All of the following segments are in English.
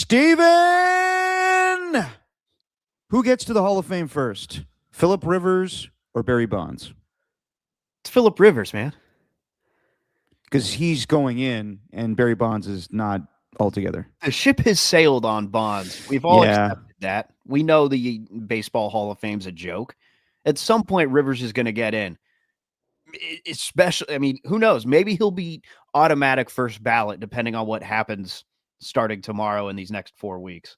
Steven! Who gets to the Hall of Fame first? Phillip Rivers or Barry Bonds? It's Phillip Rivers, man. Because he's going in and Barry Bonds is not altogether. The ship has sailed on Bonds. We've all accepted that. We know the Baseball Hall of Fame's a joke. At some point, Rivers is going to get in. Especially, I mean, who knows? Maybe he'll be automatic first ballot depending on what happens starting tomorrow in these next 4 weeks.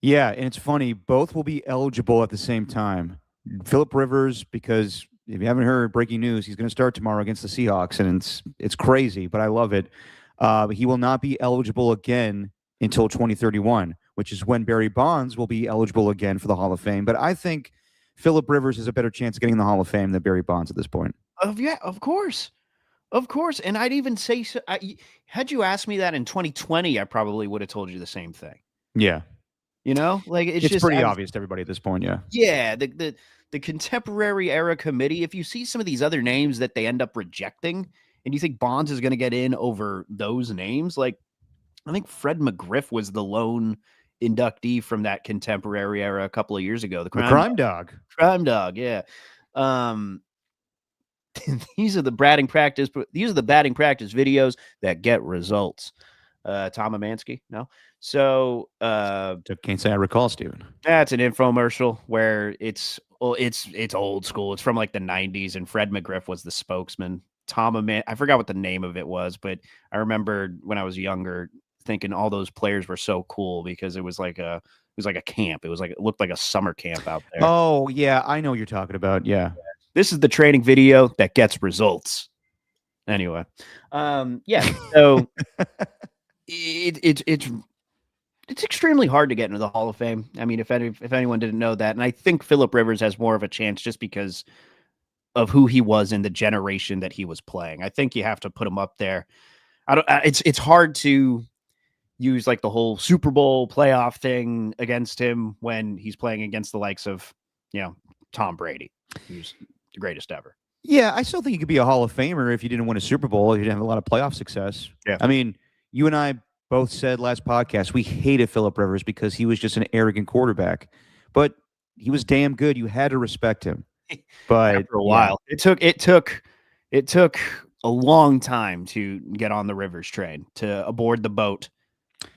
Yeah, and it's funny. Both will be eligible at the same time. Phillip Rivers, because if you haven't heard breaking news, he's going to start tomorrow against the Seahawks, and it's crazy, but I love it. He will not be eligible again until 2031, which is when Barry Bonds will be eligible again for the Hall of Fame. But I think Phillip Rivers has a better chance of getting in the Hall of Fame than Barry Bonds at this point. Yeah, of course. Of course. And I'd even say, had you asked me that in 2020, I probably would have told you the same thing. Yeah. You know, like it's just pretty obvious to everybody at this point. Yeah. Yeah. The contemporary era committee, if you see some of these other names that they end up rejecting and you think Bonds is going to get in over those names, like I think Fred McGriff was the lone inductee from that contemporary era a couple of years ago. The crime dog. Crime dog. Yeah. These are the batting practice videos that get results. Tom Amansky, no. So can't say I recall, Steven. That's an infomercial where it's old school. It's from like the 90s, and Fred McGriff was the spokesman. I forgot what the name of it was, but I remember when I was younger thinking all those players were so cool because it was like a camp. It looked like a summer camp out there. Oh yeah, I know what you're talking about. Yeah. This is the training video that gets results. Anyway, yeah. So it's extremely hard to get into the Hall of Fame. I mean, if anyone didn't know that, and I think Phillip Rivers has more of a chance just because of who he was in the generation that he was playing. I think you have to put him up there. It's hard to use like the whole Super Bowl playoff thing against him when he's playing against the likes of, Tom Brady, who's the greatest ever. Yeah, I still think you could be a Hall of Famer if you didn't win a Super Bowl, if you didn't have a lot of playoff success. Yeah. I mean, you and I both said last podcast we hated Phillip Rivers because he was just an arrogant quarterback. But he was damn good. You had to respect him. But after a while, it took a long time to get on the Rivers train, to aboard the boat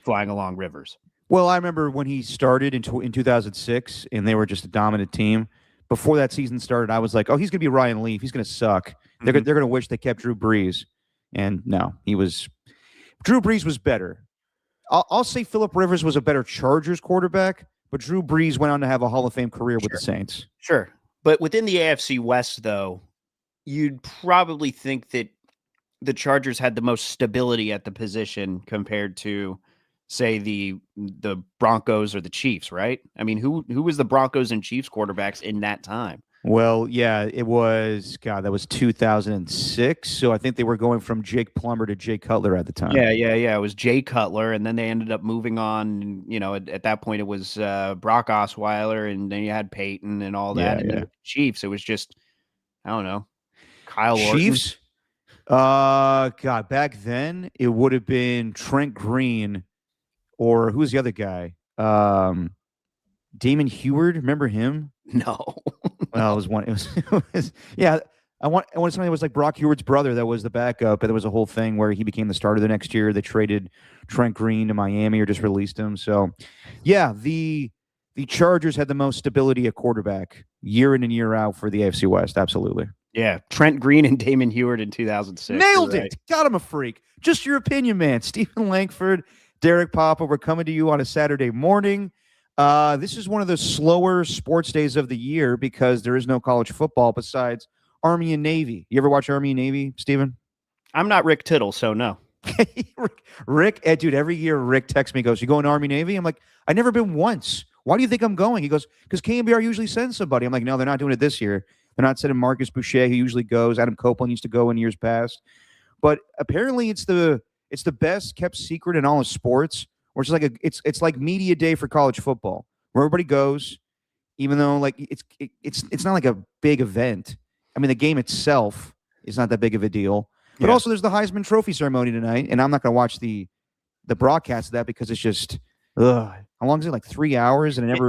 flying along rivers. Well, I remember when he started in 2006 and they were just a dominant team. Before that season started, I was like, oh, he's going to be Ryan Leaf. He's going to suck. They're going to wish they kept Drew Brees. And no, Drew Brees was better. I'll say Phillip Rivers was a better Chargers quarterback, but Drew Brees went on to have a Hall of Fame career with the Saints. Sure. But within the AFC West, though, you'd probably think that the Chargers had the most stability at the position compared to, say, the Broncos or the Chiefs, right? I mean, who was the Broncos and Chiefs quarterbacks in that time? Well, yeah, it was, that was 2006. So I think they were going from Jake Plummer to Jay Cutler at the time. Yeah. It was Jay Cutler, and then they ended up moving on. At that point, it was Brock Osweiler, and then you had Peyton and all that. Yeah, and then with the Chiefs, it was just, I don't know, Kyle Chiefs? Orton. Back then, it would have been Trent Green, or who's the other guy? Damon Heward, remember him? No. Well, it was one. It was yeah. I want something that was like Brock Heward's brother that was the backup, and there was a whole thing where he became the starter the next year. They traded Trent Green to Miami or just released him. So, yeah, the Chargers had the most stability at quarterback year in and year out for the AFC West. Absolutely. Yeah, Trent Green and Damon Heward in 2006. Nailed it. Right. God, I'm a freak. Just your opinion, man. Stephen Langford, Derek Papa, we're coming to you on a Saturday morning. This is one of the slower sports days of the year because there is no college football besides Army and Navy. You ever watch Army and Navy, Stephen? I'm not Rick Tittle, so no. Rick, dude, every year Rick texts me, goes, you going Army Navy? I'm like, I've never been once. Why do you think I'm going? He goes, because KNBR usually sends somebody. I'm like, no, they're not doing it this year. They're not sending Marcus Boucher, who usually goes. Adam Copeland used to go in years past. But apparently it's the best kept secret in all of sports. Or it's like media day for college football, where everybody goes, even though like it's not like a big event. I mean, the game itself is not that big of a deal. But also, there's the Heisman Trophy ceremony tonight, and I'm not going to watch the the broadcast of that because it's just how long is it? Like 3 hours, and it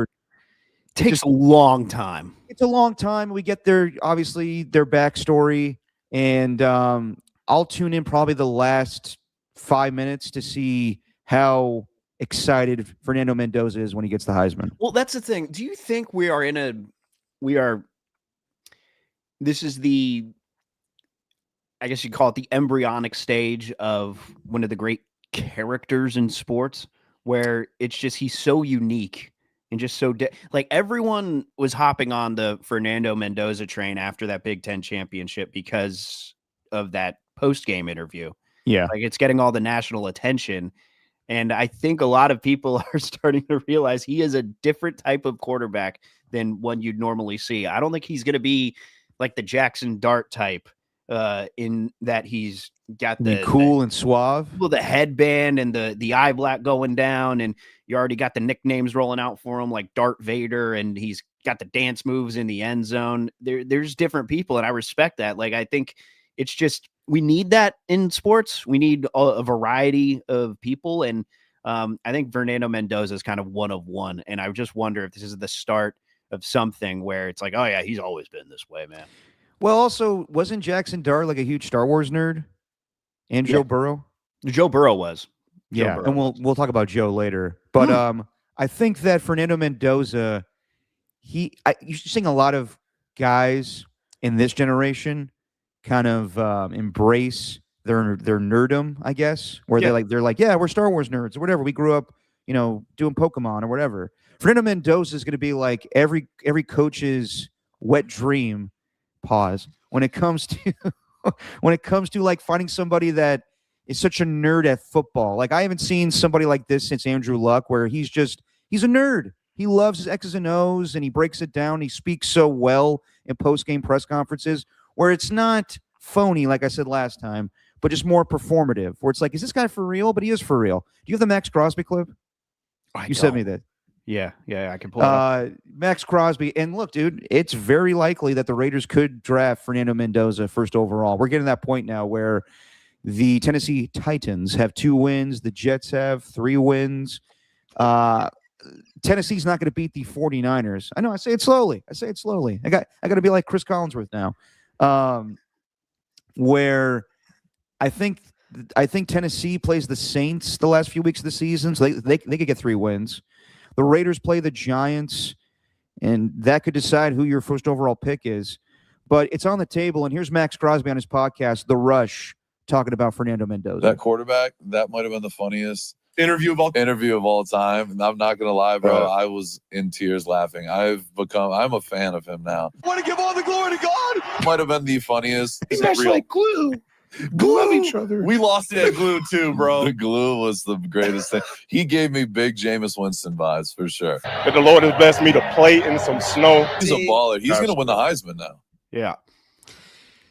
takes a long time. It's a long time. We get their backstory, and I'll tune in probably the last 5 minutes to see how excited Fernando Mendoza is when he gets the Heisman. Well, that's the thing. Do you think this is the, I guess you call it the embryonic stage of one of the great characters in sports, where it's just, he's so unique and just so like everyone was hopping on the Fernando Mendoza train after that Big Ten championship because of that post-game interview. Yeah. Like it's getting all the national attention. And I think a lot of people are starting to realize he is a different type of quarterback than one you'd normally see. I don't think he's going to be like the Jackson Dart type, in that he's got the cool and suave, the headband and the eye black going down, and you already got the nicknames rolling out for him like Darth Vader, and he's got the dance moves in the end zone. There's different people, and I respect that. Like I think it's just, we need that in sports. We need a variety of people, and I think Fernando Mendoza is kind of one of one. And I just wonder if this is the start of something where it's like, oh yeah, he's always been this way, man. Well, also, wasn't Jackson Dart like a huge Star Wars nerd? And Joe Burrow? Joe Burrow was. Yeah, and we'll talk about Joe later. But I think that Fernando Mendoza, you're seeing a lot of guys in this generation kind of embrace their nerdom, I guess, where they're like, yeah, we're Star Wars nerds or whatever. We grew up, doing Pokemon or whatever. Fernando Mendoza is going to be like every coach's wet dream. Pause. When it comes to like finding somebody that is such a nerd at football. Like I haven't seen somebody like this since Andrew Luck, where he's a nerd. He loves his X's and O's and he breaks it down. He speaks so well in post-game press conferences where it's not phony, like I said last time, but just more performative, where it's like, is this guy for real? But he is for real. Do you have the Max Crosby clip? You sent me that. Yeah, I can pull it up. Max Crosby. And look, dude, it's very likely that the Raiders could draft Fernando Mendoza first overall. We're getting to that point now where the Tennessee Titans have 2 wins. The Jets have 3 wins. Tennessee's not going to beat the 49ers. I know, I say it slowly. I got to be like Chris Collinsworth now. Where I think Tennessee plays the Saints the last few weeks of the season, so they could get 3 wins. The Raiders play the Giants, and that could decide who your first overall pick is. But it's on the table, and here's Max Crosby on his podcast, The Rush, talking about Fernando Mendoza. That quarterback, that might have been the funniest interview of all time. And I'm not going to lie, bro. I was in tears laughing. I'm a fan of him now. Want to give all the glory to God? Might have been the funniest. It's actually like glue. Glue each other. We lost it at glue too, bro. The glue was the greatest thing. He gave me big Jameis Winston vibes for sure. But the Lord has blessed me to play in some snow. He's a baller. He's going to win the Heisman now. Yeah.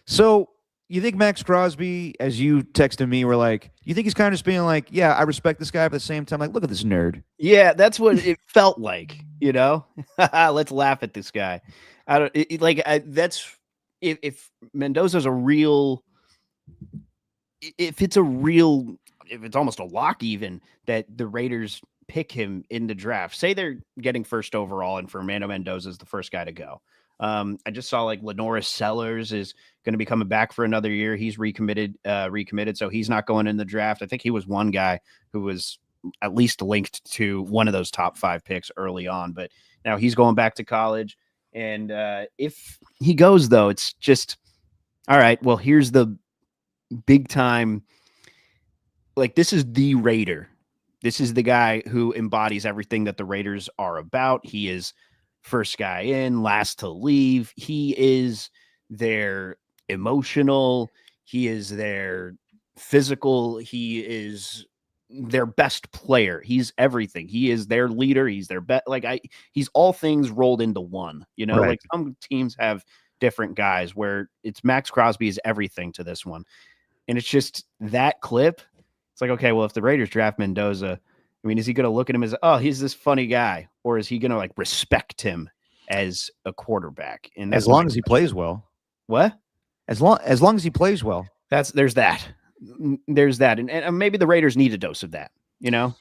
So you think Max Crosby, as you texted me, were like, you think he's kind of just being like, yeah, I respect this guy, but at the same time, like, look at this nerd. Yeah, that's what it felt like, Let's laugh at this guy. If Mendoza's if it's almost a lock even that the Raiders pick him in the draft, say they're getting first overall and Fernando Mendoza is the first guy to go. I just saw like Lenoris Sellers is going to be coming back for another year. He's recommitted, so he's not going in the draft. I think he was one guy who was at least linked to one of those top 5 picks early on, but now he's going back to college. And if he goes, though, it's just, all right, well, here's the big time. Like, this is the Raider. This is the guy who embodies everything that the Raiders are about. He is first guy in, last to leave. He is their emotional. He is their physical. He is their best player. He's everything. He is their leader. He's their best. He's all things rolled into one. Right. Like some teams have different guys where it's Max Crosby is everything to this one. And it's just that clip. It's like, okay, well, if the Raiders draft Mendoza, I mean, is he going to look at him as, oh, he's this funny guy? Or is he going to like respect him as a quarterback? And as long as he plays well. What? As long as he plays well. There's that. And maybe the Raiders need a dose of that. You know,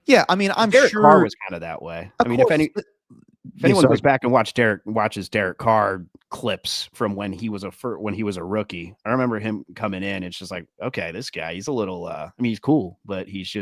Yeah, I mean, I'm Derek sure Carr was kind of that way. I Of mean, course. if anyone sorry. goes back and watches Derek Carr clips from when he was a rookie, I remember him coming in. It's just like, okay, this guy, he's a little. I mean, he's cool, but he's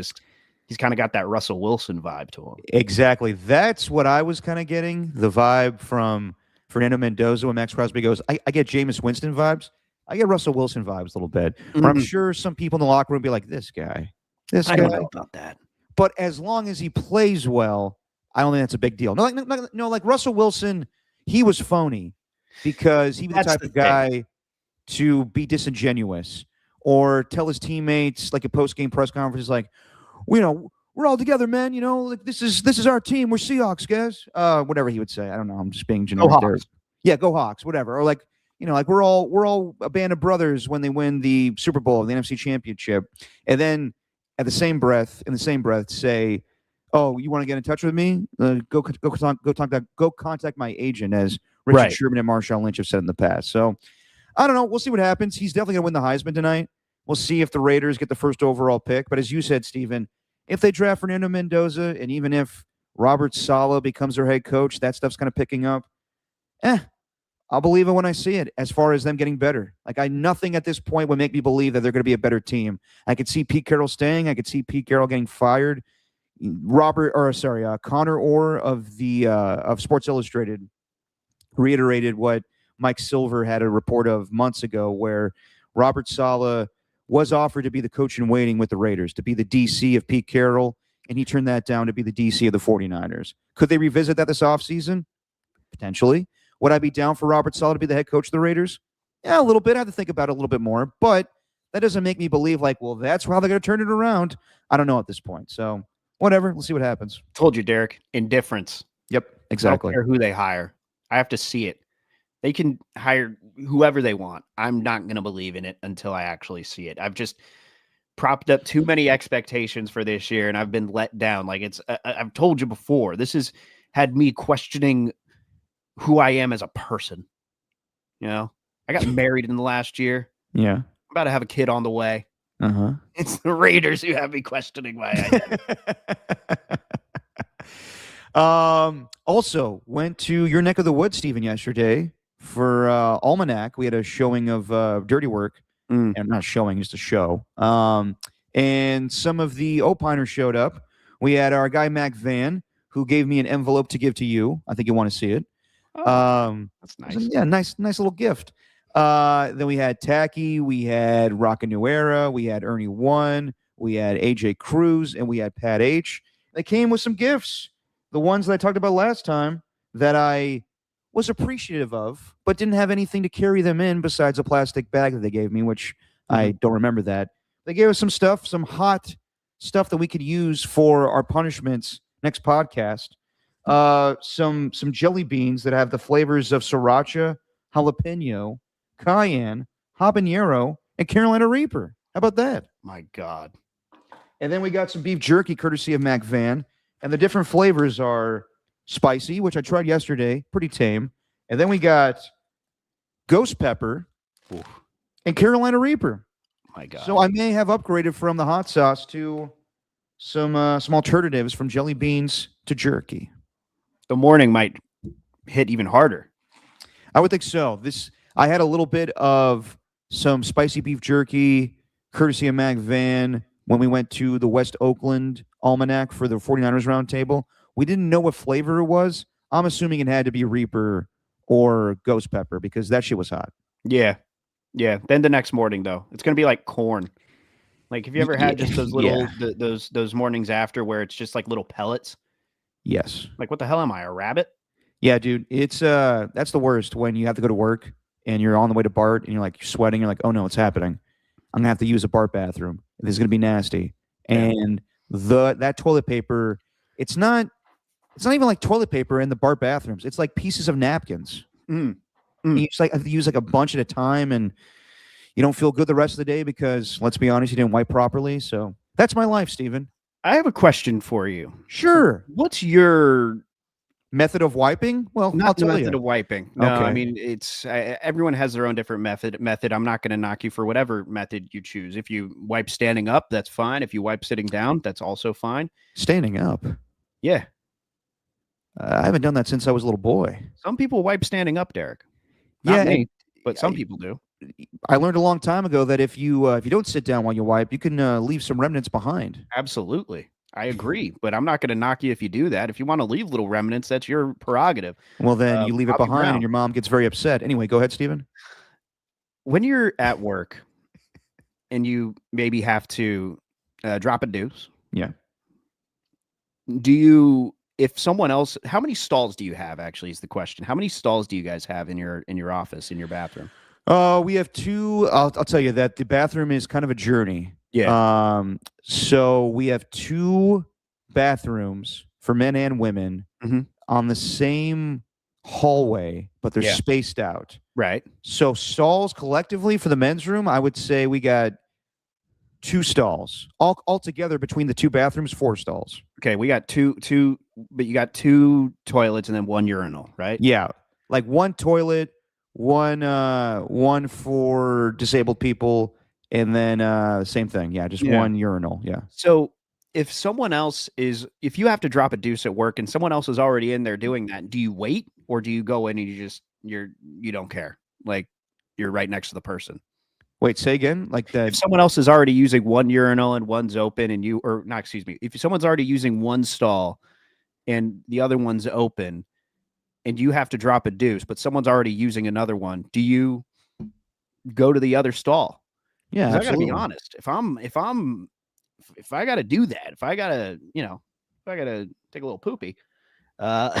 kind of got that Russell Wilson vibe to him. Exactly. That's what I was kind of getting, the vibe from Fernando Mendoza when Max Crosby goes, I get Jameis Winston vibes. I get Russell Wilson vibes a little bit. Where I'm sure some people in the locker room be like, this guy. I don't know about that. But as long as he plays well, I don't think that's a big deal. No, like Russell Wilson, he was phony because he was the type of guy to be disingenuous or tell his teammates, like a post-game press conference, like, we're all together, man. Like this is our team. We're Seahawks, guys. Whatever he would say. I don't know. I'm just being generic there. Yeah, go Hawks, whatever. Or like, like we're all a band of brothers when they win the Super Bowl, the NFC Championship. And then in the same breath, say, "Oh, you want to get in touch with me? Go contact my agent," as Richard Sherman and Marshawn Lynch have said in the past. So I don't know. We'll see what happens. He's definitely going to win the Heisman tonight. We'll see if the Raiders get the first overall pick. But as you said, Steven, if they draft Fernando Mendoza, and even if Robert Saleh becomes their head coach, that stuff's kind of picking up. I'll believe it when I see it. As far as them getting better, nothing at this point would make me believe that they're going to be a better team. I could see Pete Carroll staying. I could see Pete Carroll getting fired. Connor Orr of Sports Illustrated reiterated what Mike Silver had a report of months ago, where Robert Saleh was offered to be the coach in waiting with the Raiders, to be the DC of Pete Carroll, and he turned that down to be the DC of the 49ers. Could they revisit that this offseason? Potentially. Would I be down for Robert Saleh to be the head coach of the Raiders? Yeah, a little bit. I have to think about it a little bit more, but that doesn't make me believe that's how they're going to turn it around. I don't know at this point. So whatever. We'll see what happens. Told you, Derek. Indifference. Yep, exactly. I don't care who they hire. I have to see it. They can hire whoever they want. I'm not going to believe in it until I actually see it. I've just propped up too many expectations for this year, and I've been let down. I've told you before, this has had me questioning who I am as a person. I got married in the last year. Yeah. I'm about to have a kid on the way. Uh-huh. It's the Raiders who have me questioning my identity. Also went to your neck of the woods, Stephen, yesterday for Almanac. We had a showing of Dirty Work. And not showing, just a show. And some of the opiners showed up. We had our guy, Mac Van, who gave me an envelope to give to you. I think you want to see it. That's nice. Yeah, nice little gift. Then we had Tacky, we had Rockin' New Era, we had Ernie One, we had AJ Cruz, and we had Pat H. They came with some gifts. The ones that I talked about last time that I was appreciative of, but didn't have anything to carry them in besides a plastic bag that they gave me, which I don't remember that. They gave us some stuff, some hot stuff that we could use for our punishments next podcast. Some jelly beans that have the flavors of sriracha, jalapeno, cayenne, habanero, and Carolina Reaper. How about that? My God. And then we got some beef jerky courtesy of Mac Van. And the different flavors are spicy, which I tried yesterday, pretty tame. And then we got ghost pepper and Carolina Reaper. My God. So I may have upgraded from the hot sauce to some alternatives, from jelly beans to jerky. The morning might hit even harder. I would think so. I had a little bit of some spicy beef jerky, courtesy of Mac Van, when we went to the West Oakland Almanac for the 49ers roundtable. We didn't know what flavor it was. I'm assuming it had to be Reaper or ghost pepper because that shit was hot. Yeah. Yeah. Then the next morning, though, it's going to be like corn. Like, have you ever had just those little, those mornings after where it's just like little pellets? Yes. Like, what the hell am I, a rabbit? Yeah, dude. It's that's the worst when you have to go to work and you're on the way to BART and you're sweating. You're like, oh no, it's happening. I'm gonna have to use a BART bathroom. This is gonna be nasty. Yeah. And that toilet paper, it's not even like toilet paper in the BART bathrooms. It's like pieces of napkins. You just have to use a bunch at a time, and you don't feel good the rest of the day because, let's be honest, you didn't wipe properly. So that's my life, Steven. I have a question for you. Sure. What's your Method of wiping? Well, I'll Not the tell method you. of wiping. No, I Okay. mean it's everyone has their own different method. I'm not going to knock you for whatever method you choose. If you wipe standing up, that's fine. If you wipe sitting down, that's also fine. Standing up. Yeah, I haven't done that since I was a little boy. some people wipe standing up, Derek. Not Yeah, me, and but some people do. I learned a long time ago that if you don't sit down while you wipe, you can leave some remnants behind. Absolutely. I agree, but I'm not going to knock you if you do that. If you want to leave little remnants, that's your prerogative. Well, then you leave it I'll be behind, around. and your mom gets very upset. Anyway, go ahead, Stephen. When you're at work and you maybe have to drop a deuce, Yeah. if someone else, how many stalls do you have actually is the question. How many stalls do you guys have in your office, in your bathroom? We have two. I'll tell you that the bathroom is kind of a journey. Yeah. So we have two bathrooms for men and women Mhm. on the same hallway, but they're Yeah. spaced out. Right. So stalls collectively for the men's room, I would say we got 2 stalls. All together between the 2 bathrooms, 4 stalls. Okay, we got two, but you got 2 toilets and then 1 urinal, right? Yeah. Like 1 toilet, one for disabled people, and then same thing. Yeah, just Yeah. 1 urinal. Yeah. So if if you have to drop a deuce at work and someone else is already in there doing that, do you wait or do you go in and you don't care? Like you're right next to the person. Wait, say again? Like If that. someone else is already using 1 urinal and one's open and if someone's already using 1 stall and the other one's open and you have to drop a deuce, but someone's already using another one, do you go to the other stall? Yeah, 'Cause I gotta be absolutely. honest. If I gotta do that, if I gotta take a little poopy, uh,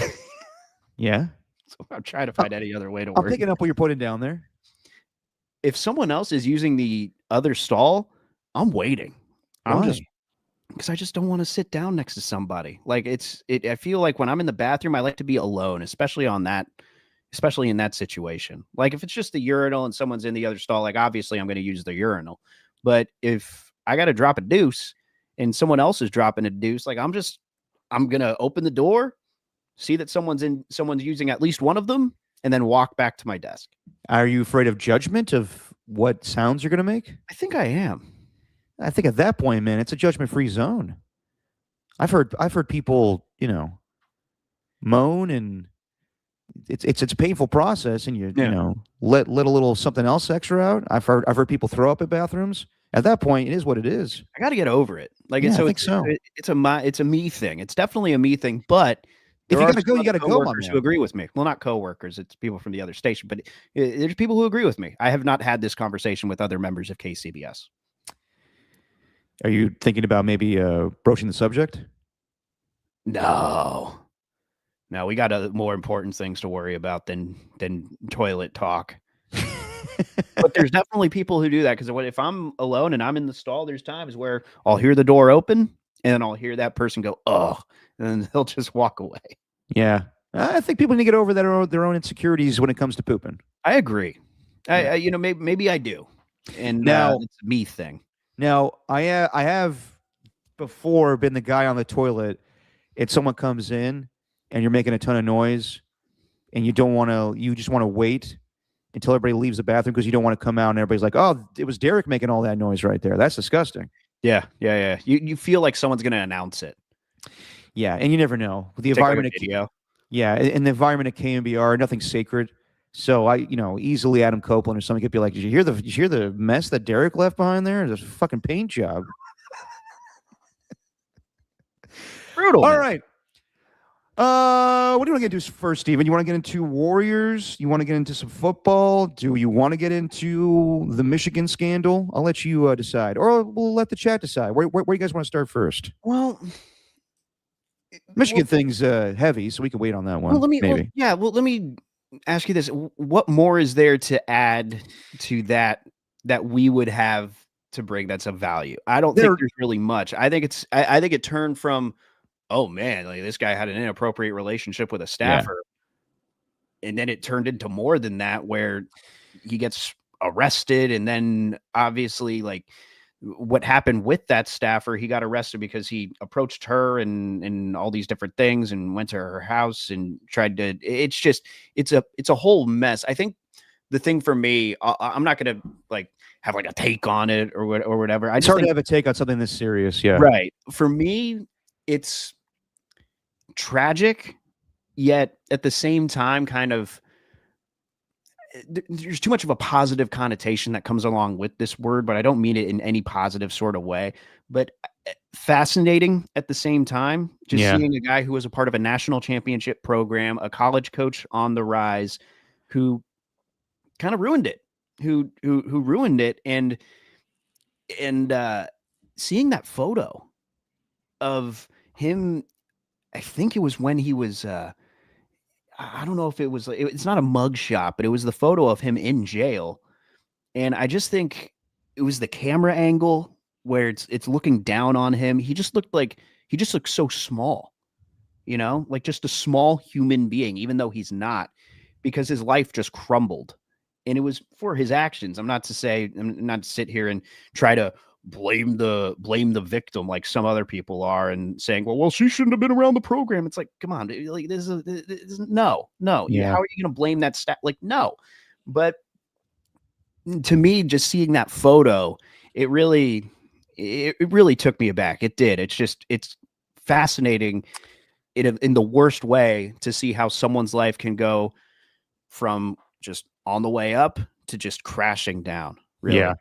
Yeah. so I'm trying to find any other way to I'm word. picking up what you're putting down there. If someone else is using the other stall, I'm waiting. Why? Because I just don't want to sit down next to somebody. Like I feel like when I'm in the bathroom, I like to be alone, especially in that situation. Like if it's just the urinal and someone's in the other stall, like obviously I'm going to use the urinal. But if I got to drop a deuce and someone else is dropping a deuce, like I'm going to open the door, see that someone's using at least one of them, and then walk back to my desk. Are you afraid of judgment of what sounds you're going to make? I think I am. I think at that point, man, it's a judgment-free zone. I've heard people, moan, and it's a painful process, and you know let a little something else extra out. I've heard people throw up at bathrooms. At that point, it is what it is. I got to get over it. Like Yeah, I think so. It's a me thing. It's definitely a me thing. But If there you are gotta go, some you other gotta go, my coworkers who man. agree with me. Well, not coworkers. It's people from the other station. But there's people who agree with me. I have not had this conversation with other members of KCBS. Are you thinking about maybe broaching the subject? No, we got more important things to worry about than toilet talk. But there's definitely people who do that because if I'm alone and I'm in the stall, there's times where I'll hear the door open and then I'll hear that person go, "Ugh," and then they'll just walk away. Yeah, I think people need to get over their own insecurities when it comes to pooping. I agree. Yeah. Maybe I do, and Now- it's a me thing. Now, I have before been the guy on the toilet, and someone comes in, and you're making a ton of noise, and you just want to wait until everybody leaves the bathroom because you don't want to come out, and everybody's like, "Oh, it was Derek making all that noise right there. That's disgusting." Yeah. You feel like someone's gonna announce it. Yeah, and you never know. The Take like a environment, video. yeah, in the environment of KMBR, nothing's sacred. So easily Adam Copeland or something could be like, did you hear the mess that Derek left behind there? It's a fucking paint job. Brutal. All man. right. What do you want to get into first, Steven? You want to get into Warriors? You want to get into some football? Do you want to get into the Michigan scandal? I'll let you decide, or we'll let the chat decide. Where you guys want to start first? Well, Michigan thing's heavy, so we can wait on that one. Well, maybe. let me ask you this: what more is there to add to that we would have to bring that's of value? I don't think there's really much. I think I think it turned from, oh man, like this guy had an inappropriate relationship with a staffer, and then it turned into more than that, where he gets arrested, and then obviously like what happened with that staffer. He got arrested because he approached her and all these different things and went to her house and tried to, it's a whole mess. I think the thing for me, I'm not going to like have like a take on it or whatever. It's hard to have a take on something this serious. Yeah. Right. For me, it's tragic, yet at the same time, kind of, there's too much of a positive connotation that comes along with this word, but I don't mean it in any positive sort of way, but fascinating at the same time, just seeing a guy who was a part of a national championship program, a college coach on the rise, who kind of ruined it, who ruined it. And seeing that photo of him, I think it was when he was, I don't know if it's not a mug shot, but it was the photo of him in jail. And I just think it was the camera angle where it's looking down on him. He just looked so small, like just a small human being, even though he's not, because his life just crumbled. And it was for him actions. I'm not to sit here and try to blame the victim like some other people are and saying, well, she shouldn't have been around the program. It's like, come on, like this is no. Yeah. How are you going to blame that stat? Like, no. But to me, just seeing that photo, it really took me aback. It did. It's fascinating in the worst way to see how someone's life can go from just on the way up to just crashing down. Really. Yeah.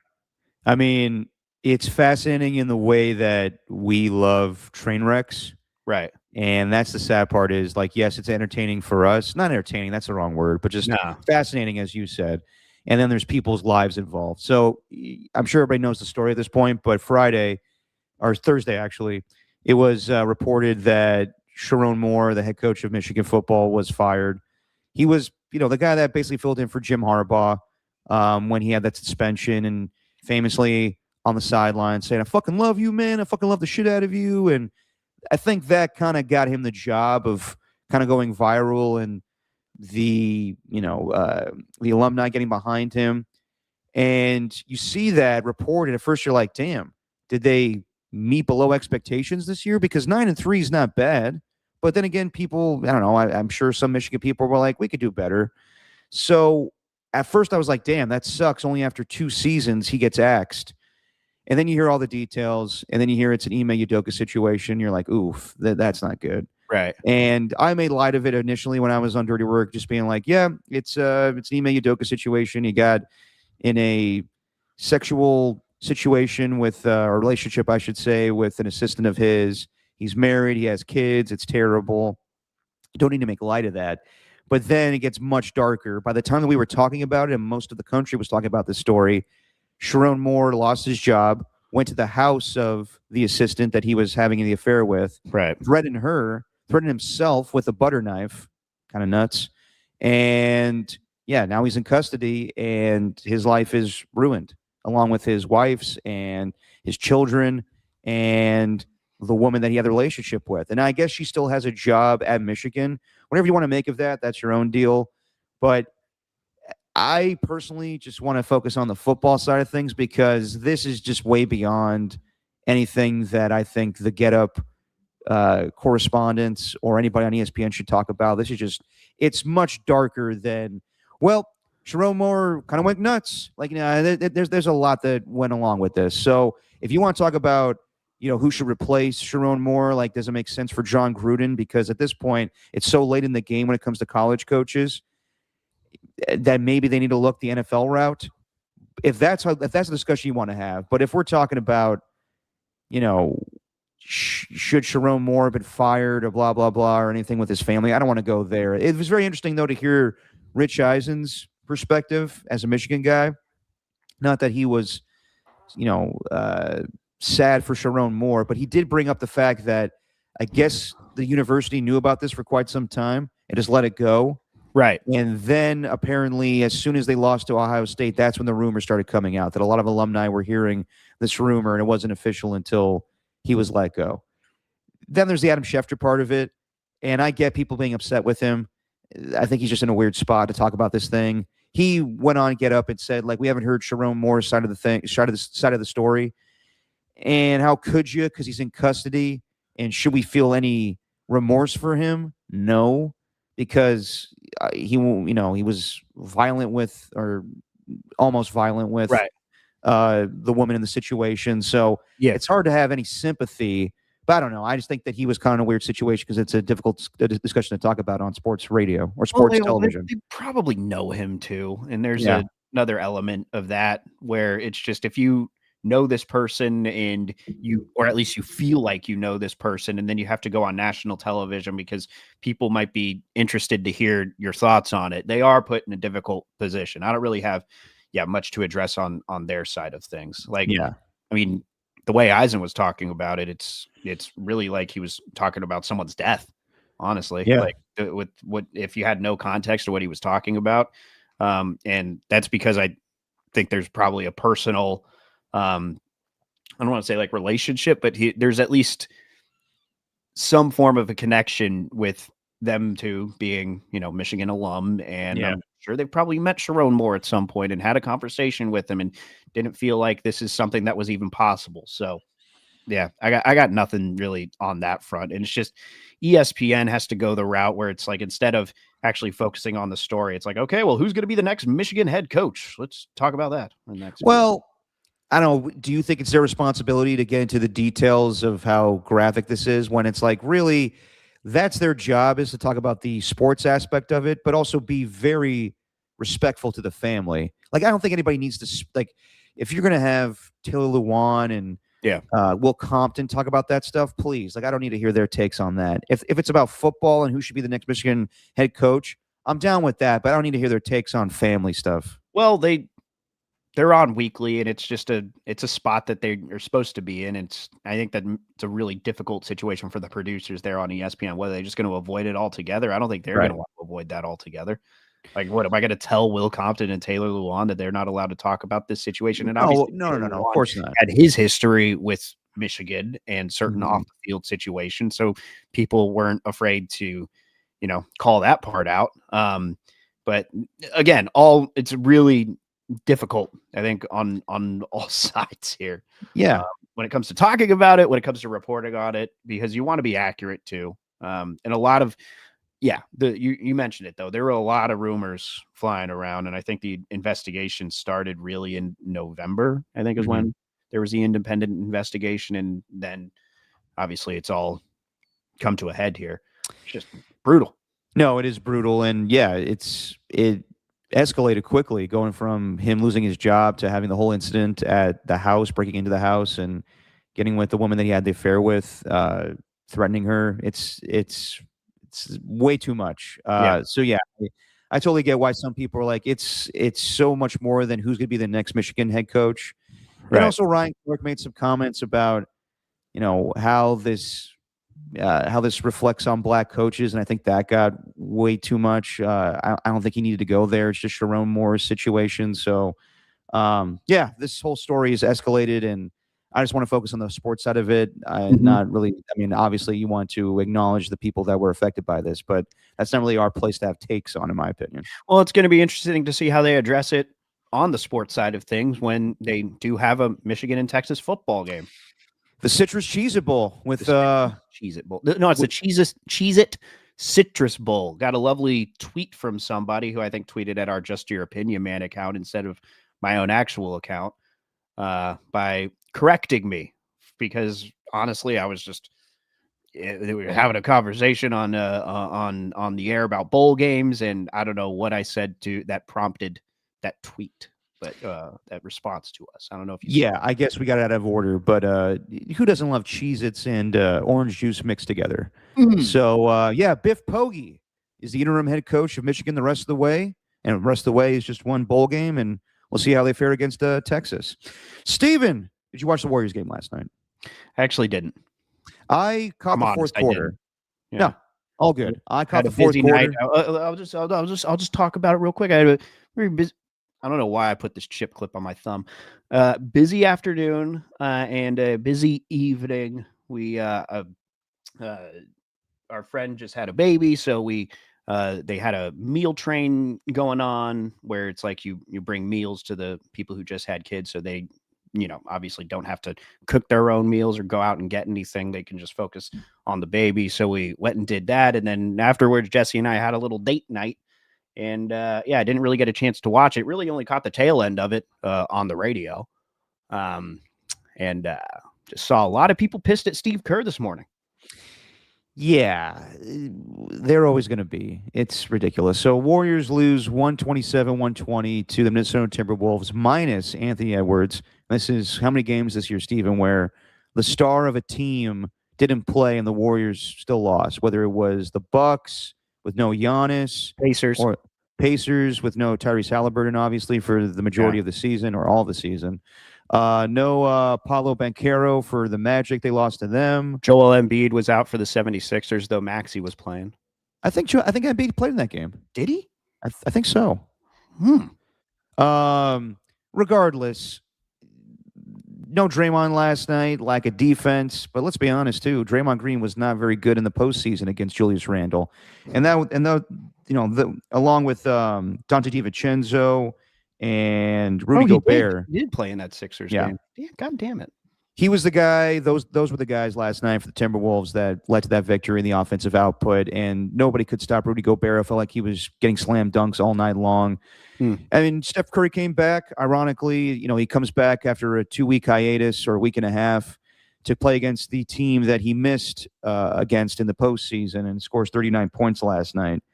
I mean, it's fascinating in the way that we love train wrecks. Right. And that's the sad part is like, yes, it's entertaining for us. Not entertaining, that's the wrong word, but just fascinating, as you said. And then there's people's lives involved. So I'm sure everybody knows the story at this point, but Thursday, actually, it was reported that Sharon Moore, the head coach of Michigan football, was fired. He was, the guy that basically filled in for Jim Harbaugh when he had that suspension, and famously on the sideline saying, I fucking love you, man. I fucking love the shit out of you. And I think that kind of got him the job of kind of going viral and the alumni getting behind him. And you see that reported. At first you're like, damn, did they meet below expectations this year? Because 9-3 is not bad. But then again, people, I don't know, I'm sure some Michigan people were like, we could do better. So at first I was like, damn, that sucks. Only after 2 seasons he gets axed. And then you hear all the details, and then you hear it's an Ime Udoka situation. You're like, oof, that's not good. Right. And I made light of it initially when I was on Dirty Work, just being like, yeah, it's an Ime Udoka situation. He got in a sexual situation with a relationship, I should say, with an assistant of his. He's married. He has kids. It's terrible. You don't need to make light of that. But then it gets much darker. By the time that we were talking about it, and most of the country was talking about this story, Sharon Moore lost his job, went to the house of the assistant that he was having the affair with, right? Threatened himself with a butter knife, kind of nuts. And yeah, now he's in custody and his life is ruined, along with his wife's and his children and the woman that he had a relationship with. And I guess she still has a job at Michigan. Whatever you want to make of that, that's your own deal. But I personally just want to focus on the football side of things, because this is just way beyond anything that I think the Get Up correspondents or anybody on ESPN should talk about. This is it's much darker than, well, Sharon Moore kind of went nuts. Like, there's a lot that went along with this. So if you want to talk about, who should replace Sharon Moore, like, does it make sense for John Gruden? Because at this point, it's so late in the game when it comes to college coaches that maybe they need to look the NFL route. If that's a discussion you want to have. But if we're talking about, should Sharon Moore have been fired or blah, blah, blah, or anything with his family, I don't want to go there. It was very interesting, though, to hear Rich Eisen's perspective as a Michigan guy. Not that he was, sad for Sharon Moore, but he did bring up the fact that I guess the university knew about this for quite some time and just let it go. Right. And then apparently, as soon as they lost to Ohio State, that's when the rumors started coming out that a lot of alumni were hearing this rumor, and it wasn't official until he was let go. Then there's the Adam Schefter part of it, and I get people being upset with him. I think he's just in a weird spot to talk about this thing. He went on Get Up and said, like, we haven't heard Sharon Moore's side of the story. And how could you? Because he's in custody. And should we feel any remorse for him? No, because he was violent with, or almost violent with, Right. the woman in the situation. So Yeah. it's hard to have any sympathy. But I don't know. I just think that he was kind of in a weird situation because it's a difficult discussion to talk about on sports radio or sports television. They probably know him too, and there's Yeah. another element of that where it's just if you know this person and or at least you feel like you know this person, and then you have to go on national television because people might be interested to hear your thoughts on it. They are put in a difficult position. I don't really have much to address on their side of things. Like, I mean, the way Eisen was talking about it, it's really like he was talking about someone's death, honestly. Yeah. Like with what, if you had no context to what he was talking about. And that's because I think there's probably a personal, I don't want to say like relationship, but there's at least some form of a connection with them two being, Michigan alum. And I'm sure they've probably met Sharon Moore at some point and had a conversation with him and didn't feel like this is something that was even possible. So yeah, I got nothing really on that front. And it's just ESPN has to go the route where it's like, instead of actually focusing on the story, it's like, okay, well, who's going to be the next Michigan head coach? Let's talk about that next. Well, I don't know. Do you think it's their responsibility to get into the details of how graphic this is when it's like, really, that's their job, is to talk about the sports aspect of it, but also be very respectful to the family. Like, I don't think anybody needs to, like, if you're going to have Taylor Lewan and Will Compton talk about that stuff, please. Like, I don't need to hear their takes on that. If it's about football and who should be the next Michigan head coach, I'm down with that, but I don't need to hear their takes on family stuff. Well, they're on weekly, and it's just it's a spot that they are supposed to be in. I think that it's a really difficult situation for the producers there on ESPN. Whether they're just going to avoid it altogether, I don't think they're going to want to avoid that altogether. Like, what am I going to tell Will Compton and Taylor Lewan that they're not allowed to talk about this situation? And obviously, no, of course not. Had his history with Michigan and certain off the field situations, so people weren't afraid to, call that part out. But again, it's really difficult, I think, on all sides here. Yeah. When it comes to talking about it, when it comes to reporting on it, because you want to be accurate too. And a lot of, you mentioned it though. There were a lot of rumors flying around, and I think the investigation started really in November. I think is when there was the independent investigation, and then obviously it's all come to a head here. It's just brutal. No, it is brutal, and it escalated quickly, going from him losing his job to having the whole incident at the house, breaking into the house and getting with the woman that he had the affair with, threatening her. It's way too much. So I totally get why some people are like, it's so much more than who's going to be the next Michigan head coach. Right. And also Ryan Clark made some comments about, how this reflects on black coaches, and I think that got way too much. I don't think he needed to go there. It's just Sharon Moore's situation. So, this whole story is escalated, and I just want to focus on the sports side of it. Not really. I mean, obviously, you want to acknowledge the people that were affected by this, but that's not really our place to have takes on, in my opinion. Well, it's going to be interesting to see how they address it on the sports side of things when they do have a Michigan and Texas football game. The Citrus Cheez-It Bowl with Cheez-It Bowl. No, it's the Cheez-It Citrus Bowl. Got a lovely tweet from somebody who I think tweeted at our Just Your Opinion Man account instead of my own actual account by correcting me, because honestly, I was just we were having a conversation on the air about bowl games, and I don't know what I said that prompted that tweet. But that response to us, I don't know if you. I guess we got it out of order. But who doesn't love Cheez-Its and orange juice mixed together? So Biff Poggi is the interim head coach of Michigan the rest of the way, and the rest of the way is just one bowl game, and we'll see how they fare against Texas. Steven, did you watch the Warriors game last night? I actually didn't. I caught the fourth quarter. No, all good. I caught the fourth quarter. I'll just talk about it real quick. I had a very busy. I don't know why I put this chip clip on my thumb. Busy afternoon and a busy evening. We our friend just had a baby, so they had a meal train going on where it's like you bring meals to the people who just had kids, so they obviously don't have to cook their own meals or go out and get anything. They can just focus on the baby. So we went and did that. And then afterwards, Jesse and I had a little date night. And I didn't really get a chance to watch it. Really only caught the tail end of it on the radio. Just saw a lot of people pissed at Steve Kerr this morning. Yeah, they're always going to be. It's ridiculous. So Warriors lose 127-120 to the Minnesota Timberwolves minus Anthony Edwards. This is how many games this year, Stephen, where the star of a team didn't play and the Warriors still lost, whether it was the Bucks with no Giannis, Pacers, or Pacers with no Tyrese Halliburton, obviously, for the majority of the season or all the season. No Paolo Banchero for the Magic. They lost to them. Joel Embiid was out for the 76ers, though Maxey was playing. I think Embiid played in that game. Did he? I think so. Regardless, no Draymond last night, lack of defense. But let's be honest too, Draymond Green was not very good in the postseason against Julius Randle, along with Dante DiVincenzo and Rudy Gobert. He did play in that Sixers game. Yeah, God damn it. He was the guy. Those were the guys last night for the Timberwolves that led to that victory in the offensive output, and nobody could stop Rudy Gobert. I felt like he was getting slam dunks all night long. I mean, Steph Curry came back. Ironically, he comes back after a 2-week hiatus or a week and a half to play against the team that he missed against in the postseason and scores 39 points last night.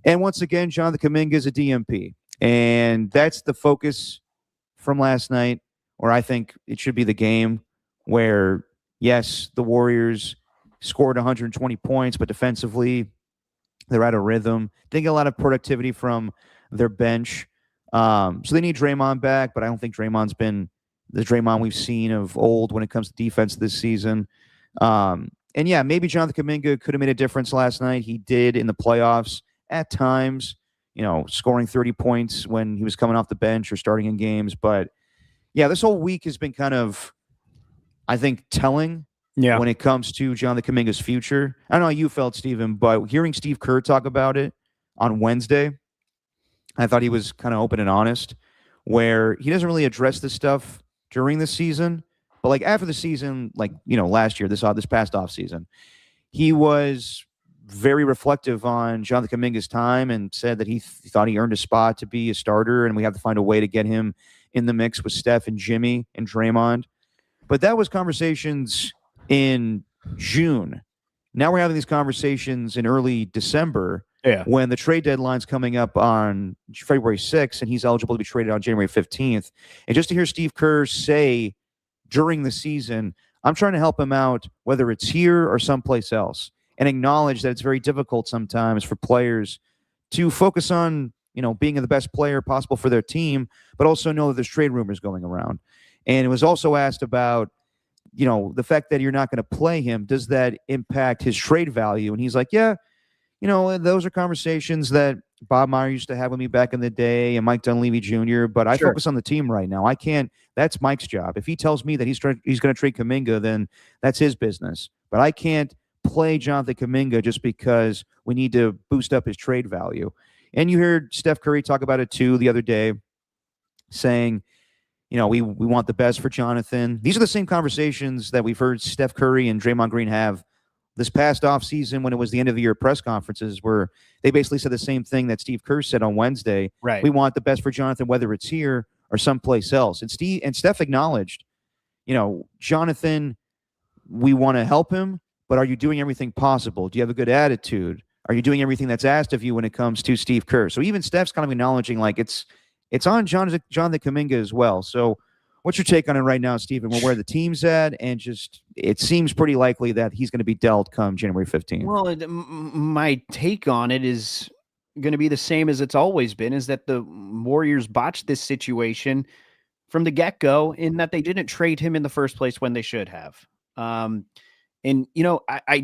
And once again, Jonathan Kuminga is a DMP, and that's the focus from last night, or I think it should be the game. Where, yes, the Warriors scored 120 points, but defensively, they're out of rhythm. They get a lot of productivity from their bench. So they need Draymond back, but I don't think Draymond's been the Draymond we've seen of old when it comes to defense this season. Maybe Jonathan Kuminga could have made a difference last night. He did in the playoffs at times, scoring 30 points when he was coming off the bench or starting in games. But, yeah, this whole week has been kind of, I think, telling when it comes to Jonathan Kuminga's future. I don't know how you felt, Stephen, but hearing Steve Kerr talk about it on Wednesday, I thought he was kind of open and honest, where he doesn't really address this stuff during the season. But, like, after the season, last year, this past offseason, he was very reflective on Jonathan Kuminga's time and said that he thought he earned a spot to be a starter, and we have to find a way to get him in the mix with Steph and Jimmy and Draymond. But that was conversations in June. Now we're having these conversations in early December when the trade deadline's coming up on February 6th, and he's eligible to be traded on January 15th. And just to hear Steve Kerr say during the season, I'm trying to help him out, whether it's here or someplace else, and acknowledge that it's very difficult sometimes for players to focus on, being the best player possible for their team, but also know that there's trade rumors going around. And it was also asked about, the fact that you're not going to play him, does that impact his trade value? And he's like, yeah, those are conversations that Bob Meyer used to have with me back in the day and Mike Dunleavy Jr., but I focus on the team right now. I can't, that's Mike's job. If he tells me that he's going to trade Kuminga, then that's his business. But I can't play Jonathan Kuminga just because we need to boost up his trade value. And you heard Steph Curry talk about it too the other day, saying, we want the best for Jonathan. These are the same conversations that we've heard Steph Curry and Draymond Green have this past offseason when it was the end of the year press conferences, where they basically said the same thing that Steve Kerr said on Wednesday. Right. We want the best for Jonathan, whether it's here or someplace else. And Steph acknowledged, Jonathan, we want to help him, but are you doing everything possible? Do you have a good attitude? Are you doing everything that's asked of you when it comes to Steve Kerr? So even Steph's kind of acknowledging it's on Jonathan Kuminga as well. So what's your take on it right now, Stephen? Where the team's at, and just it seems pretty likely that he's going to be dealt come January 15th. Well, my take on it is going to be the same as it's always been, is that the Warriors botched this situation from the get-go in that they didn't trade him in the first place when they should have. I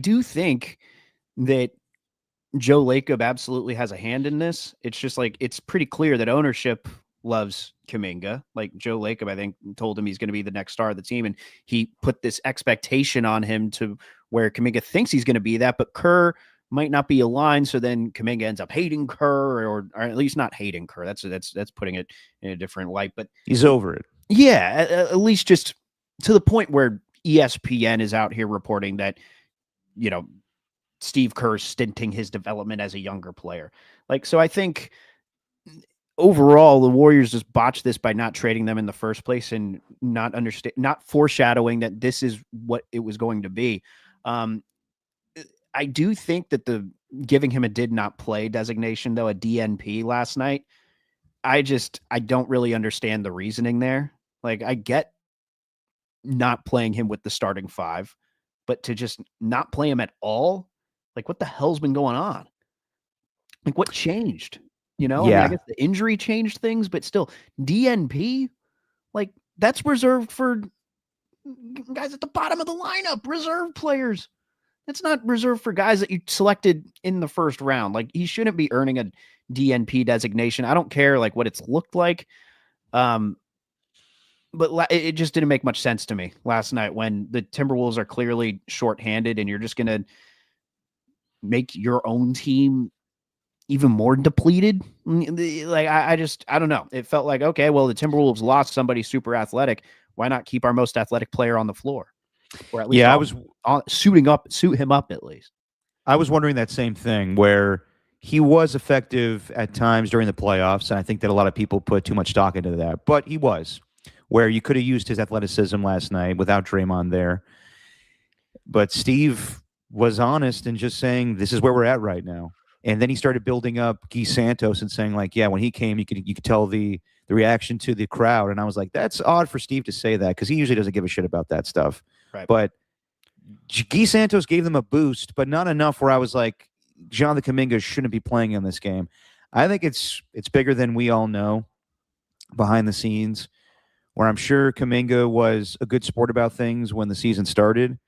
do think that Joe Lacob absolutely has a hand in this. It's just it's pretty clear that ownership loves Kuminga. Like Joe Lacob, I think, told him he's going to be the next star of the team, and he put this expectation on him to where Kuminga thinks he's going to be that, but Kerr might not be aligned. So then Kuminga ends up hating Kerr, or at least not hating Kerr. That's putting it in a different light. But he's over it. Yeah, at least just to the point where ESPN is out here reporting that, Steve Kerr's stinting his development as a younger player. So I think overall the Warriors just botched this by not trading them in the first place and not foreshadowing that this is what it was going to be. I do think that the giving him a did not play designation, though, a DNP last night, I don't really understand the reasoning there. I get not playing him with the starting five, but to just not play him at all, what the hell's been going on? What changed? I mean, I guess the injury changed things, but still, DNP, that's reserved for guys at the bottom of the lineup, reserve players. That's not reserved for guys that you selected in the first round. He shouldn't be earning a DNP designation. I don't care what it's looked like. But it just didn't make much sense to me last night when the Timberwolves are clearly shorthanded and you're just going to make your own team even more depleted. I don't know. It felt like, okay, well, the Timberwolves lost somebody super athletic. Why not keep our most athletic player on the floor? Or at least suit him up at least. I was wondering that same thing where he was effective at times during the playoffs, and I think that a lot of people put too much stock into that. But he was, where you could have used his athleticism last night without Draymond there. But Steve was honest in just saying, this is where we're at right now. And then he started building up Guy Santos and saying, when he came, you could tell the reaction to the crowd. And I was like, that's odd for Steve to say that because he usually doesn't give a shit about that stuff. Right. But Guy Santos gave them a boost, but not enough where I was like, Jonathan Kuminga shouldn't be playing in this game. I think it's bigger than we all know behind the scenes, where I'm sure Kuminga was a good sport about things when the season started.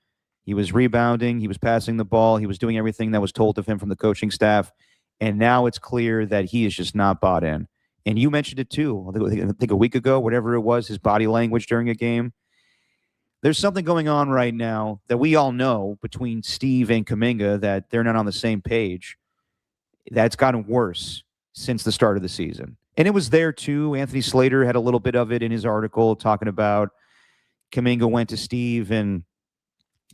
He was rebounding, he was passing the ball, he was doing everything that was told of him from the coaching staff, and now it's clear that he is just not bought in. And you mentioned it too, I think a week ago, whatever it was, his body language during a game. There's something going on right now that we all know between Steve and Kuminga that they're not on the same page. That's gotten worse since the start of the season. And it was there too. Anthony Slater had a little bit of it in his article talking about Kuminga went to Steve and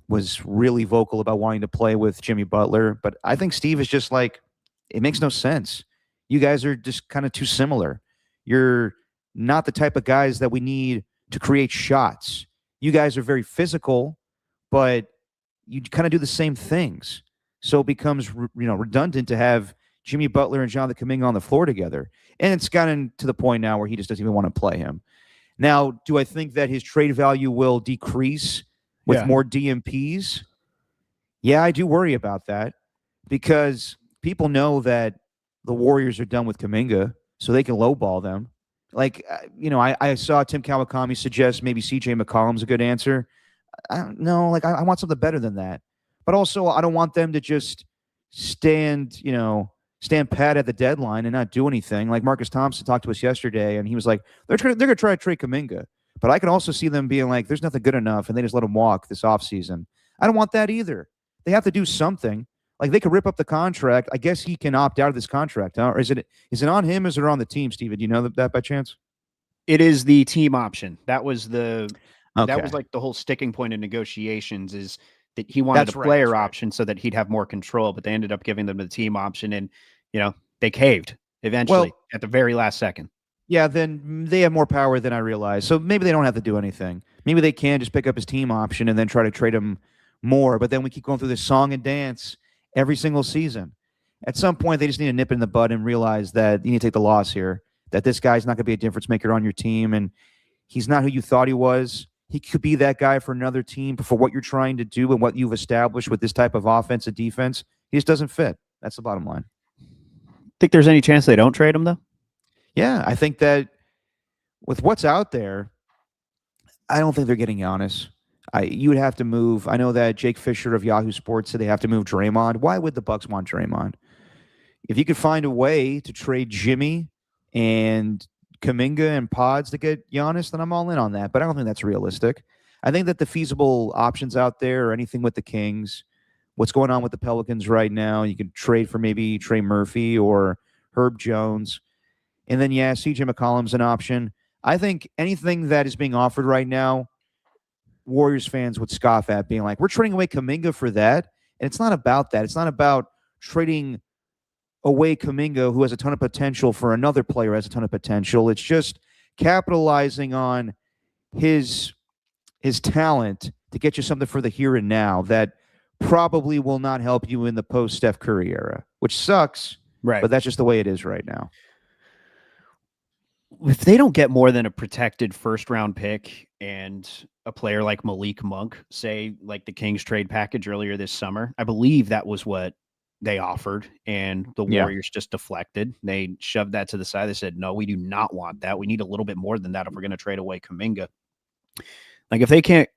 was really vocal about wanting to play with Jimmy Butler. But I think Steve is just like, it makes no sense. You guys are just kind of too similar. You're not the type of guys that we need to create shots. You guys are very physical, but you kind of do the same things. So it becomes redundant to have Jimmy Butler and Jonathan Kuminga on the floor together. And it's gotten to the point now where he just doesn't even want to play him. Now, do I think that his trade value will decrease with more DMPs? Yeah, I do worry about that because people know that the Warriors are done with Kuminga, so they can lowball them. I saw Tim Kawakami suggest maybe CJ McCollum's a good answer. I don't know. I want something better than that. But also, I don't want them to just stand pat at the deadline and not do anything. Like Marcus Thompson talked to us yesterday, and he was like, they're going to try to trade Kuminga. But I can also see them being like, there's nothing good enough, and they just let him walk this offseason. I don't want that either. They have to do something. They could rip up the contract. I guess he can opt out of this contract. Huh? Or is it on him or is it on the team, Steven? Do you know that by chance? It is the team option. That was that was the whole sticking point in negotiations is that he wanted a player option so that he'd have more control, but they ended up giving them the team option and, they caved eventually at the very last second. Yeah, then they have more power than I realized. So maybe they don't have to do anything. Maybe they can just pick up his team option and then try to trade him more. But then we keep going through this song and dance every single season. At some point, they just need to nip it in the bud and realize that you need to take the loss here, that this guy's not going to be a difference maker on your team, and he's not who you thought he was. He could be that guy for another team, but for what you're trying to do and what you've established with this type of offense and defense, he just doesn't fit. That's the bottom line. Think there's any chance they don't trade him, though? Yeah, I think that with what's out there, I don't think they're getting Giannis. You would have to move. I know that Jake Fisher of Yahoo Sports said they have to move Draymond. Why would the Bucks want Draymond? If you could find a way to trade Jimmy and Kuminga and Pods to get Giannis, then I'm all in on that. But I don't think that's realistic. I think that the feasible options out there are anything with the Kings, what's going on with the Pelicans right now. You can trade for maybe Trey Murphy or Herb Jones. And then, CJ McCollum's an option. I think anything that is being offered right now, Warriors fans would scoff at, being like, we're trading away Kuminga for that. And it's not about that. It's not about trading away Kuminga, who has a ton of potential, for another player who has a ton of potential. It's just capitalizing on his talent to get you something for the here and now that probably will not help you in the post Steph Curry era, which sucks. Right. But that's just the way it is right now. If they don't get more than a protected first round pick and a player like Malik Monk, say like the Kings trade package earlier this summer, I believe that was what they offered, and the Warriors just deflected. They shoved that to the side. They said, no, we do not want that. We need a little bit more than that if we're going to trade away Kuminga. Like, if they can't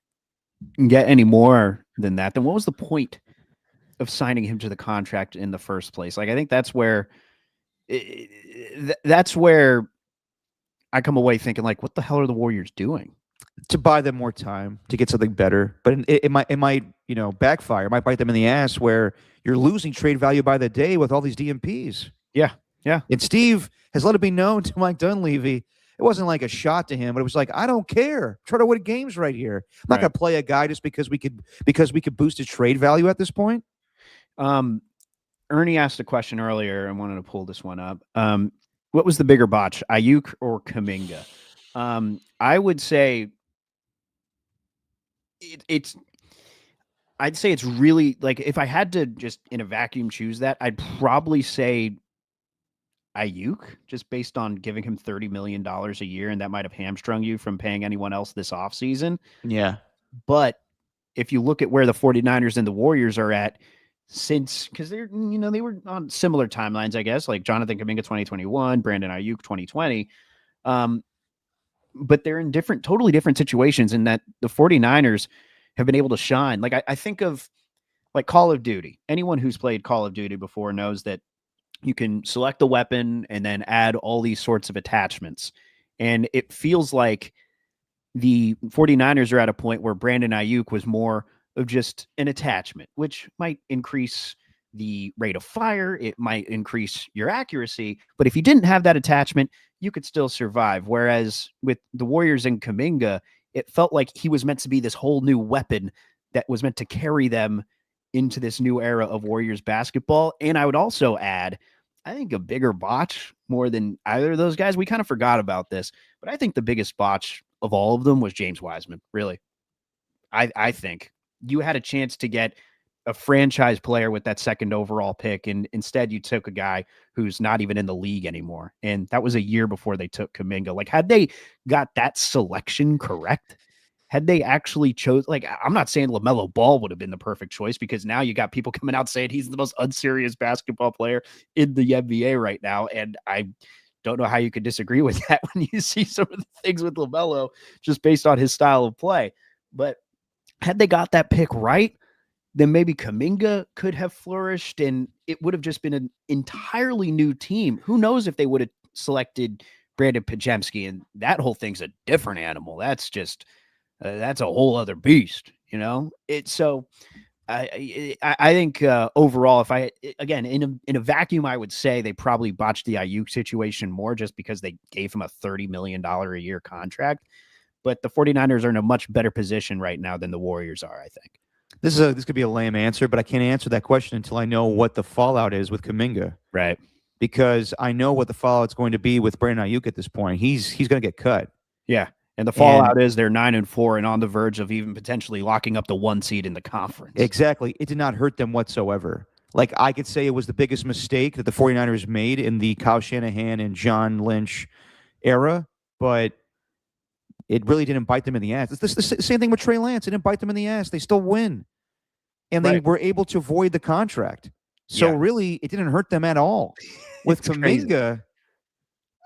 get any more than that, then what was the point of signing him to the contract in the first place? Like, I think that's where I come away thinking, like, what the hell are the Warriors doing? To buy them more time to get something better, but it might backfire. It might bite them in the ass, where you're losing trade value by the day with all these DMPs. Yeah. And Steve has let it be known to Mike Dunleavy, it wasn't like a shot to him, but it was like, I don't care. Try to win games right here. I'm not going to play a guy just because we could boost his trade value at this point. Ernie asked a question earlier. I wanted to pull this one up. What was the bigger botch, Ayuk or Kuminga? I would say I'd say it's really, like, if I had to just in a vacuum choose that, I'd probably say Ayuk, just based on giving him $30 million a year, and that might have hamstrung you from paying anyone else this offseason. Yeah. But if you look at where the 49ers and the Warriors are at, because they were on similar timelines, I guess, like Jonathan Kuminga 2021, Brandon Ayuk 2020. But they're in totally different situations, in that the 49ers have been able to shine. Like, I think of like Call of Duty. Anyone who's played Call of Duty before knows that you can select a weapon and then add all these sorts of attachments. And it feels like the 49ers are at a point where Brandon Ayuk was more of just an attachment, which might increase the rate of fire. It might increase your accuracy. But if you didn't have that attachment, you could still survive. Whereas with the Warriors and Kuminga, it felt like he was meant to be this whole new weapon that was meant to carry them into this new era of Warriors basketball. And I would also add, I think a bigger botch more than either of those guys. We kind of forgot about this, but I think the biggest botch of all of them was James Wiseman. Really. I think you had a chance to get a franchise player with that second overall pick, and instead you took a guy who's not even in the league anymore. And that was a year before they took Kuminga. Like, had they got that selection correct, had they actually chose, like, I'm not saying LaMelo Ball would have been the perfect choice, because now you got people coming out saying he's the most unserious basketball player in the NBA right now. And I don't know how you could disagree with that when you see some of the things with LaMelo just based on his style of play. But had they got that pick right, then maybe Kuminga could have flourished, and it would have just been an entirely new team. Who knows if they would have selected Brandon Pajemski, and that whole thing's a different animal. That's just that's a whole other beast, you know. I think overall, if I again in a vacuum, I would say they probably botched the Ayuk situation more, just because they gave him a $30 million a year contract. But the 49ers are in a much better position right now than the Warriors are, I think. This could be a lame answer, but I can't answer that question until I know what the fallout is with Kuminga. Right. Because I know what the fallout's going to be with Brandon Ayuk at this point. He's going to get cut. Yeah. And the fallout is they're 9-4 and on the verge of even potentially locking up the 1 seed in the conference. Exactly. It did not hurt them whatsoever. Like, I could say it was the biggest mistake that the 49ers made in the Kyle Shanahan and John Lynch era, but it really didn't bite them in the ass. It's the same thing with Trey Lance. It didn't bite them in the ass. They still win. And they were able to avoid the contract. So really, it didn't hurt them at all. With Kuminga,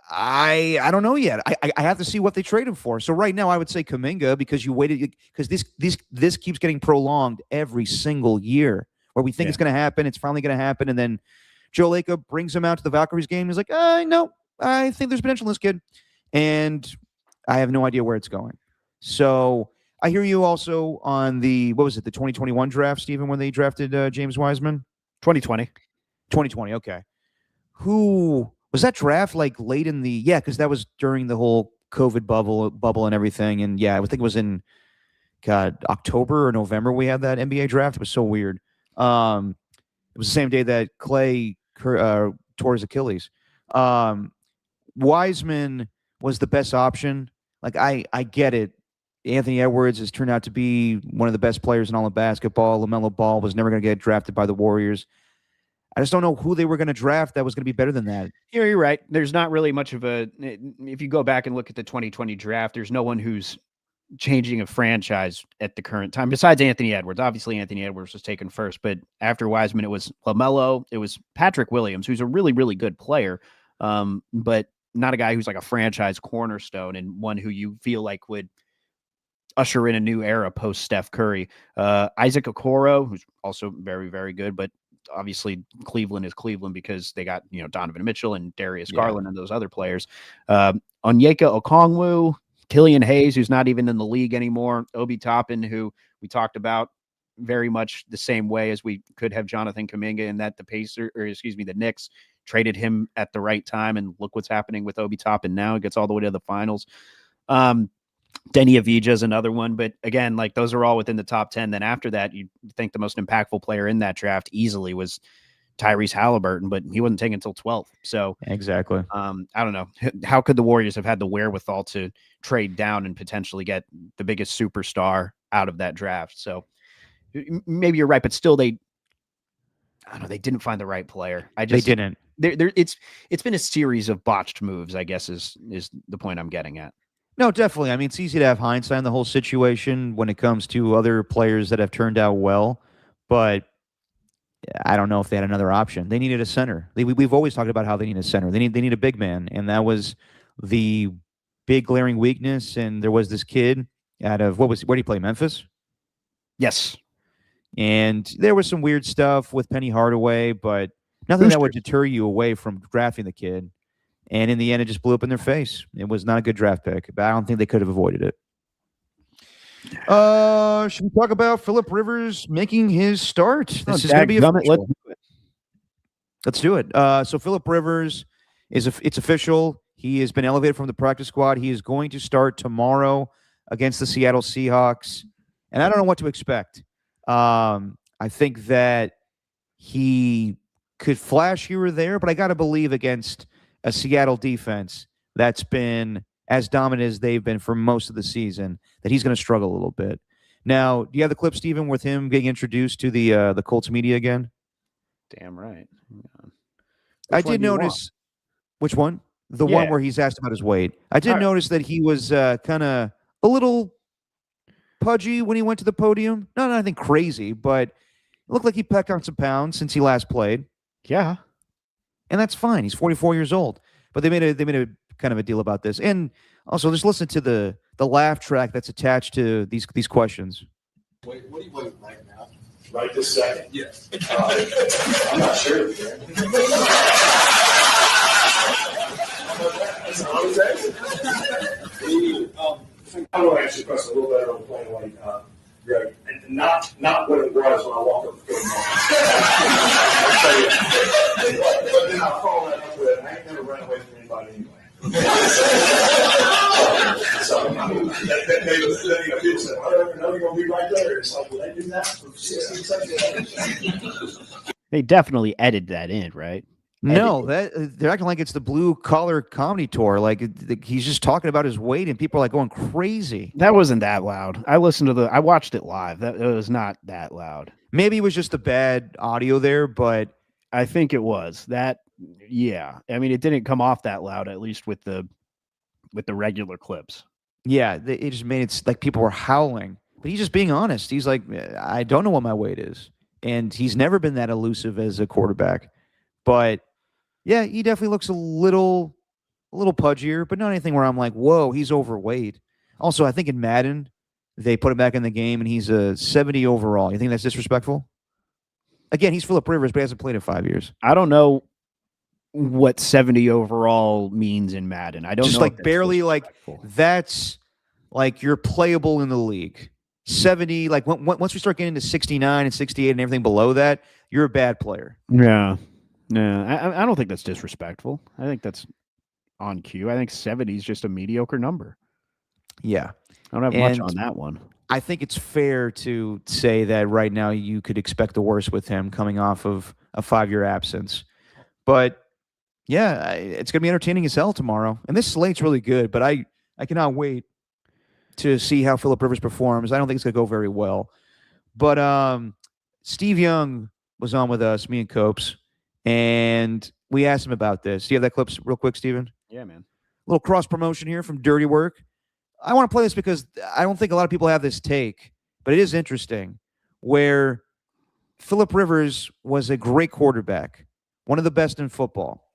I don't know yet. I have to see what they trade him for. So right now, I would say Kuminga, because you waited, because this keeps getting prolonged every single year, where we think it's going to happen. It's finally going to happen. And then Joe Lacob brings him out to the Valkyries game. He's like, no, I think there's potential in this kid. And I have no idea where it's going. So I hear you also on the 2021 draft, Stephen, when they drafted James Wiseman? 2020, okay. Who was that draft, like, late in the, because that was during the whole COVID bubble and everything. And yeah, I think it was in October or November we had that NBA draft. It was so weird. It was the same day that Clay tore his Achilles. Wiseman was the best option. Like I get it. Anthony Edwards has turned out to be one of the best players in all of basketball. LaMelo Ball was never going to get drafted by the Warriors. I just don't know who they were going to draft that was going to be better than that. You're right. There's not really much of a. If you go back and look at the 2020 draft, there's no one who's changing a franchise at the current time besides Anthony Edwards. Obviously, Anthony Edwards was taken first, but after Wiseman, it was LaMelo, it was Patrick Williams, who's a really, really good player, but not a guy who's like a franchise cornerstone and one who you feel like would usher in a new era post Steph Curry. Isaac Okoro, who's also very, very good, but obviously Cleveland is Cleveland because they got, Donovan Mitchell and Darius Garland and those other players. Onyeka Okongwu, Killian Hayes, who's not even in the league anymore, Obi Toppin, who we talked about very much the same way as we could have Jonathan Kuminga, and that the Knicks traded him at the right time, and look what's happening with Obi Toppin now. It gets all the way to the finals. Denny Avdija is another one, but again, like those are all within the top 10. Then after that, you think the most impactful player in that draft easily was Tyrese Halliburton, but he wasn't taken until 12th. So exactly. I don't know. How could the Warriors have had the wherewithal to trade down and potentially get the biggest superstar out of that draft? So maybe you're right, but still they didn't find the right player. They didn't. It's been a series of botched moves, I guess is the point I'm getting at. No, definitely. I mean, it's easy to have hindsight on the whole situation when it comes to other players that have turned out well, but I don't know if they had another option. They needed a center. We've always talked about how they need a center. They need a big man, and that was the big glaring weakness. And there was this kid out of where did he play? Memphis? Yes. And there was some weird stuff with Penny Hardaway, but nothing that would deter you away from drafting the kid. And in the end, it just blew up in their face. It was not a good draft pick, but I don't think they could have avoided it. Should we talk about Phillip Rivers making his start? This is going to be official. Let's do it. So Phillip Rivers it's official. He has been elevated from the practice squad. He is going to start tomorrow against the Seattle Seahawks. And I don't know what to expect. I think that he could flash here or there, but I got to believe against a Seattle defense that's been as dominant as they've been for most of the season, that he's going to struggle a little bit. Now, do you have the clip, Steven, with him getting introduced to the Colts media again? Damn right. I did notice. Which one? The one where he's asked about his weight. I did notice that he was kind of a little pudgy when he went to the podium. Not anything crazy, but it looked like he packed on some pounds since he last played. Yeah. And that's fine. He's 44 years old. But they made a kind of a deal about this. And also, just listen to the laugh track that's attached to these questions. Wait, what do you weigh right now? Right this second? Yes. I'm not sure. I'm going to answer your question a little better on plain white, Greg. And not what it was when I walked up the field. I'll tell you. But then I'll follow that up with, I ain't never ran away from anybody anyway. So people said, well, you're going to be right there. It's like, will they do that for 60 seconds? They definitely edited that in, right? No, they're acting like it's the blue collar comedy tour. Like he's just talking about his weight, and people are like going crazy. That wasn't that loud. I watched it live. It was not that loud. Maybe it was just the bad audio there, but I think it was that. Yeah, I mean, it didn't come off that loud, at least with the regular clips. Yeah, it just made it like people were howling. But he's just being honest. He's like, I don't know what my weight is, and he's never been that elusive as a quarterback. But yeah, he definitely looks a little pudgier, but not anything where I'm like, whoa, he's overweight. Also, I think in Madden, they put him back in the game, and he's a 70 overall. You think that's disrespectful? Again, he's Phillip Rivers, but he hasn't played in 5 years. I don't know what 70 overall means in Madden. I don't just know. Like barely like that's like you're playable in the league. 70, like once we start getting to 69 and 68 and everything below that, you're a bad player. Yeah. No, I don't think that's disrespectful. I think that's on cue. I think 70 is just a mediocre number. Yeah. I don't have much And on that one. I think it's fair to say that right now you could expect the worst with him coming off of a 5-year absence. But yeah, it's going to be entertaining as hell tomorrow. And this slate's really good, but I cannot wait to see how Phillip Rivers performs. I don't think it's going to go very well. But Steve Young was on with us, me and Copes, and we asked him about this. Do you have that clip real quick, Steven? Yeah, man. A little cross promotion here from Dirty Work. I want to play this because I don't think a lot of people have this take, but it is interesting, where Phillip Rivers was a great quarterback, one of the best in football,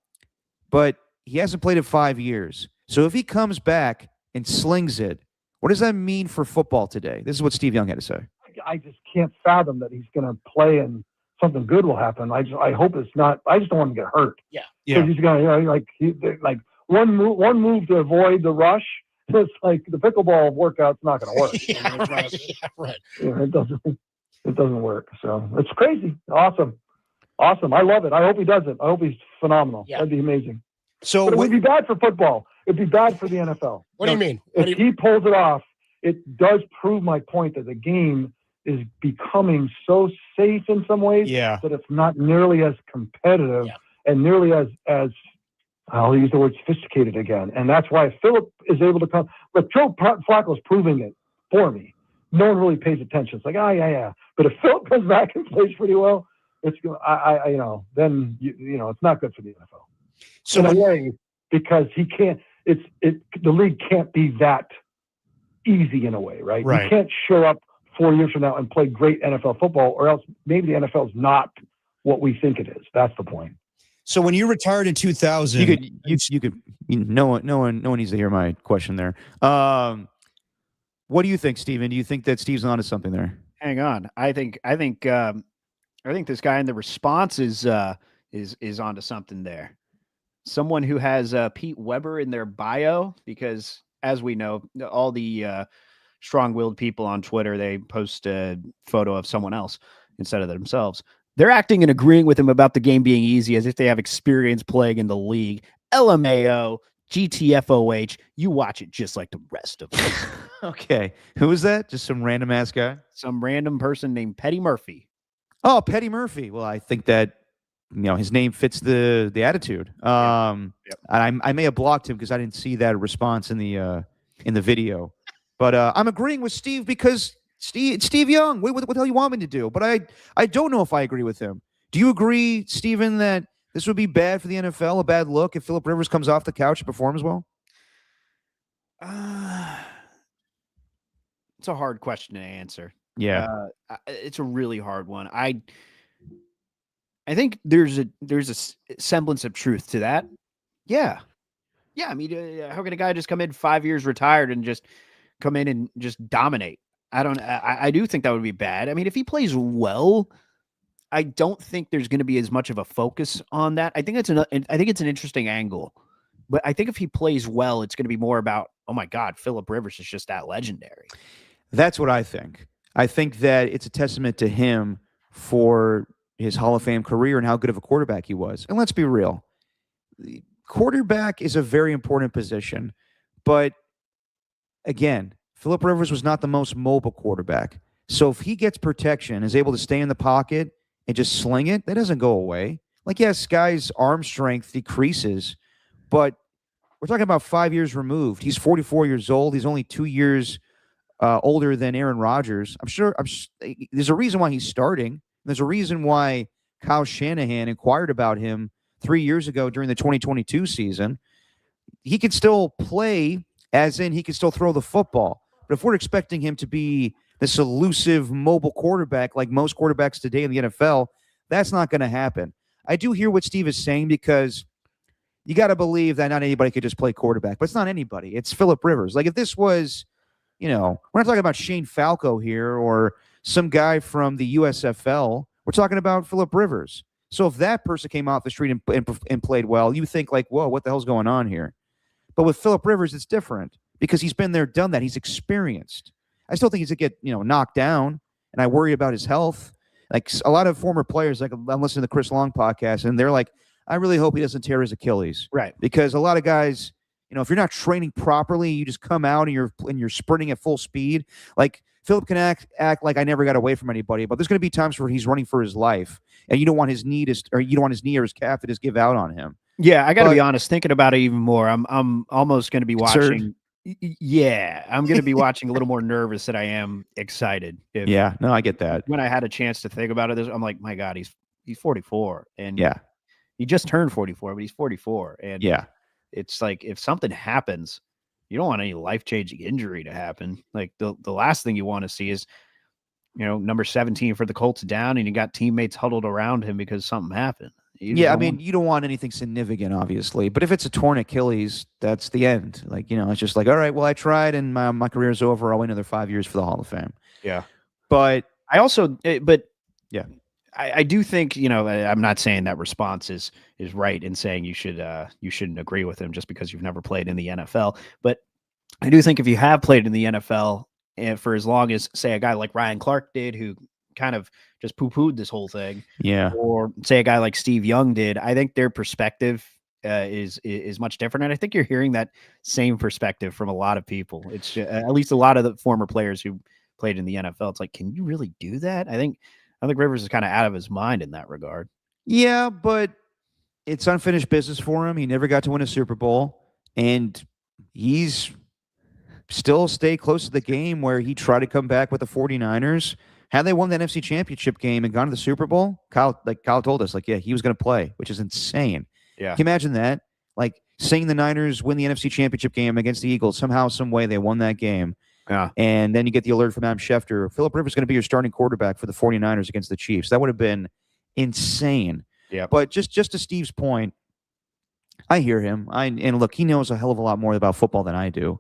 but he hasn't played in 5 years. So if he comes back and slings it, what does that mean for football today? This is what Steve Young had to say. I just can't fathom that he's going to play and something good will happen. I hope it's not. I just don't want him to get hurt. Yeah. He's going to like one move to avoid the rush. It's like the pickleball workout's not going to work. Yeah, right. Yeah, right. It doesn't work. So it's crazy. Awesome. I love it. I hope he does it. I hope he's phenomenal. Yeah. That'd be amazing. So But it would be bad for football. It'd be bad for the NFL. What do you mean? If he pulls it off, it does prove my point that the game is becoming so safe in some ways yeah, that it's not nearly as competitive Yeah. and nearly as I'll use the word sophisticated again. And that's why Phillip is able to come. But Joe Flacco's proving it for me. No one really pays attention. It's like, yeah. But if Phillip comes back and plays pretty well, it's then it's not good for the NFL. so In a way, because he can't. The league can't be that easy in a way, right? Right. You can't show up 4 years from now and play great NFL football, or else maybe the NFL is not what we think it is. That's the point. So when you retired in 2000, you could no one needs to hear my question there. What do you think, Steven? Do you think that Steve's onto something there? Hang on. I think this guy in the response is onto something there. Someone who has Pete Weber in their bio, because as we know, all the strong-willed people on Twitter, they post a photo of someone else instead of themselves. They're acting and agreeing with him about the game being easy as if they have experience playing in the league. LMAO, GTFOH, you watch it just like the rest of them. Okay. Who is that? Just some random ass guy? Some random person named Petty Murphy. Oh, Petty Murphy. Well, I think that his name fits the attitude. Yep. And I may have blocked him because I didn't see that response in the video. But I'm agreeing with Steve because Steve Young. What the hell you want me to do? But I don't know if I agree with him. Do you agree, Steven, that this would be bad for the NFL, a bad look if Phillip Rivers comes off the couch and performs well? It's a hard question to answer. Yeah. It's a really hard one. I think there's a semblance of truth to that. Yeah. I mean, how can a guy just come in 5 years retired and just come in and just dominate? I do think that would be bad. I mean, if he plays well, I don't think there's going to be as much of a focus on that. I think it's an interesting angle, but I think if he plays well, it's going to be more about, oh my God, Phillip Rivers is just that legendary. That's what I think. I think that it's a testament to him for his Hall of Fame career and how good of a quarterback he was. And let's be real. Quarterback is a very important position, but again, Phillip Rivers was not the most mobile quarterback. So if he gets protection, is able to stay in the pocket and just sling it, that doesn't go away. Like, yes, guys' arm strength decreases, but we're talking about 5 years removed. He's 44 years old. He's only 2 years older than Aaron Rodgers. I'm sure there's a reason why he's starting. There's a reason why Kyle Shanahan inquired about him 3 years ago during the 2022 season. He could still play, as in he could still throw the football. But if we're expecting him to be this elusive mobile quarterback like most quarterbacks today in the NFL, that's not going to happen. I do hear what Steve is saying because you got to believe that not anybody could just play quarterback. But it's not anybody. It's Phillip Rivers. Like if this was, we're not talking about Shane Falco here or some guy from the USFL. We're talking about Phillip Rivers. So if that person came off the street and played well, you think like, whoa, what the hell's going on here? But with Phillip Rivers, it's different because he's been there, done that. He's experienced. I still think he's going to get, knocked down, and I worry about his health. Like a lot of former players, like I'm listening to the Chris Long podcast, and they're like, I really hope he doesn't tear his Achilles. Right. Because a lot of guys, if you're not training properly, you just come out and you're sprinting at full speed. Like Philip can act like I never got away from anybody, but there's going to be times where he's running for his life, and you don't want his knee or you don't want his knee or his calf to just give out on him. Yeah, I got to be honest. Thinking about it even more, I'm almost going to be Concerned? watching. Yeah, I'm going to be watching a little more nervous than I am excited. Yeah, no, I get that. When I had a chance to think about it, I'm like, my God, he's 44, and Yeah, he just turned 44, but he's 44, and yeah. it's like if something happens, you don't want any life-changing injury to happen. Like the last thing you want to see is, number 17 for the Colts down, and you got teammates huddled around him because something happened. Yeah, I mean, you don't want anything significant, obviously. But if it's a torn Achilles, that's the end. Like, it's just like, all right, well, I tried, and my career's over. I'll wait another 5 years for the Hall of Fame. Yeah. But I also, yeah, I do think, I'm not saying that response is right in saying you shouldn't agree with him just because you've never played in the NFL. But I do think if you have played in the NFL and for as long as, say, a guy like Ryan Clark did, who kind of just poo-pooed this whole thing, yeah, or say a guy like Steve Young did, I think their perspective is much different. And I think you're hearing that same perspective from a lot of people. It's at least a lot of the former players who played in the NFL. It's like, can you really do that? I think Rivers is kind of out of his mind in that regard. Yeah, but it's unfinished business for him. He never got to win a Super Bowl, and he's still stay close to the game where he tried to come back with the 49ers. Had they won the NFC Championship game and gone to the Super Bowl, Kyle told us, yeah, he was going to play, which is insane. Yeah. Can you imagine that? Like, seeing the Niners win the NFC Championship game against the Eagles, somehow, some way they won that game. Yeah. And then you get the alert from Adam Schefter. Philip Rivers is going to be your starting quarterback for the 49ers against the Chiefs. That would have been insane. Yeah. But just to Steve's point, I hear him. And look, he knows a hell of a lot more about football than I do.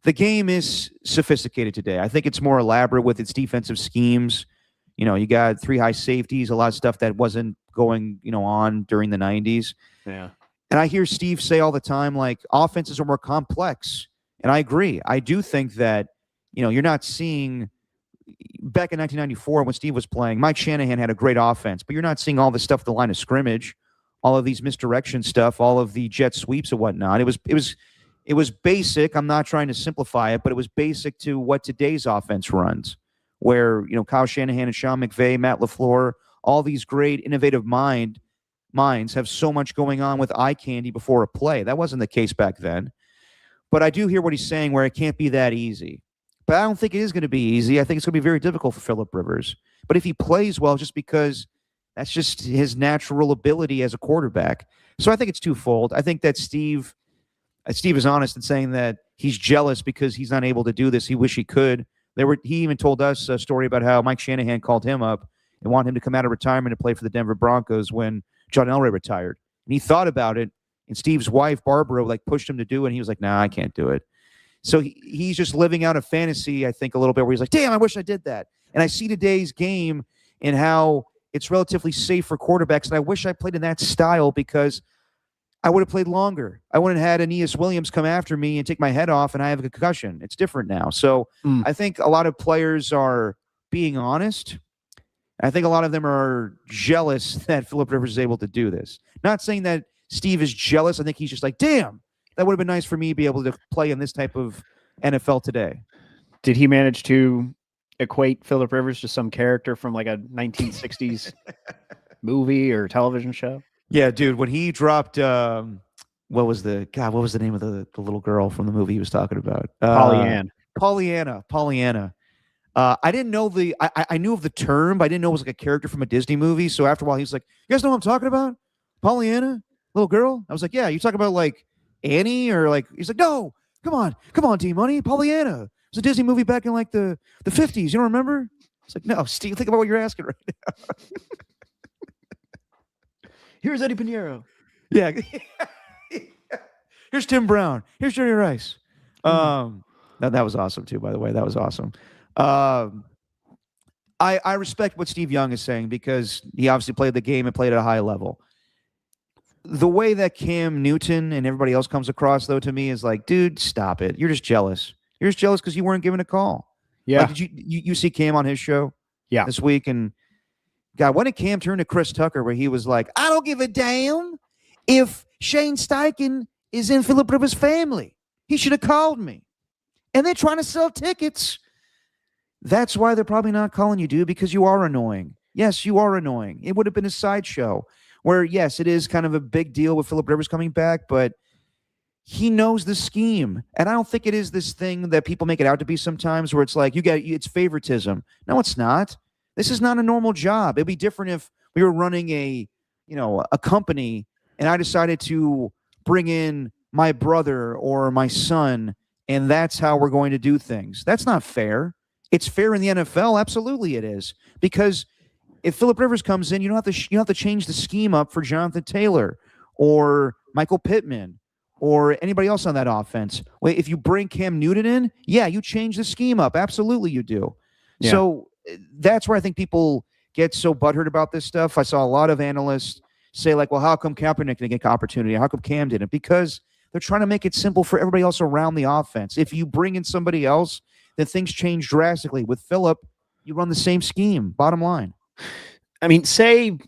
The game is sophisticated today. I think it's more elaborate with its defensive schemes. You got 3 high safeties, a lot of stuff that wasn't going, on during the 90s. Yeah. And I hear Steve say all the time, like, offenses are more complex. And I agree. I do think that, you're not seeing back in 1994 when Steve was playing, Mike Shanahan had a great offense, but you're not seeing all the stuff at the line of scrimmage, all of these misdirection stuff, all of the jet sweeps and whatnot. It was basic. I'm not trying to simplify it, but it was basic to what today's offense runs, where, Kyle Shanahan and Sean McVay, Matt LaFleur, all these great innovative minds have so much going on with eye candy before a play. That wasn't the case back then. But I do hear what he's saying, where it can't be that easy. But I don't think it is going to be easy. I think it's going to be very difficult for Philip Rivers. But if he plays well, just because that's just his natural ability as a quarterback. So I think it's twofold. I think that Steve is honest in saying that he's jealous because he's not able to do this. He wish he could. He even told us a story about how Mike Shanahan called him up and wanted him to come out of retirement and play for the Denver Broncos when John Elway retired. And he thought about it, and Steve's wife, Barbara, pushed him to do it, and he was like, nah, I can't do it. So he's just living out a fantasy, I think, a little bit, where he's like, damn, I wish I did that. And I see today's game and how it's relatively safe for quarterbacks, and I wish I played in that style because I would have played longer. I wouldn't have had Aeneas Williams come after me and take my head off and I have a concussion. It's different now. So I think a lot of players are being honest. I think a lot of them are jealous that Philip Rivers is able to do this. Not saying that Steve is jealous. I think he's just like, damn, that would have been nice for me to be able to play in this type of NFL today. Did he manage to equate Philip Rivers to some character from like a 1960s movie or television show? Yeah, dude, when he dropped, what was the name of the little girl from the movie he was talking about? Pollyanna. I didn't know I knew of the term, but I didn't know it was like a character from a Disney movie. So after a while, he was like, you guys know what I'm talking about? Pollyanna? Little girl? I was like, yeah, you talking about like Annie or like, he's like, no, come on, D-Money, Pollyanna. It was a Disney movie back in like the 50s. You don't remember? It's like, no, Steve, think about what you're asking right now. Here's Eddie Pinheiro. Yeah. Here's Tim Brown. Here's Jerry Rice. That was awesome too, by the way. That was awesome. I respect what Steve Young is saying because he obviously played the game and played at a high level. The way that Cam Newton and everybody else comes across, though, to me is like, dude, stop it. You're just jealous. You're just jealous because you weren't given a call. Yeah. Like, did you see Cam on his show? Yeah. This week, and God, when did Cam turn to Chris Tucker where he was like, I don't give a damn if Shane Steichen is in Philip Rivers' family. He should have called me. And they're trying to sell tickets. That's why they're probably not calling you, dude, because you are annoying. Yes, you are annoying. It would have been a sideshow where, yes, it is kind of a big deal with Philip Rivers coming back, but he knows the scheme. And I don't think it is this thing that people make it out to be sometimes where it's like, it's favoritism. No, it's not. This is not a normal job. It'd be different if we were running a company and I decided to bring in my brother or my son, and that's how we're going to do things. That's not fair. It's fair in the NFL. Absolutely it is. Because if Philip Rivers comes in, you don't have to change the scheme up for Jonathan Taylor or Michael Pittman or anybody else on that offense. Wait, if you bring Cam Newton in, yeah, you change the scheme up. Absolutely you do. Yeah. So that's where I think people get so butthurt about this stuff. I saw a lot of analysts say like, well, how come Kaepernick didn't get the opportunity? How come Cam didn't? Because they're trying to make it simple for everybody else around the offense. If you bring in somebody else, then things change drastically. With Phillip, you run the same scheme, bottom line. I mean, say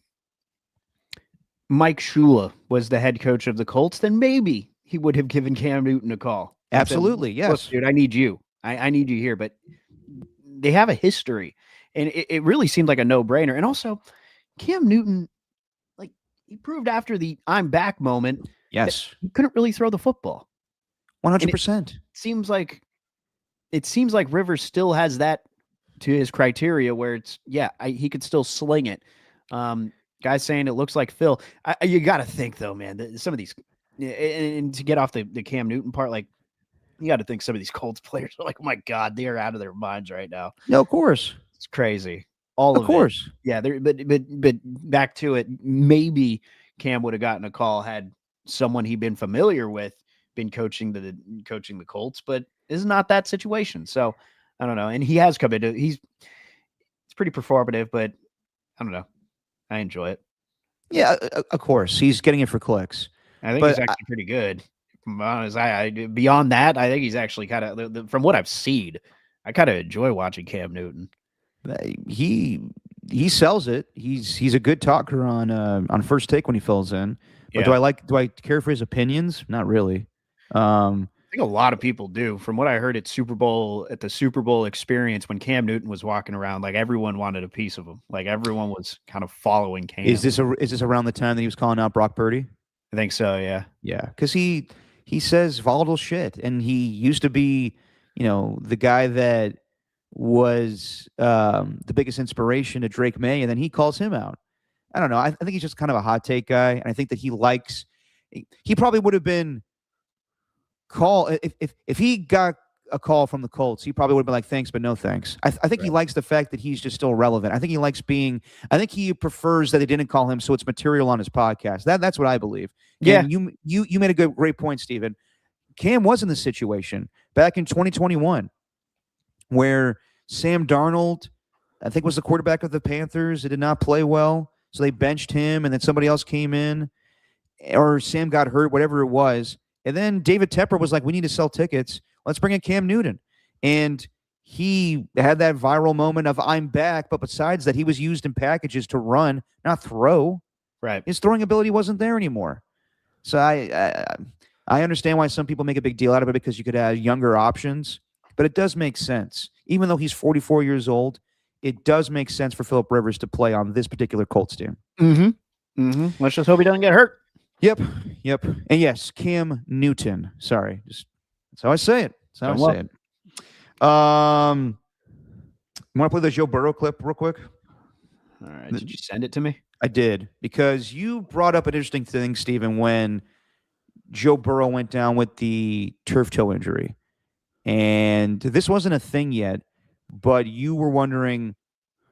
Mike Shula was the head coach of the Colts, then maybe he would have given Cam Newton a call. Absolutely, said, yes. Dude, I need you. I need you here. But they have a history, and it really seemed like a no-brainer. And also, Cam Newton, like, he proved after the I'm back moment, yes, he couldn't really throw the football. 100%. It seems like Rivers still has that to his criteria where it's, he could still sling it. Guys saying it looks like Phil. You got to think, though, man, that some of these, and to get off the Cam Newton part, like, you got to think some of these Colts players are like, oh, my God, they are out of their minds right now. No, of course. It's crazy. All of course. It. Yeah, but back to it, maybe Cam would have gotten a call had someone he'd been familiar with been coaching the Colts, but it's not that situation. So I don't know. And he has come into it's pretty performative, but I don't know. I enjoy it. Yeah, of course. He's getting it for clicks. I think he's actually pretty good. Beyond that, I think he's actually kind of, from what I've seen, I kind of enjoy watching Cam Newton. He sells it. He's a good talker on First Take when he fills in. But do I care for his opinions? Not really. I think a lot of people do. From what I heard at the Super Bowl experience, when Cam Newton was walking around, like everyone wanted a piece of him. Like everyone was kind of following Cam. Is this around the time that he was calling out Brock Purdy? I think so. Yeah. Yeah, because he says volatile shit, and he used to be, the guy that was the biggest inspiration to Drake May, and then he calls him out. I don't know. I think he's just kind of a hot take guy, and I think that he probably would have been if he got a call from the Colts, he probably would have been like, thanks, but no thanks. I think he likes the fact that he's just still relevant. I think he prefers that they didn't call him so it's material on his podcast. That's what I believe. Yeah. And you made a great point, Steven. Cam was in this situation back in 2021 where Sam Darnold, I think, was the quarterback of the Panthers. It did not play well, so they benched him, and then somebody else came in, or Sam got hurt, whatever it was. And then David Tepper was like, we need to sell tickets. Let's bring in Cam Newton. And he had that viral moment of I'm back, but besides that, he was used in packages to run, not throw. Right. His throwing ability wasn't there anymore. So I understand why some people make a big deal out of it because you could have younger options, but it does make sense. Even though he's 44 years old, it does make sense for Philip Rivers to play on this particular Colts team. Mm-hmm. Mm-hmm. Let's just hope he doesn't get hurt. Yep. And yes, Cam Newton. Sorry. That's how I say it. You want to play the Joe Burrow clip real quick? All right. Did you send it to me? I did, because you brought up an interesting thing, Steven, when Joe Burrow went down with the turf toe injury. And this wasn't a thing yet, but you were wondering,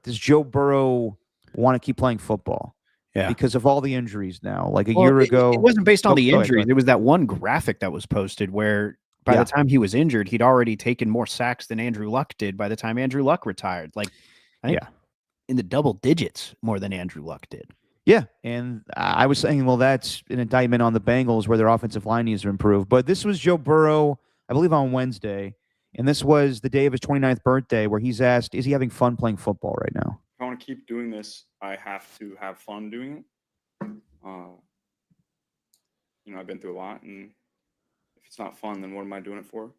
does Joe Burrow want to keep playing football? Yeah. Because of all the injuries now. Like a year ago. It wasn't based on the injuries. Go ahead. There was that one graphic that was posted where by the time he was injured, he'd already taken more sacks than Andrew Luck did by the time Andrew Luck retired. Like, I think in the double digits more than Andrew Luck did. Yeah. And I was saying, well, that's an indictment on the Bengals where their offensive line needs to improve. But this was Joe Burrow, I believe, on Wednesday. And this was the day of his 29th birthday where he's asked, is he having fun playing football right now? I want to keep doing this, I have to have fun doing it. I've been through a lot, and if it's not fun, then what am I doing it for?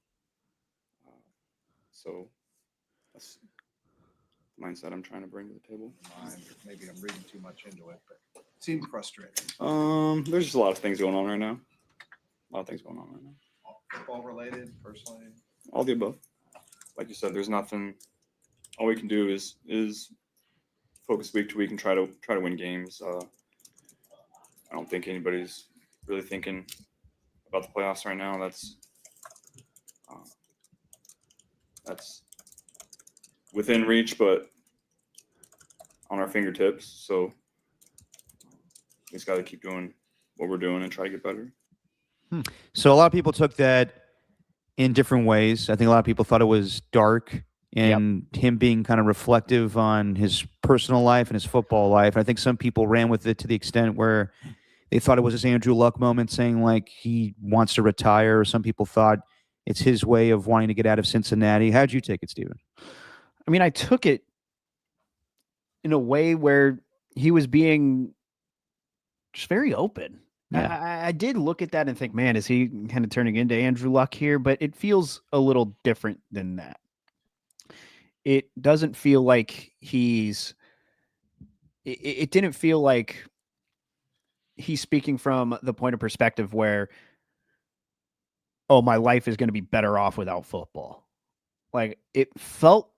So that's the mindset I'm trying to bring to the table. Maybe I'm reading too much into it, but it seemed frustrating. There's just a lot of things going on right now. Football related, personally. All the above. Like you said, there's nothing. All we can do is focus week to week and try to win games. I don't think anybody's really thinking about the playoffs right now. That's within reach, but on our fingertips. So we just got to keep doing what we're doing and try to get better. So a lot of people took that in different ways. I think a lot of people thought it was dark and him being kind of reflective on his personal life and his football life. I think some people ran with it to the extent where they thought it was this Andrew Luck moment, saying like he wants to retire. Or some people thought it's his way of wanting to get out of Cincinnati. How'd you take it, Steven? I mean, I took it in a way where he was being just very open. Yeah. I did look at that and think, man, is he kind of turning into Andrew Luck here? But it feels a little different than that. It doesn't feel like it didn't feel like he's speaking from the point of perspective where, oh, my life is going to be better off without football. Like, it felt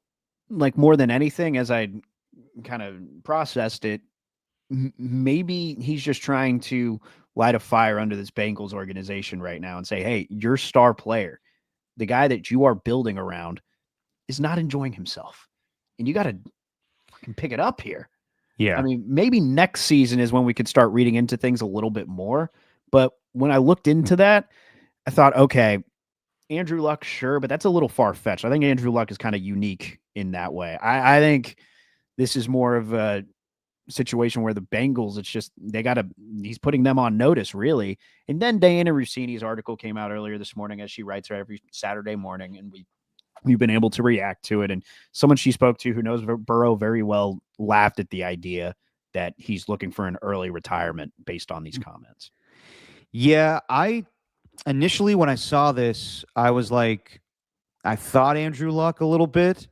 like more than anything, as I kind of processed it, maybe he's just trying to light a fire under this Bengals organization right now and say, hey, your star player, the guy that you are building around, is not enjoying himself. And you got to pick it up here. Yeah. I mean, maybe next season is when we could start reading into things a little bit more. But when I looked into that, I thought, okay, Andrew Luck, sure, but that's a little far-fetched. I think Andrew Luck is kind of unique in that way. I think this is more of a situation where the Bengals, it's just he's putting them on notice, really. And then Diana Rossini's article came out earlier this morning, as she writes her every Saturday morning, and we've been able to react to it. And someone she spoke to who knows Burrow very well laughed at the idea that he's looking for an early retirement based on these comments. Yeah, initially when I saw this, I was like, I thought Andrew Luck a little bit,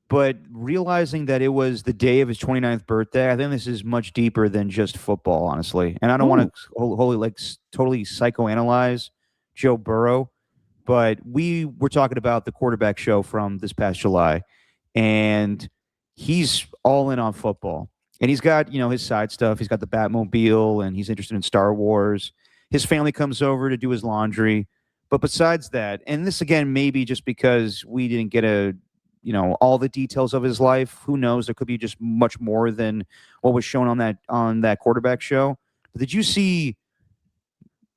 but realizing that it was the day of his 29th birthday, I think this is much deeper than just football, honestly. And I don't want to totally psychoanalyze Joe Burrow, but we were talking about the quarterback show from this past July, and he's all in on football. And he's got, his side stuff. He's got the Batmobile, and he's interested in Star Wars. His family comes over to do his laundry. But besides that, and this again, maybe just because we didn't get all the details of his life, who knows? There could be just much more than what was shown on that quarterback show. But did you see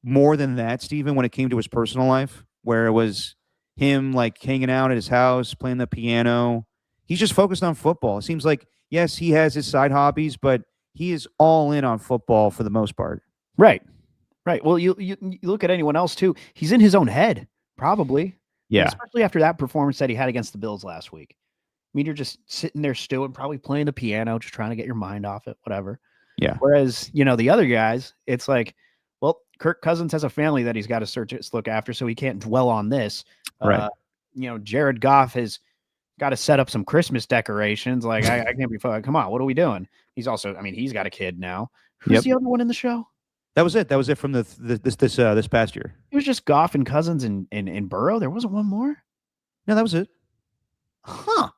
more than that, Steven, when it came to his personal life, where it was him like hanging out at his house, playing the piano? He's just focused on football. It seems like, yes, he has his side hobbies, but he is all in on football for the most part. Right. Well, you look at anyone else too. He's in his own head, probably. Yeah. And especially after that performance that he had against the Bills last week. I mean, you're just sitting there stewing, probably playing the piano, just trying to get your mind off it, whatever. Yeah. Whereas, the other guys, it's like, well, Kirk Cousins has a family that he's got to look after, so he can't dwell on this. Right. Jared Goff has got to set up some Christmas decorations. Like, I can't be fucking, come on, what are we doing? He's also, he's got a kid now. Who's the other one in the show? That was it. That was it from this past year. It was just Goff and Cousins and Burrow. There wasn't one more. No, that was it. Huh.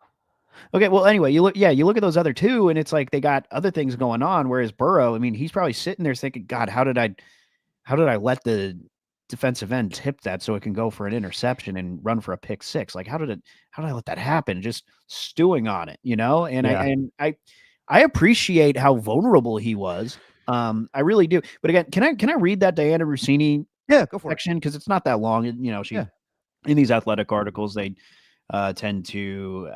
Okay. Well, anyway, you look at those other two, and it's like they got other things going on. Whereas Burrow, he's probably sitting there thinking, God, how did I let the defensive end tip that so it can go for an interception and run for a pick six? Like, how did I let that happen? Just stewing on it, And Yeah. I appreciate how vulnerable he was. I really do. But again, can I read that Diana Rossini go for section? Because it's not that long. In these athletic articles, they tend to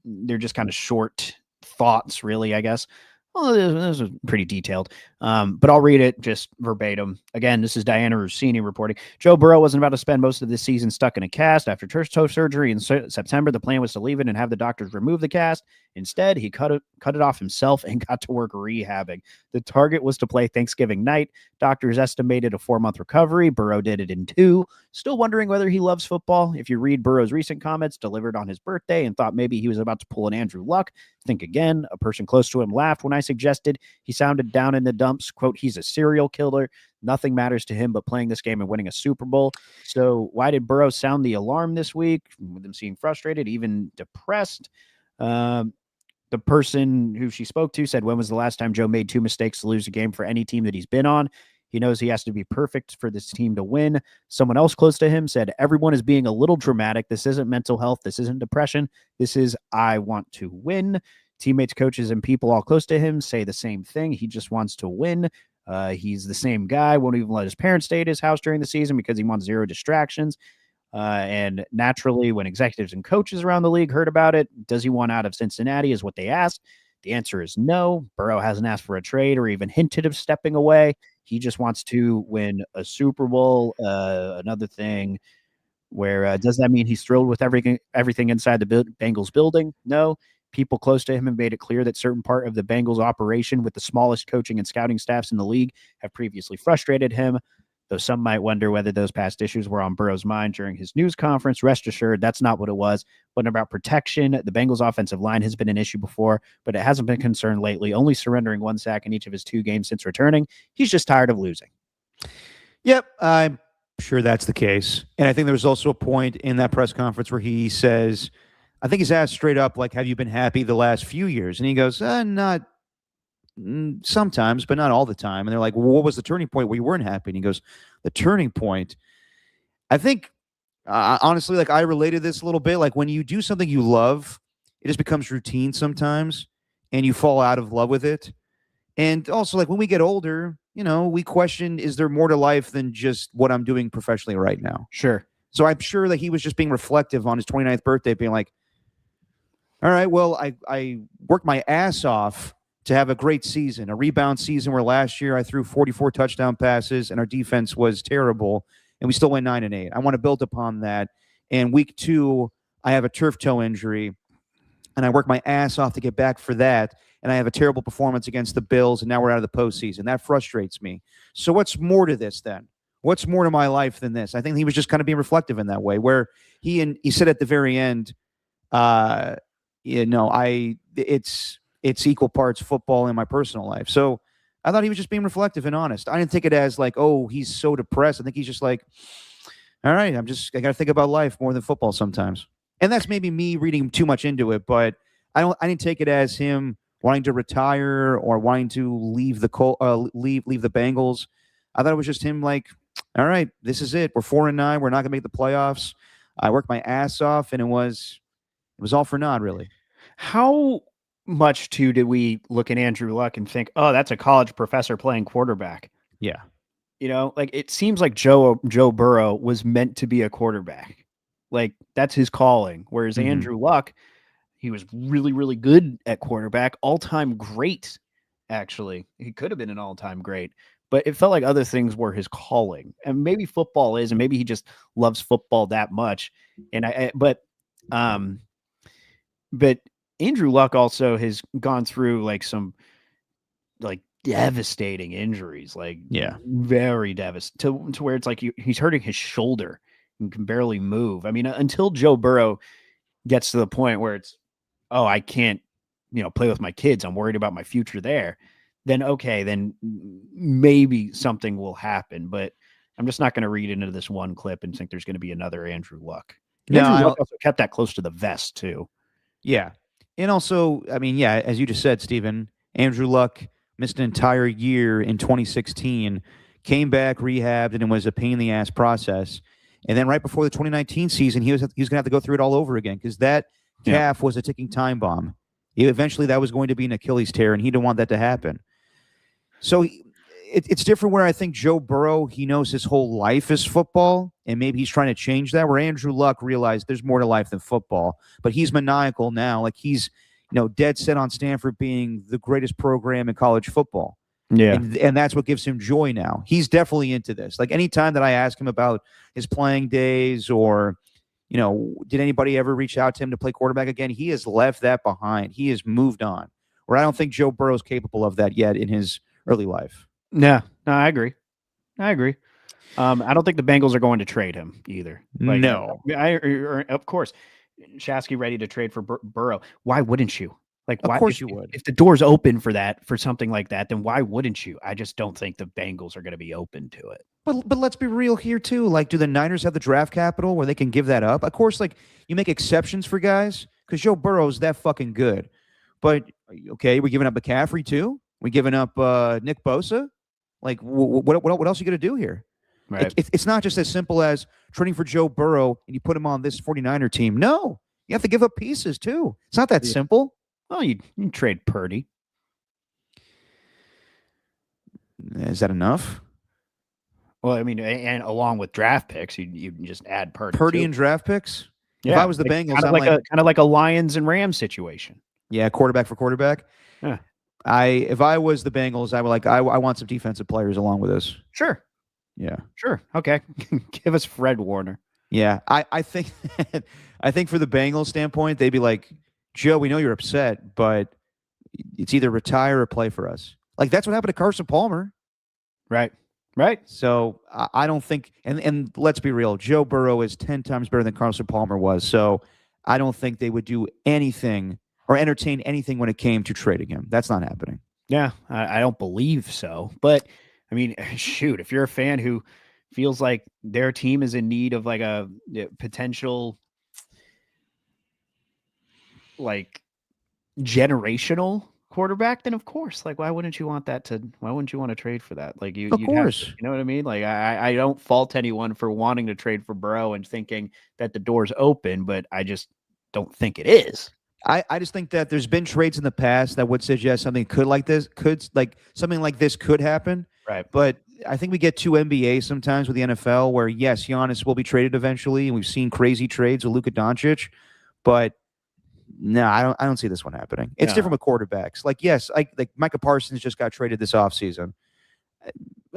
they're just kind of short thoughts, really, I guess. Well, this is pretty detailed. But I'll read it just verbatim. Again, this is Diana Rossini reporting. Joe Burrow wasn't about to spend most of this season stuck in a cast. After toe surgery in September, the plan was to leave it and have the doctors remove the cast Instead, he cut it off himself and got to work rehabbing. The target was to play Thanksgiving night. Doctors estimated a 4-month recovery. Burrow did it in 2. Still wondering whether he loves football. If you read Burrow's recent comments delivered on his birthday and thought maybe he was about to pull an Andrew Luck, think again. A person close to him laughed when I suggested he sounded down in the dumps. Quote, he's a serial killer. Nothing matters to him but playing this game and winning a Super Bowl. So why did Burrow sound the alarm this week? With him seeming frustrated, even depressed. The person who she spoke to said, when was the last time Joe made 2 mistakes to lose a game for any team that he's been on? He knows he has to be perfect for this team to win. Someone else close to him said, everyone is being a little dramatic. This isn't mental health. This isn't depression. This is, I want to win. Teammates, coaches, and people all close to him say the same thing. He just wants to win. He's the same guy. Won't even let his parents stay at his house during the season because he wants 0 distractions. And naturally, when executives and coaches around the league heard about it, does he want out of Cincinnati is what they asked. The answer is no. Burrow hasn't asked for a trade or even hinted of stepping away. He just wants to win a Super Bowl. Another thing where does that mean he's thrilled with everything inside the Bengals building? No. People close to him have made it clear that certain part of the Bengals operation with the smallest coaching and scouting staffs in the league have previously frustrated him. Though some might wonder whether those past issues were on Burrow's mind during his news conference, rest assured that's not what it was. But about protection, the Bengals offensive line has been an issue before, but it hasn't been a concern lately, only surrendering 1 sack in each of his 2 games since returning. He's just tired of losing. Yep, I'm sure that's the case. And I think there was also a point in that press conference where he says, I think he's asked straight up, like, have you been happy the last few years? And he goes, not sometimes, but not all the time. And they're like, well, what was the turning point where you weren't happy? And he goes, the turning point, I think, honestly, like I related this a little bit. Like when you do something you love, it just becomes routine sometimes and you fall out of love with it. And also like when we get older, we question, is there more to life than just what I'm doing professionally right now? Sure. So I'm sure that he was just being reflective on his 29th birthday, being like, all right, well, I worked my ass off to have a great season, a rebound season where last year I threw 44 touchdown passes and our defense was terrible and we still went 9-8. I want to build upon that. And week 2, I have a turf toe injury and I worked my ass off to get back for that. And I have a terrible performance against the Bills and now we're out of the postseason. That frustrates me. So what's more to this then? What's more to my life than this? I think he was just kind of being reflective in that way where he said at the very end, it's equal parts football and my personal life. So I thought he was just being reflective and honest. I didn't think it as like, oh, he's so depressed. I think he's just like, all right, I got to think about life more than football sometimes. And that's maybe me reading too much into it, but I didn't take it as him wanting to retire or wanting to leave the Bengals. I thought it was just him like, all right, this is it. We're 4-9. We're not going to make the playoffs. I worked my ass off and it was all for naught, really. How much too did we look at Andrew Luck and think, oh, that's a college professor playing quarterback? Yeah. Like it seems like Joe Burrow was meant to be a quarterback. Like that's his calling. Whereas Andrew Luck, he was really, really good at quarterback, all-time great, actually. He could have been an all-time great, but it felt like other things were his calling. And maybe football is, and maybe he just loves football that much. And but Andrew Luck also has gone through like some like devastating injuries, like very devastating to where it's like he's hurting his shoulder and can barely move. I mean, until Joe Burrow gets to the point where it's, oh, I can't, play with my kids. I'm worried about my future there. Then, okay, then maybe something will happen, but I'm just not going to read into this one clip and think there's going to be another Andrew Luck. Andrew Luck also kept that close to the vest too. Yeah. And also, I mean, yeah, as you just said, Stephen, Andrew Luck missed an entire year in 2016, came back, rehabbed, and it was a pain in the ass process. And then right before the 2019 season, he was going to have to go through it all over again because that calf was a ticking time bomb. Eventually, that was going to be an Achilles tear, and he didn't want that to happen. So it's different where I think Joe Burrow, he knows his whole life is football, and maybe he's trying to change that, where Andrew Luck realized there's more to life than football. But he's maniacal now. Like he's dead set on Stanford being the greatest program in college football. Yeah. And that's what gives him joy now. He's definitely into this. Like anytime that I ask him about his playing days or, did anybody ever reach out to him to play quarterback again? He has left that behind. He has moved on. Where I don't think Joe Burrow is capable of that yet in his early life. No, I agree. I don't think the Bengals are going to trade him either. No. Of course, Shasky ready to trade for Burrow. Why wouldn't you? Of course you would. If the door's open for something like that, then why wouldn't you? I just don't think the Bengals are going to be open to it. But let's be real here too. Like, do the Niners have the draft capital where they can give that up? Of course, like you make exceptions for guys because Joe Burrow is that fucking good. But okay, we're giving up McCaffrey too. We're giving up Nick Bosa. Like, what else are you going to do here? Right. It's not just as simple as trading for Joe Burrow and you put him on this 49er team. No, you have to give up pieces too. It's not that simple. Oh, you trade Purdy. Is that enough? Well, I mean, and along with draft picks, you just add Purdy. Purdy too. and draft picks? Yeah, if I was the Bengals, kind of like a Lions and Rams situation. Yeah, quarterback for quarterback. Yeah. If I was the Bengals, I would I want some defensive players along with this. Sure. Yeah. Sure. Okay. Give us Fred Warner. Yeah. I think I think for the Bengals standpoint, they'd be like, Joe, we know you're upset, but it's either retire or play for us. Like that's what happened to Carson Palmer. Right. So I don't think, and let's be real, Joe Burrow is 10 times better than Carson Palmer was. So I don't think they would do anything or entertain anything when it came to trading him. That's not happening. Yeah, I don't believe so. But I mean, shoot, if you're a fan who feels like their team is in need of like a potential like generational quarterback, then of course, like why wouldn't you want to trade for that? Like of course, you know what I mean? Like I don't fault anyone for wanting to trade for Burrow and thinking that the door's open, but I just don't think it is. I just think that there's been trades in the past that would suggest something something like this could happen. Right. But I think we get too NBA sometimes with the NFL where yes, Giannis will be traded eventually, and we've seen crazy trades with Luka Doncic, but no, I don't see this one happening. It's different with quarterbacks. Like, yes, like Micah Parsons just got traded this offseason.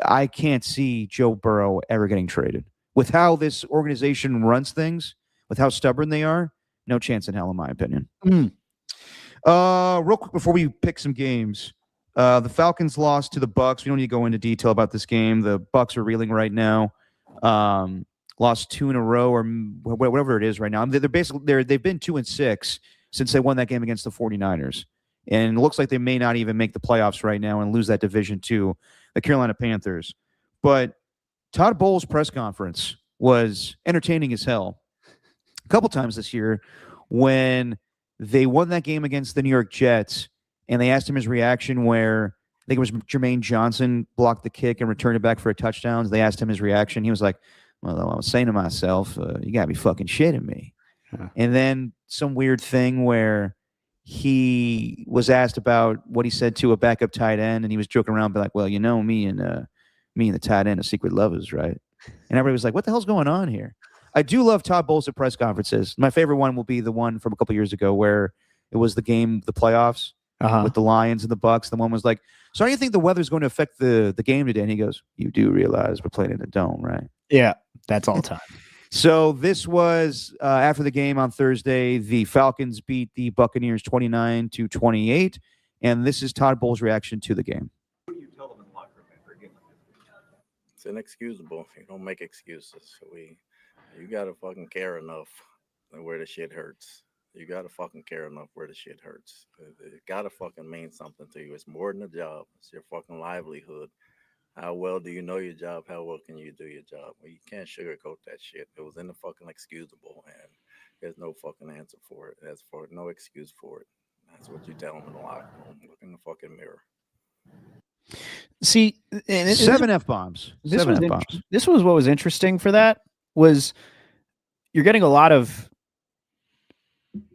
I can't see Joe Burrow ever getting traded. With how this organization runs things, with how stubborn they are, no chance in hell, in my opinion. Real quick before we pick some games, the Falcons lost to the Bucs. We don't need to go into detail about this game. The Bucs are reeling right now. Lost 2 in a row or whatever it is right now. They've been 2-6 since they won that game against the 49ers. And it looks like they may not even make the playoffs right now and lose that division to the Carolina Panthers. But Todd Bowles' press conference was entertaining as hell a couple times this year when they won that game against the New York Jets, and they asked him his reaction where I think it was Jermaine Johnson blocked the kick and returned it back for a touchdown. They asked him his reaction. He was like, well, I was saying to myself, you got to be fucking shitting me. Huh. And then some weird thing where he was asked about what he said to a backup tight end, and he was joking around, be like, well, me and the tight end are secret lovers, right? And everybody was like, what the hell's going on here? I do love Todd Bowles at press conferences. My favorite one will be the one from a couple years ago where it was the game, the playoffs with the Lions and the Bucs. The one was like, so how do you think the weather's going to affect the game today? And he goes, you do realize we're playing in a dome, right? Yeah, that's all time. So this was after the game on Thursday. The Falcons beat the Buccaneers 29-28, and this is Todd Bowles' reaction to the game. What do you tell them in the locker room after a game like this? It's inexcusable. You don't make excuses. You gotta fucking care enough where the shit hurts. You gotta fucking care enough where the shit hurts. It gotta fucking mean something to you. It's more than a job. It's your fucking livelihood. How well do you know your job? How well can you do your job? Well, you can't sugarcoat that shit. It was in the fucking excusable, and there's no fucking answer for it. There's no excuse for it. That's what you tell them in the locker room. Look in the fucking mirror. See, seven F-bombs. This was what was interesting for that was you're getting a lot of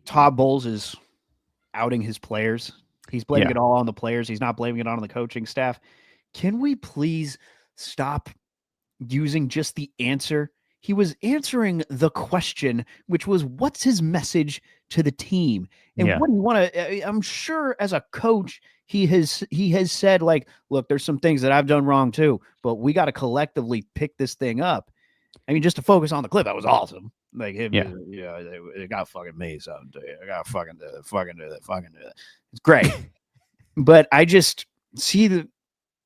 Todd Bowles is outing his players. He's blaming it all on the players. He's not blaming it on the coaching staff. Can we please stop using just the answer? He was answering the question, which was, what's his message to the team? And what do you want to, I'm sure as a coach, he has said, like, look, there's some things that I've done wrong too, but we got to collectively pick this thing up. I mean, just to focus on the clip, that was awesome. Like him, Yeah. they got fucking me something to you. I got fucking do that. It's great. But I just see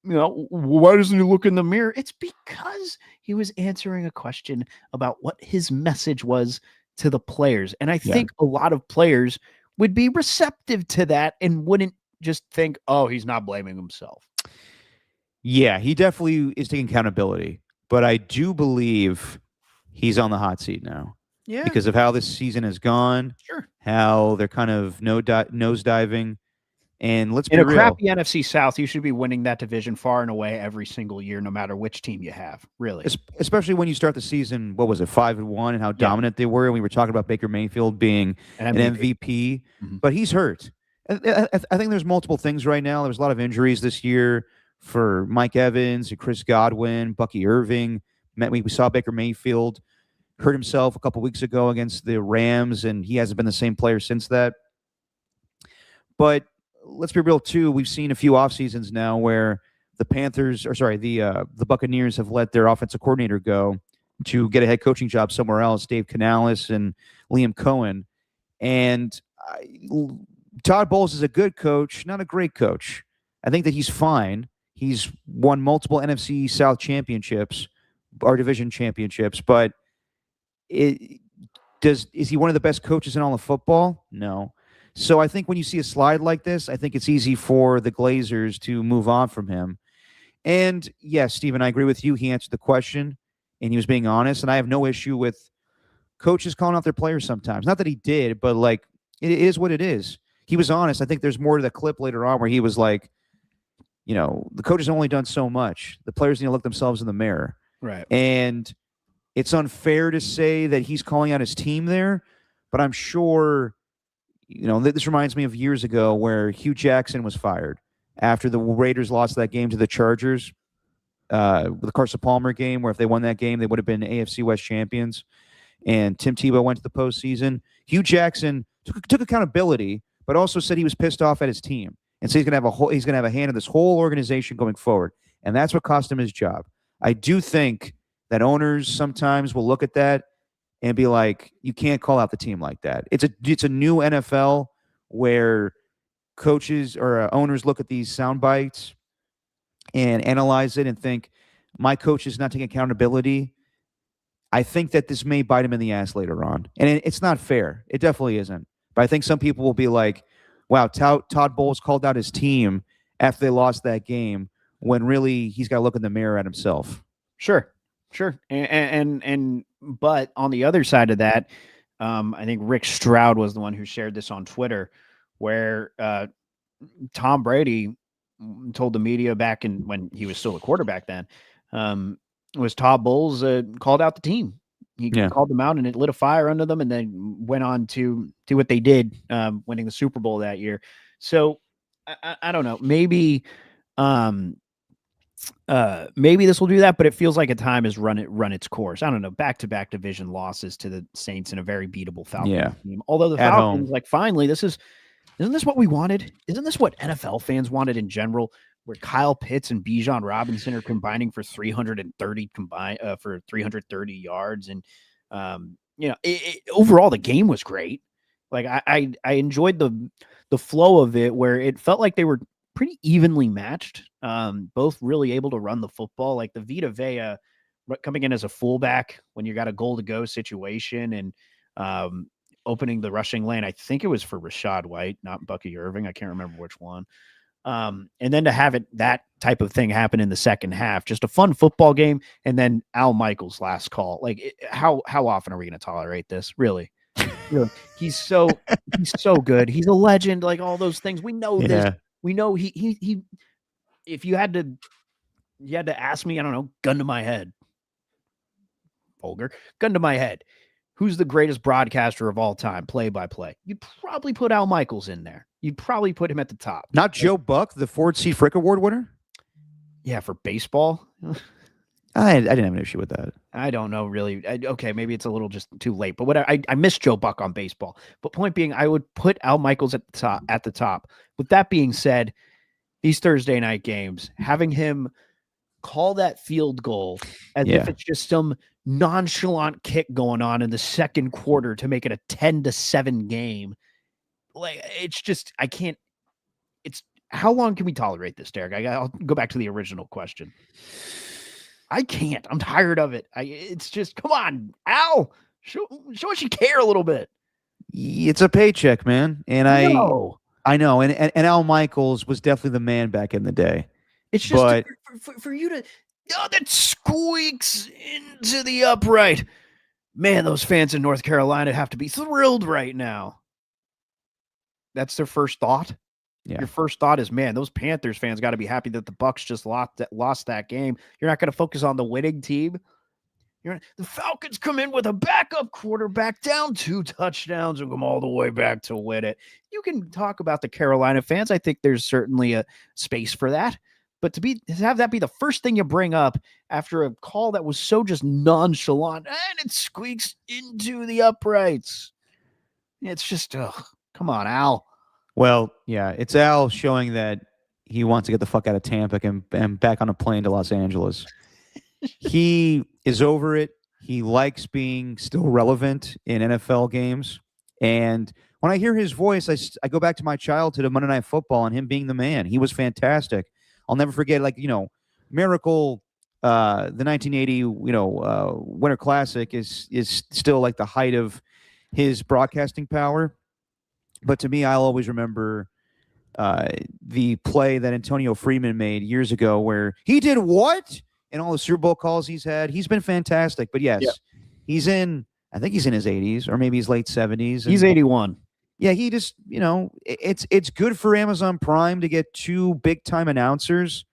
why doesn't he look in the mirror? It's because he was answering a question about what his message was to the players. And I think a lot of players would be receptive to that and wouldn't just think, oh, he's not blaming himself. Yeah, he definitely is taking accountability. But I do believe he's on the hot seat now. Yeah. Because of how this season has gone, Sure. how they're kind of nosediving. And let's In be a real. crappy NFC South, you should be winning that division far and away every single year, no matter which team you have. Really, Especially when you start the season, what was it, 5-1, and how dominant they were. And we were talking about Baker Mayfield being an MVP, but he's hurt. I think there's multiple things right now. There's a lot of injuries this year for Mike Evans, Chris Godwin, Bucky Irving. We saw Baker Mayfield hurt himself a couple weeks ago against the Rams, and he hasn't been the same player since that. But let's be real too. We've seen a few off seasons now where the Buccaneers have let their offensive coordinator go to get a head coaching job somewhere else. Dave Canales and Liam Cohen, and Todd Bowles is a good coach, not a great coach. I think that he's fine. He's won multiple NFC South championships, or division championships, but is he one of the best coaches in all of football? No. So I think when you see a slide like this, I think it's easy for the Glazers to move on from him. And yes, Steven, I agree with you. He answered the question and he was being honest. And I have no issue with coaches calling out their players sometimes. Not that he did, but like it is what it is. He was honest. I think there's more to the clip later on where he was like, the coach has only done so much. The players need to look themselves in the mirror. Right. And it's unfair to say that he's calling out his team there, but I'm sure this reminds me of years ago where Hugh Jackson was fired after the Raiders lost that game to the Chargers, the Carson Palmer game, where if they won that game, they would have been AFC West champions. And Tim Tebow went to the postseason. Hugh Jackson took accountability, but also said he was pissed off at his team, and so he's going to have a hand in this whole organization going forward, and that's what cost him his job. I do think that owners sometimes will look at that and be like, you can't call out the team like that. It's a new NFL where coaches or owners look at these sound bites and analyze it and think, my coach is not taking accountability. I think that this may bite him in the ass later on. And it's not fair. It definitely isn't. But I think some people will be like, wow, Todd Bowles called out his team after they lost that game, when really he's got to look in the mirror at himself. Sure. But on the other side of that, I think Rick Stroud was the one who shared this on Twitter, where Tom Brady told the media back when he was still a quarterback then, was Todd Bowles called out the team. He called them out and it lit a fire under them, and then went on to do what they did, winning the Super Bowl that year. So I don't know, maybe this will do that, but it feels like a time has run its course. I don't know, back-to-back division losses to the Saints in a very beatable Falcons team. Although the Falcons, like, finally, isn't this what we wanted? Isn't this what NFL fans wanted in general? Where Kyle Pitts and Bijan Robinson are combining for 330 for 330 yards, and overall the game was great. Like I enjoyed the flow of it, where it felt like they were pretty evenly matched. Both really able to run the football. Like the Vita Vea coming in as a fullback when you got a goal to go situation, and opening the rushing lane. I think it was for Rashad White, not Bucky Irving. I can't remember which one. And then to have that type of thing happen in the second half, just a fun football game. And then Al Michaels' last call. Like, how often are we going to tolerate this? Really? Really? He's so good. He's a legend. Like all those things. We know this. We know he. If you had to ask me, I don't know, gun to my head. Vulgar. Gun to my head. Who's the greatest broadcaster of all time, play-by-play? You'd probably put Al Michaels in there. You'd probably put him at the top. Not Joe Buck, the Ford C. Frick Award winner? Yeah, for baseball? I didn't have an issue with that. I don't know, really. Okay, maybe it's a little just too late. But whatever. I miss Joe Buck on baseball. But point being, I would put Al Michaels at the top. With that being said, these Thursday night games, having him call that field goal as if it's just some nonchalant kick going on in the second quarter to make it a 10-7 game. Like, it's just, I can't, it's, how long can we tolerate this, Derek? I'll go back to the original question. I can't. I'm tired of it. It's just, come on, Al, show us you care a little bit. It's a paycheck, man. And I know. And Al Michaels was definitely the man back in the day. It's just for you to, that squeaks into the upright. Man, those fans in North Carolina have to be thrilled right now. That's their first thought. Yeah. Your first thought is, man, those Panthers fans got to be happy that the Bucs just lost that game. You're not going to focus on the winning team. The Falcons come in with a backup quarterback, down 2 touchdowns, and come all the way back to win it. You can talk about the Carolina fans. I think there's certainly a space for that. But to have that be the first thing you bring up after a call that was so just nonchalant, and it squeaks into the uprights. It's just, come on, Al. Well, yeah, it's Al showing that he wants to get the fuck out of Tampa and back on a plane to Los Angeles. He is over it. He likes being still relevant in NFL games. And when I hear his voice, I go back to my childhood of Monday Night Football and him being the man. He was fantastic. I'll never forget, Miracle, the 1980, Winter Classic is still like the height of his broadcasting power. But to me, I'll always remember the play that Antonio Freeman made years ago where he did what? And all the Super Bowl calls he's had. He's been fantastic. But yes, I think he's in his 80s or maybe his late 70s. He's 81. Yeah, he just, it's good for Amazon Prime to get 2 big-time announcers,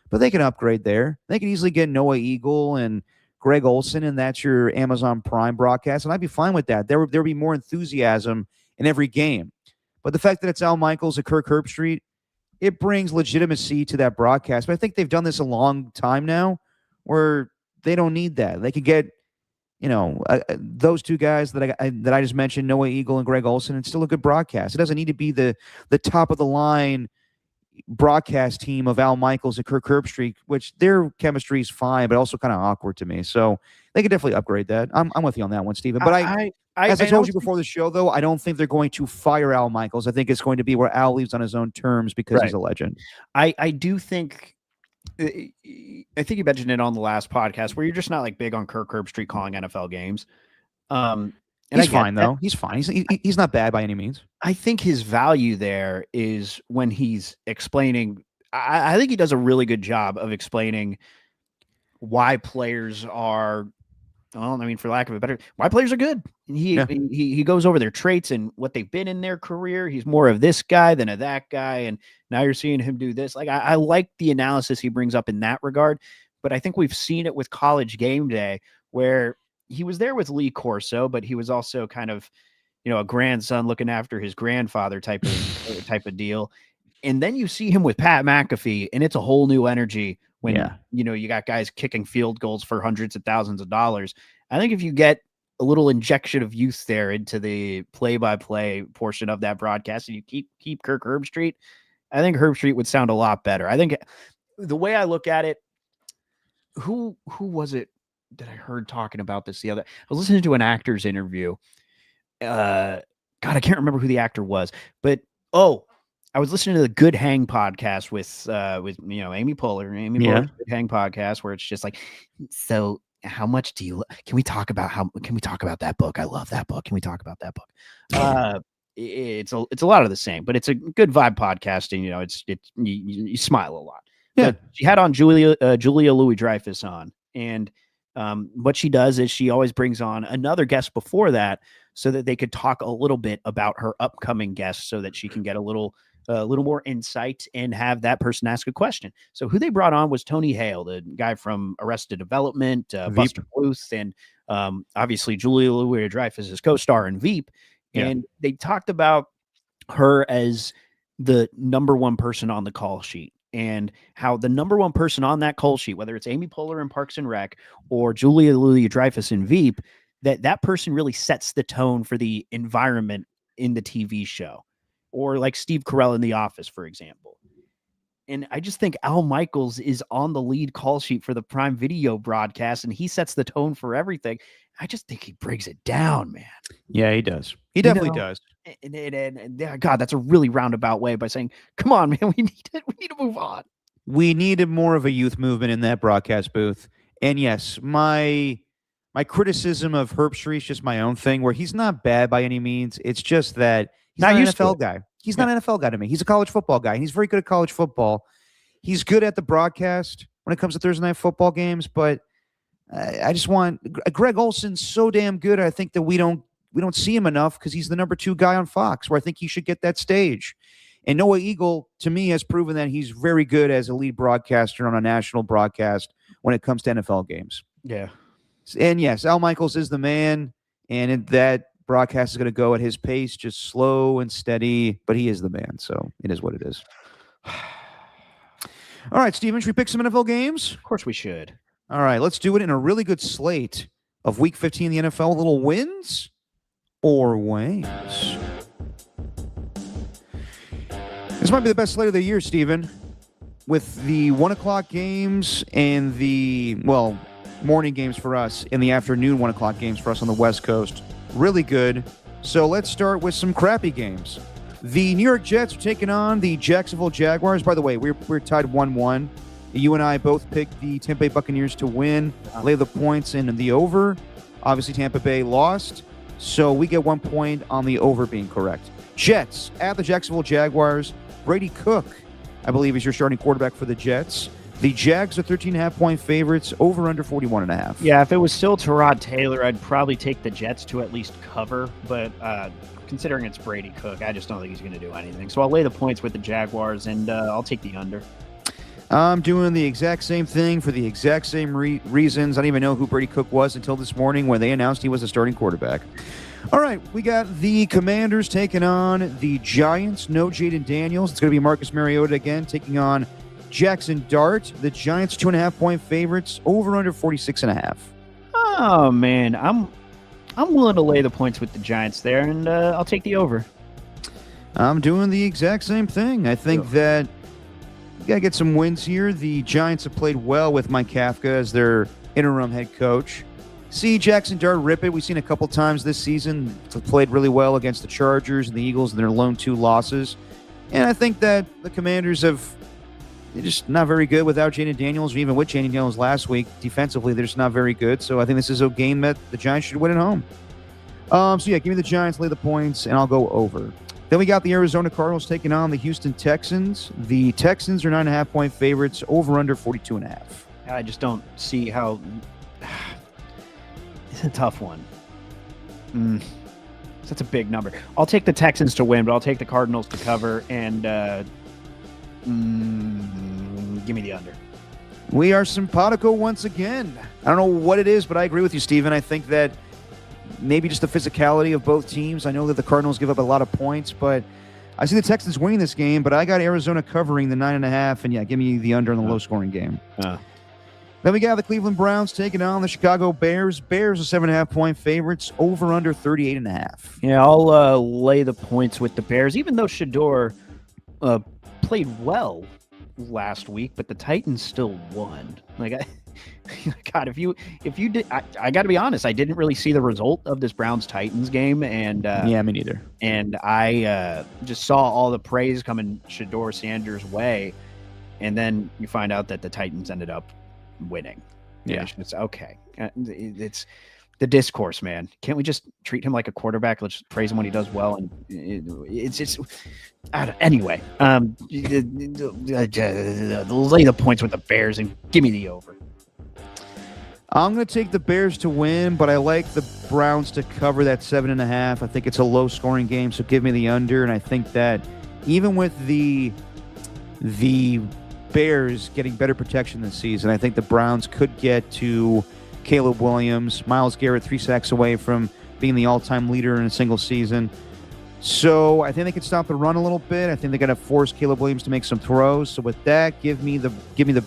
but they can upgrade there. They can easily get Noah Eagle and Greg Olson, and that's your Amazon Prime broadcast, and I'd be fine with that. There would be more enthusiasm in every game. But the fact that it's Al Michaels and Kirk Herbstreit, it brings legitimacy to that broadcast. But I think they've done this a long time now where they don't need that. They could get those 2 guys that I just mentioned, Noah Eagle and Greg Olson, and still a good broadcast. It doesn't need to be the top of the line broadcast team of Al Michaels and Kirk Herbstreit, which their chemistry is fine, but also kind of awkward to me. So they could definitely upgrade that. I'm with you on that one, Stephen. But as I told you before the show, though, I don't think they're going to fire Al Michaels. I think it's going to be where Al leaves on his own terms because he's a legend. I do think. I think you mentioned it on the last podcast where you're just not like big on Kirk Herbstreit calling NFL games. And he's fine though. He's fine. He's not bad by any means. I think his value there is when he's explaining. I think he does a really good job of explaining why players are. Well, I mean, for lack of a better, why players are good. He goes over their traits and what they've been in their career. He's more of this guy than of that guy, and now you're seeing him do this. Like I like the analysis he brings up in that regard, but I think we've seen it with College Game Day where he was there with Lee Corso, but he was also kind of, a grandson looking after his grandfather type of deal. And then you see him with Pat McAfee, and it's a whole new energy. When you got guys kicking field goals for hundreds of thousands of dollars. I think if you get a little injection of youth there into the play-by-play portion of that broadcast, and you keep Kirk Herbstreit, I think Herbstreit would sound a lot better. I think the way I look at it, who was it that I heard talking about this the other? I was listening to an actor's interview. God, I can't remember who the actor was, but I was listening to the Good Hang podcast with Amy Poehler. Poehler's Good Hang podcast, where it's just like, so how much can we talk about that book? I love that book. Can we talk about that book? It's a lot of the same, but it's a good vibe podcast, and you smile a lot. Yeah. But she had on Julia Louis-Dreyfus on, and what she does is she always brings on another guest before that so that they could talk a little bit about her upcoming guests so that she can get a little more insight and have that person ask a question. So who they brought on was Tony Hale, the guy from Arrested Development, Buster Bluth, and obviously Julia Louis-Dreyfus' co-star in Veep. And they talked about her as the number 1 person on the call sheet, and how the number 1 person on that call sheet, whether it's Amy Poehler in Parks and Rec or Julia Louis-Dreyfus in Veep, that person really sets the tone for the environment in the TV show. Or like Steve Carell in The Office, for example. And I just think Al Michaels is on the lead call sheet for the Prime Video broadcast, and he sets the tone for everything. I just think he brings it down, man. Yeah, he does. He definitely know, does. And God, that's a really roundabout way by saying, "Come on, man, we need to move on." We needed more of a youth movement in that broadcast booth. And yes, my criticism of Herbstreit is just my own thing, where he's not bad by any means. It's just that he's not an NFL guy. He's not an NFL guy to me. He's a college football guy, and he's very good at college football. He's good at the broadcast when it comes to Thursday night football games, but I just want Greg Olson's so damn good. I think that we don't see him enough because he's the number 2 guy on Fox, where I think he should get that stage. And Noah Eagle, to me, has proven that he's very good as a lead broadcaster on a national broadcast when it comes to NFL games. Yeah. And yes, Al Michaels is the man, and that broadcast is going to go at his pace, just slow and steady, but he is the man, so it is what it is. All right, Steven, should we pick some NFL games? Of course we should. All right, let's do it in a really good slate of Week 15 in the NFL. Little wins or waves. This might be the best slate of the year, Steven, with the 1 o'clock games and the, morning games for us and the afternoon 1 o'clock games for us on the West Coast. Really good. So let's start with some crappy games. The New York Jets are taking on the Jacksonville Jaguars. By the way, we're tied 1-1. You and I both picked the Tampa Bay Buccaneers to win, lay the points in the over. Obviously, Tampa Bay lost, so we get 1 point on the over being correct. Jets at the Jacksonville Jaguars. Brady Cook, I believe, is your starting quarterback for the Jets. The Jags are 13.5-point favorites, over under 41.5. Yeah, if it was still Tyrod Taylor, I'd probably take the Jets to at least cover. But considering it's Brady Cook, I just don't think he's going to do anything. So I'll lay the points with the Jaguars, and I'll take the under. I'm doing the exact same thing for the exact same reasons. I didn't even know who Brady Cook was until this morning when they announced he was a starting quarterback. All right, we got the Commanders taking on the Giants. No Jaden Daniels. It's going to be Marcus Mariota again taking on Jackson Dart. The Giants 2.5-point favorites, over under 46.5. Oh man, I'm willing to lay the points with the Giants there, and I'll take the over. I'm doing the exact same thing. I think that you got to get some wins here. The Giants have played well with Mike Kafka as their interim head coach. See Jackson Dart rip it. We've seen a couple times this season. Played really well against the Chargers and the Eagles in their lone 2 losses. And I think that the Commanders they're just not very good without Jaden Daniels, or even with Jaden Daniels last week. Defensively, they're just not very good. So I think this is a game that the Giants should win at home. Give me the Giants, lay the points, and I'll go over. Then we got the Arizona Cardinals taking on the Houston Texans. The Texans are 9.5-point favorites, over under 42.5. I just don't see how. It's a tough one. That's a big number. I'll take the Texans to win, but I'll take the Cardinals to cover, and give me the under. We are simpatico once again. I don't know what it is, but I agree with you, Steven. I think that maybe just the physicality of both teams. I know that the Cardinals give up a lot of points, but I see the Texans winning this game, but I got Arizona covering the 9.5, and give me the under in the low-scoring game. Then we got the Cleveland Browns taking on the Chicago Bears. Bears are 7.5-point favorites, over under 38.5. Yeah, I'll lay the points with the Bears, even though Shador played well last week, but the Titans still won. God, if you did, I got to be honest, I didn't really see the result of this Browns-Titans game, and me neither. And I just saw all the praise coming Shador Sanders' way, and then you find out that the Titans ended up winning. Yeah, it's okay. It's the discourse, man. Can't we just treat him like a quarterback? Let's praise him when he does well. And it's just anyway. Lay the points with the Bears and give me the over. I'm going to take the Bears to win, but I like the Browns to cover that 7.5. I think it's a low-scoring game, so give me the under. And I think that even with the Bears getting better protection this season, I think the Browns could get to Caleb Williams. Myles Garrett 3 sacks away from being the all-time leader in a single season. So I think they could stop the run a little bit. I think they're going to force Caleb Williams to make some throws. So with that, give me the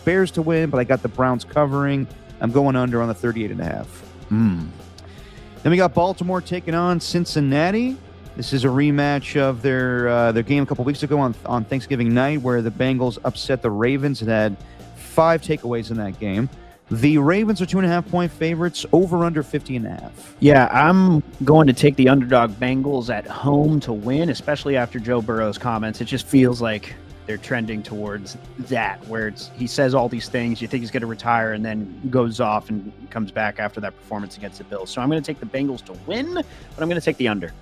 Bears to win, but I got the Browns covering. I'm going under on the 38.5. Then we got Baltimore taking on Cincinnati. This is a rematch of their game a couple weeks ago on Thanksgiving night, where the Bengals upset the Ravens and had 5 takeaways in that game. The Ravens are 2.5-point favorites, over under 50.5. Yeah, I'm going to take the underdog Bengals at home to win, especially after Joe Burrow's comments. It just feels like they're trending towards that, where he says all these things, you think he's going to retire, and then goes off and comes back after that performance against the Bills. So I'm going to take the Bengals to win, but I'm going to take the under.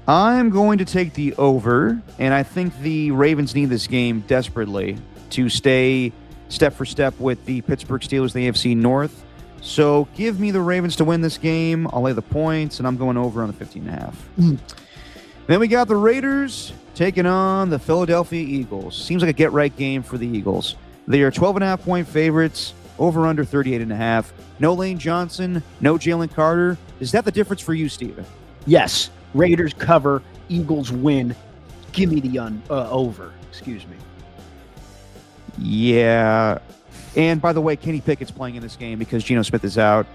I'm going to take the over, and I think the Ravens need this game desperately to stay step for step with the Pittsburgh Steelers, the AFC North. So give me the Ravens to win this game. I'll lay the points, and I'm going over on the 15.5. Then we got the Raiders taking on the Philadelphia Eagles. Seems like a get-right game for the Eagles. They are 12.5-point favorites, over under 38.5. No Lane Johnson, no Jalen Carter. Is that the difference for you, Steven? Yes. Raiders cover, Eagles win. Give me the over. Excuse me. Yeah. And by the way, Kenny Pickett's playing in this game because Geno Smith is out.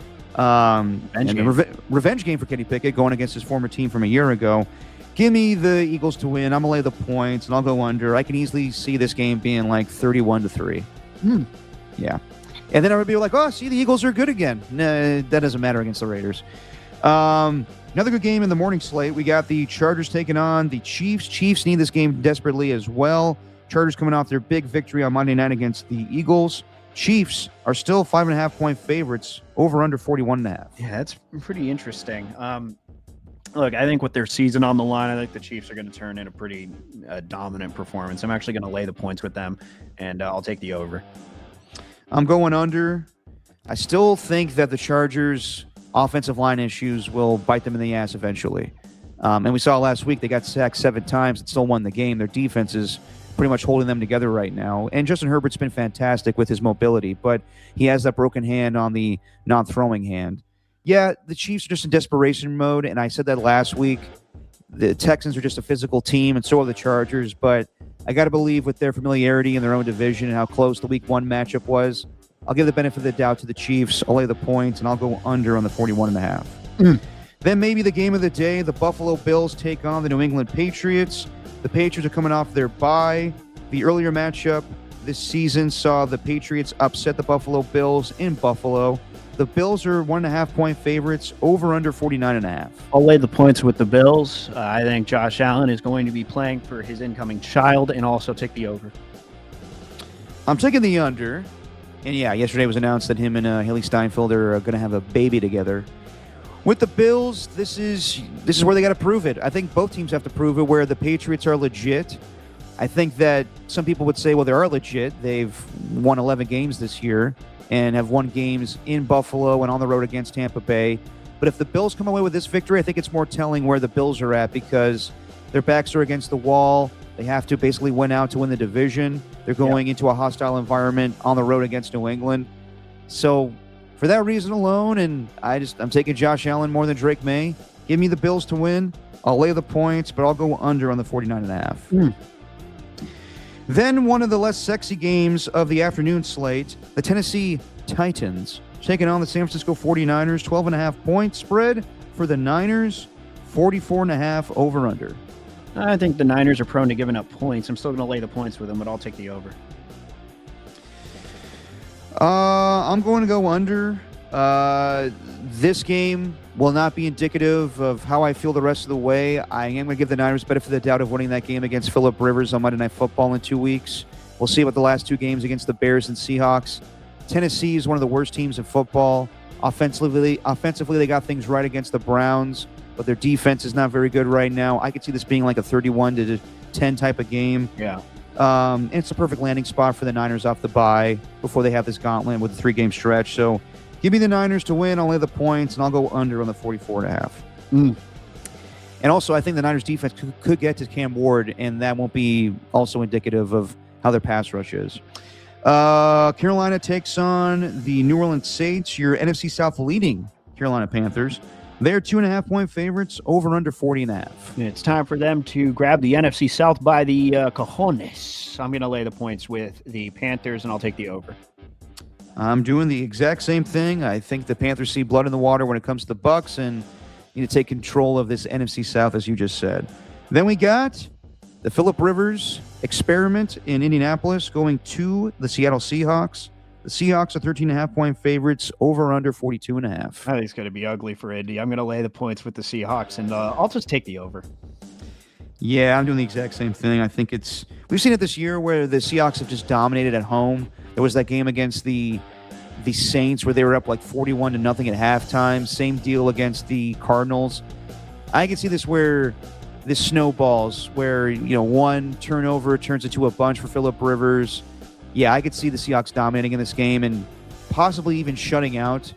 Revenge game for Kenny Pickett going against his former team from a year ago. Give me the Eagles to win. I'm going to lay the points, and I'll go under. I can easily see this game being like 31-3. Yeah. And then everybody will be like, oh, see, the Eagles are good again. Nah, that doesn't matter against the Raiders. Another good game in the morning slate. We got the Chargers taking on the Chiefs. Chiefs need this game desperately as well. Chargers coming off their big victory on Monday night against the Eagles. Chiefs are still 5.5-point favorites, over under 41.5. Yeah, that's pretty interesting. Look, I think with their season on the line, I think the Chiefs are going to turn in a pretty dominant performance. I'm actually going to lay the points with them, and I'll take the over. I'm going under. I still think that the Chargers' offensive line issues will bite them in the ass eventually. And we saw last week they got sacked 7 times and still won the game. Their defense is pretty much holding them together right now. And Justin Herbert's been fantastic with his mobility, but he has that broken hand on the non-throwing hand. Yeah, the Chiefs are just in desperation mode, and I said that last week. The Texans are just a physical team, and so are the Chargers, but I got to believe with their familiarity in their own division and how close the Week 1 matchup was, I'll give the benefit of the doubt to the Chiefs. I'll lay the points, and I'll go under on the 41.5. Then maybe the game of the day, the Buffalo Bills take on the New England Patriots. The Patriots are coming off their bye. The earlier matchup this season saw the Patriots upset the Buffalo Bills in Buffalo. The Bills are 1.5-point favorites, over under 49.5. I'll lay the points with the Bills. I think Josh Allen is going to be playing for his incoming child, and also take the over. I'm taking the under. And yeah, yesterday was announced that him and Haley Steinfeld are going to have a baby together. With the Bills, this is where they got to prove it. I think both teams have to prove it, where the Patriots are legit. I think that some people would say, well, they are legit. They've won 11 games this year and have won games in Buffalo and on the road against Tampa Bay. But if the Bills come away with this victory, I think it's more telling where the Bills are at, because their backs are against the wall. They have to basically win out to win the division. They're going into a hostile environment on the road against New England. So for that reason alone, and I'm taking Josh Allen more than Drake May. Give me the Bills to win. I'll lay the points, but I'll go under on the 49.5. Then one of the less sexy games of the afternoon slate, the Tennessee Titans taking on the San Francisco 49ers. 12.5-point spread for the Niners, 44.5 over under. I think the Niners are prone to giving up points. I'm still going to lay the points with them, but I'll take the over. I'm going to go under. This game will not be indicative of how I feel the rest of the way. I am going to give the Niners benefit of the doubt of winning that game against Phillip Rivers on Monday Night Football in 2 weeks. We'll see about the last 2 games against the Bears and Seahawks. Tennessee is one of the worst teams in football. Offensively, they got things right against the Browns, but their defense is not very good right now. I could see this being like a 31-10 type of game. Yeah. And it's a perfect landing spot for the Niners off the bye before they have this gauntlet with a 3-game stretch. So give me the Niners to win. I'll lay the points, and I'll go under on the 44.5. And also, I think the Niners defense could get to Cam Ward, and that won't be also indicative of how their pass rush is. Carolina takes on the New Orleans Saints, your NFC South leading Carolina Panthers. They're 2.5-point favorites, over under 40.5. It's time for them to grab the NFC South by the cojones. I'm going to lay the points with the Panthers, and I'll take the over. I'm doing the exact same thing. I think the Panthers see blood in the water when it comes to the Bucs, and need to take control of this NFC South, as you just said. Then we got the Phillip Rivers experiment in Indianapolis going to the Seattle Seahawks. The Seahawks are 13.5-point favorites, over under 42.5. I think it's going to be ugly for Indy. I'm going to lay the points with the Seahawks, and I'll just take the over. Yeah, I'm doing the exact same thing. I think we've seen it this year where the Seahawks have just dominated at home. There was that game against the Saints where they were up like 41-0 at halftime. Same deal against the Cardinals. I can see this where this snowballs, where one turnover turns into a bunch for Phillip Rivers. Yeah, I could see the Seahawks dominating in this game and possibly even shutting out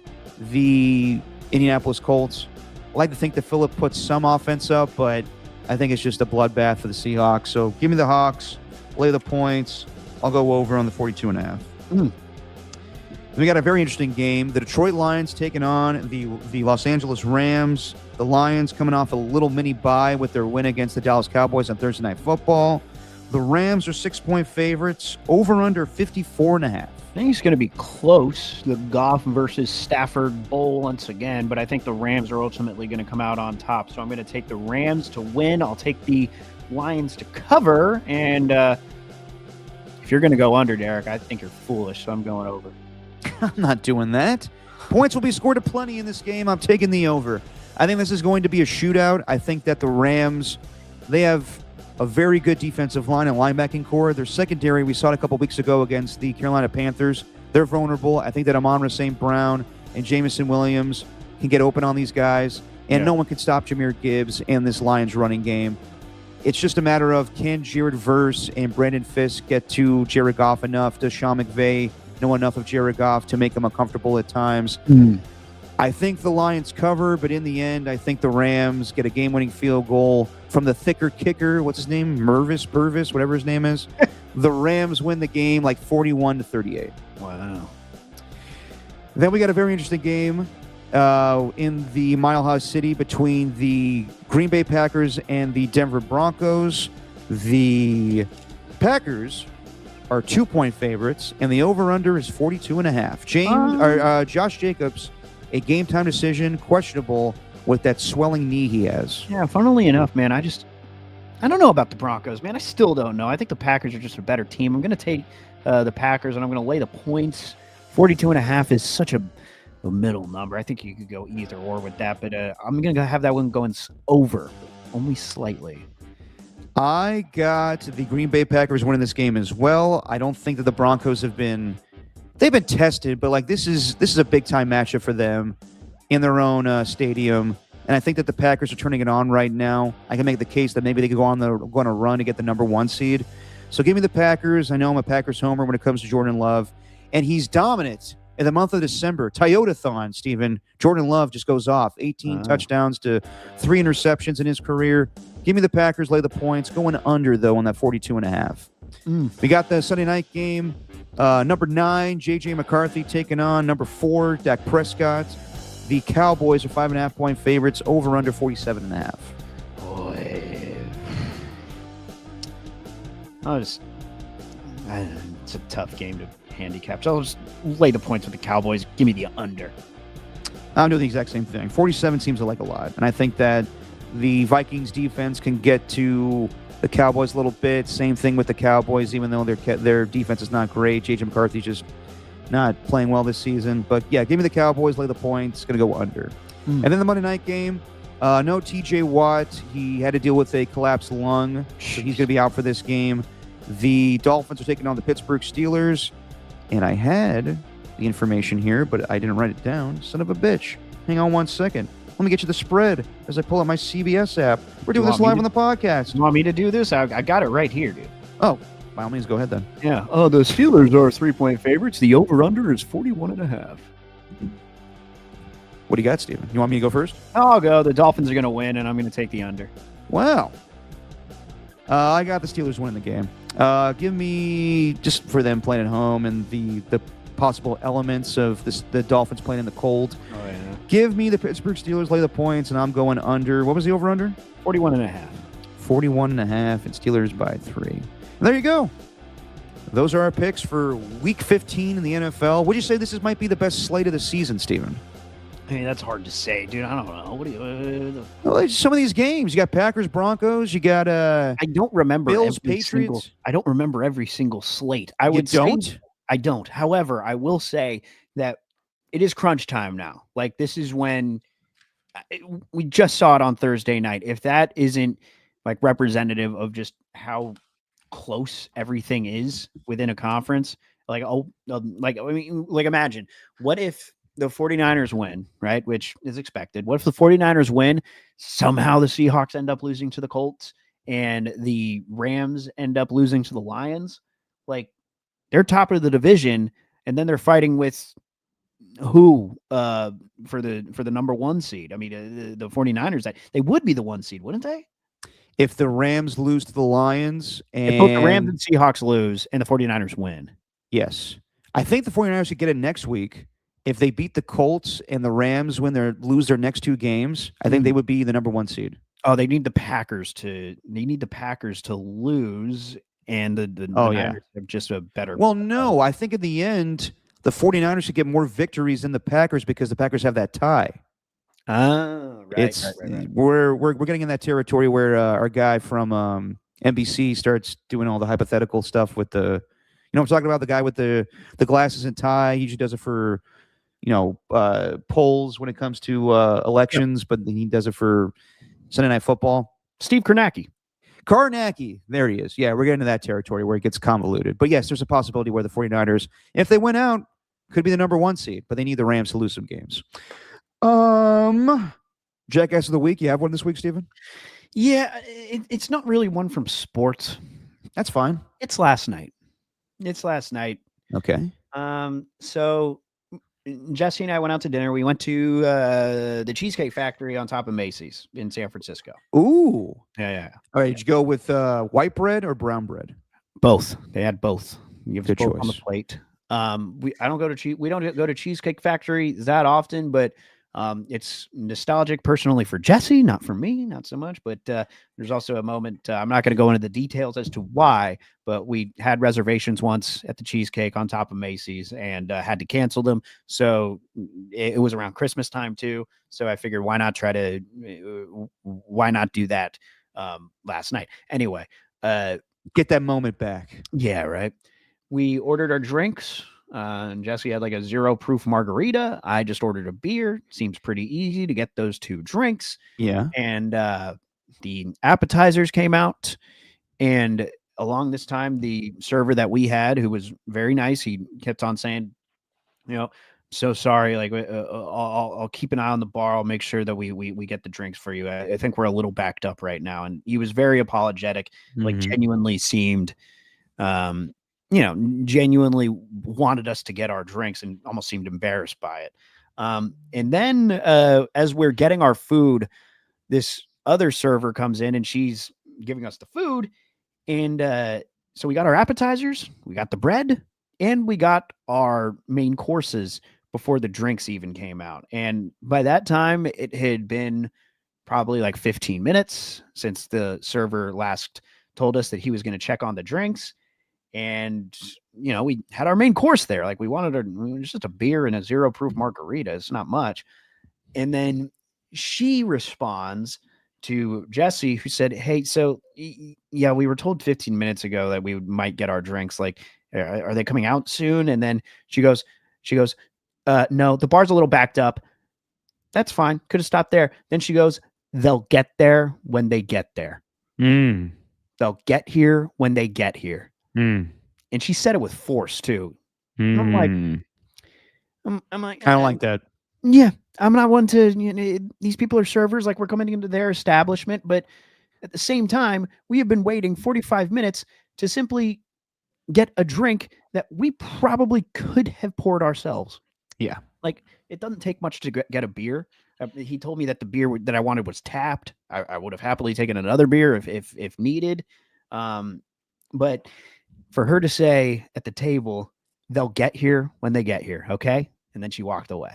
the Indianapolis Colts. I like to think that Phillip puts some offense up, but I think it's just a bloodbath for the Seahawks. So give me the Hawks, lay the points. I'll go over on the 42.5. We got a very interesting game. The Detroit Lions taking on the Los Angeles Rams. The Lions coming off a little mini bye with their win against the Dallas Cowboys on Thursday Night Football. The Rams are 6-point favorites, over under 54.5. I think it's going to be close, the Goff versus Stafford Bowl once again, but I think the Rams are ultimately going to come out on top. So I'm going to take the Rams to win. I'll take the Lions to cover. And if you're going to go under, Derek, I think you're foolish, so I'm going over. I'm not doing that. Points will be scored aplenty in this game. I'm taking the over. I think this is going to be a shootout. I think that the Rams, they have a very good defensive line and linebacking core. Their secondary, we saw it a couple weeks ago against the Carolina Panthers. They're vulnerable. I think that Amon-Ra St. Brown and Jameson Williams can get open on these guys, and no one can stop Jahmyr Gibbs and this Lions running game. It's just a matter of, can Jared Verse and Brandon Fisk get to Jared Goff enough? Does Sean McVay know enough of Jared Goff to make him uncomfortable at times? I think the Lions cover, but in the end, I think the Rams get a game-winning field goal from the thicker kicker. What's his name? Purvis, whatever his name is. The Rams win the game like 41-38. Wow. Then we got a very interesting game in the Mile High City between the Green Bay Packers and the Denver Broncos. The Packers are 2-point favorites, and the over-under is 42.5. Josh Jacobs, a game-time decision, questionable with that swelling knee he has. Yeah, funnily enough, man, I don't know about the Broncos, man. I still don't know. I think the Packers are just a better team. I'm going to take the Packers, and I'm going to lay the points. 42.5 is such a middle number. I think you could go either or with that, but I'm going to have that one going over, only slightly. I got the Green Bay Packers winning this game as well. I don't think that the Broncos they've been tested, but like this is a big time matchup for them in their own stadium, and I think that the Packers are turning it on right now. I can make the case that maybe they could go on a run to get the number 1 seed. So give me the Packers. I know I'm a Packers homer when it comes to Jordan Love, and he's dominant in the month of December. Toyotathon, Stephen. Jordan Love just goes off. 18 touchdowns to 3 interceptions in his career. Give me the Packers, lay the points. Going under, though, on that 42.5. We got the Sunday night game. Number 9, J.J. McCarthy taking on number 4, Dak Prescott. The Cowboys are 5.5-point favorites, over under 47.5. Boy. It's a tough game to handicap. So I'll just lay the points with the Cowboys. Give me the under. I'm doing the exact same thing. 47 seems like a lot. And I think that the Vikings defense can get to the Cowboys a little bit. Same thing with the Cowboys, even though their defense is not great. J.J. McCarthy's just not playing well this season. But, yeah, give me the Cowboys, lay the points. Going to go under. And then the Monday night game, no T.J. Watt. He had to deal with a collapsed lung, so he's going to be out for this game. The Dolphins are taking on the Pittsburgh Steelers. And I had the information here, but I didn't write it down. Son of a bitch. Hang on one second. Let me get you the spread as I pull up my CBS app. We're doing this live on the podcast. You want me to do this? I got it right here, dude. Oh, by all means, go ahead then. Yeah. The Steelers are 3-point favorites. The over-under is 41.5. What do you got, Steven? You want me to go first? I'll go. The Dolphins are going to win, and I'm going to take the under. Wow. I got the Steelers winning the game. Give me, just for them playing at home and the possible elements of the Dolphins playing in the cold. Oh, yeah. Give me the Pittsburgh Steelers, lay the points, and I'm going under. What was the over-under? 41.5. 41.5, and Steelers by 3. And there you go. Those are our picks for Week 15 in the NFL. Would you say this might be the best slate of the season, Steven? I mean, that's hard to say, dude. I don't know. What do you? Well, it's some of these games, you got Packers, Broncos, you got I don't remember Bills, every single. Patriots. I don't remember every single slate. I You would say don't? I don't. However, I will say that it is crunch time now. Like this is when we just saw it on Thursday night. If that isn't like representative of just how close everything is within a conference, like like I mean, like imagine what if the 49ers win, right? Which is expected. What if the 49ers win? Somehow the Seahawks end up losing to the Colts and the Rams end up losing to the Lions. Like they're top of the division, and then they're fighting with who for the number 1 seed. I mean, the 49ers, they would be the 1 seed, wouldn't they? If the Rams lose to the Lions If both the Rams and and Seahawks lose and the 49ers win. yes, I think the 49ers could get it next week. If they beat the Colts and the Rams lose their next 2 games, I think they would be the number 1 seed. Oh, they need the Packers to lose, and the Niners have just a better. Well, no, I think in the end, the 49ers should get more victories than the Packers because the Packers have that tie. Oh, right. Right. We're getting in that territory where our guy from NBC starts doing all the hypothetical stuff with the, I'm talking about the guy with the glasses and tie. He usually does it for, polls when it comes to elections, but he does it for Sunday Night Football. Steve Kornacki. There he is. Yeah, we're getting to that territory where it gets convoluted. But yes, there's a possibility where the 49ers, if they win out, could be the number 1 seed, but they need the Rams to lose some games. Jackass of the week. You have one this week, Steven? Yeah, it's not really one from sports. That's fine. It's last night. Okay. So Jesse and I went out to dinner. We went to the Cheesecake Factory on top of Macy's in San Francisco. Ooh. Yeah. All right. Did you go with white bread or brown bread? Both. They had both. You have Good both choice. on the plate. We don't go to Cheesecake Factory that often, but it's nostalgic personally for Jesse, not for me, not so much. But there's also a moment. I'm not going to go into the details as to why, but we had reservations once at the Cheesecake on top of Macy's and had to cancel them. So it was around Christmas time too. So I figured why not do that last night anyway. Get that moment back. Yeah, right. We ordered our drinks. Jesse had like a 0 proof margarita. I just ordered a beer. Seems pretty easy to get those 2 drinks. Yeah. And the appetizers came out. And along this time, the server that we had, who was very nice, he kept on saying, so sorry. Like, I'll keep an eye on the bar. I'll make sure that we get the drinks for you. I think we're a little backed up right now. And he was very apologetic, like genuinely seemed, genuinely wanted us to get our drinks and almost seemed embarrassed by it. And then as we're getting our food, this other server comes in and she's giving us the food. And so we got our appetizers, we got the bread, and we got our main courses before the drinks even came out. And by that time, it had been probably like 15 minutes since the server last told us that he was going to check on the drinks. And, we had our main course there. Like we wanted just a beer and a 0 proof margarita. It's not much. And then she responds to Jesse, who said, hey, so yeah, we were told 15 minutes ago that we might get our drinks. Like, are they coming out soon? And then she goes, no, the bar's a little backed up. That's fine. Could have stopped there. Then she goes, they'll get there when they get there. They'll get here when they get here. And she said it with force too. I'm like, I don't like that. Yeah, I'm not one to, these people are servers, like we're coming into their establishment, but at the same time, we have been waiting 45 minutes to simply get a drink that we probably could have poured ourselves. Yeah. Like it doesn't take much to get a beer. He told me that the beer that I wanted was tapped. I would have happily taken another beer if needed. But for her to say at the table, they'll get here when they get here. Okay. And then she walked away.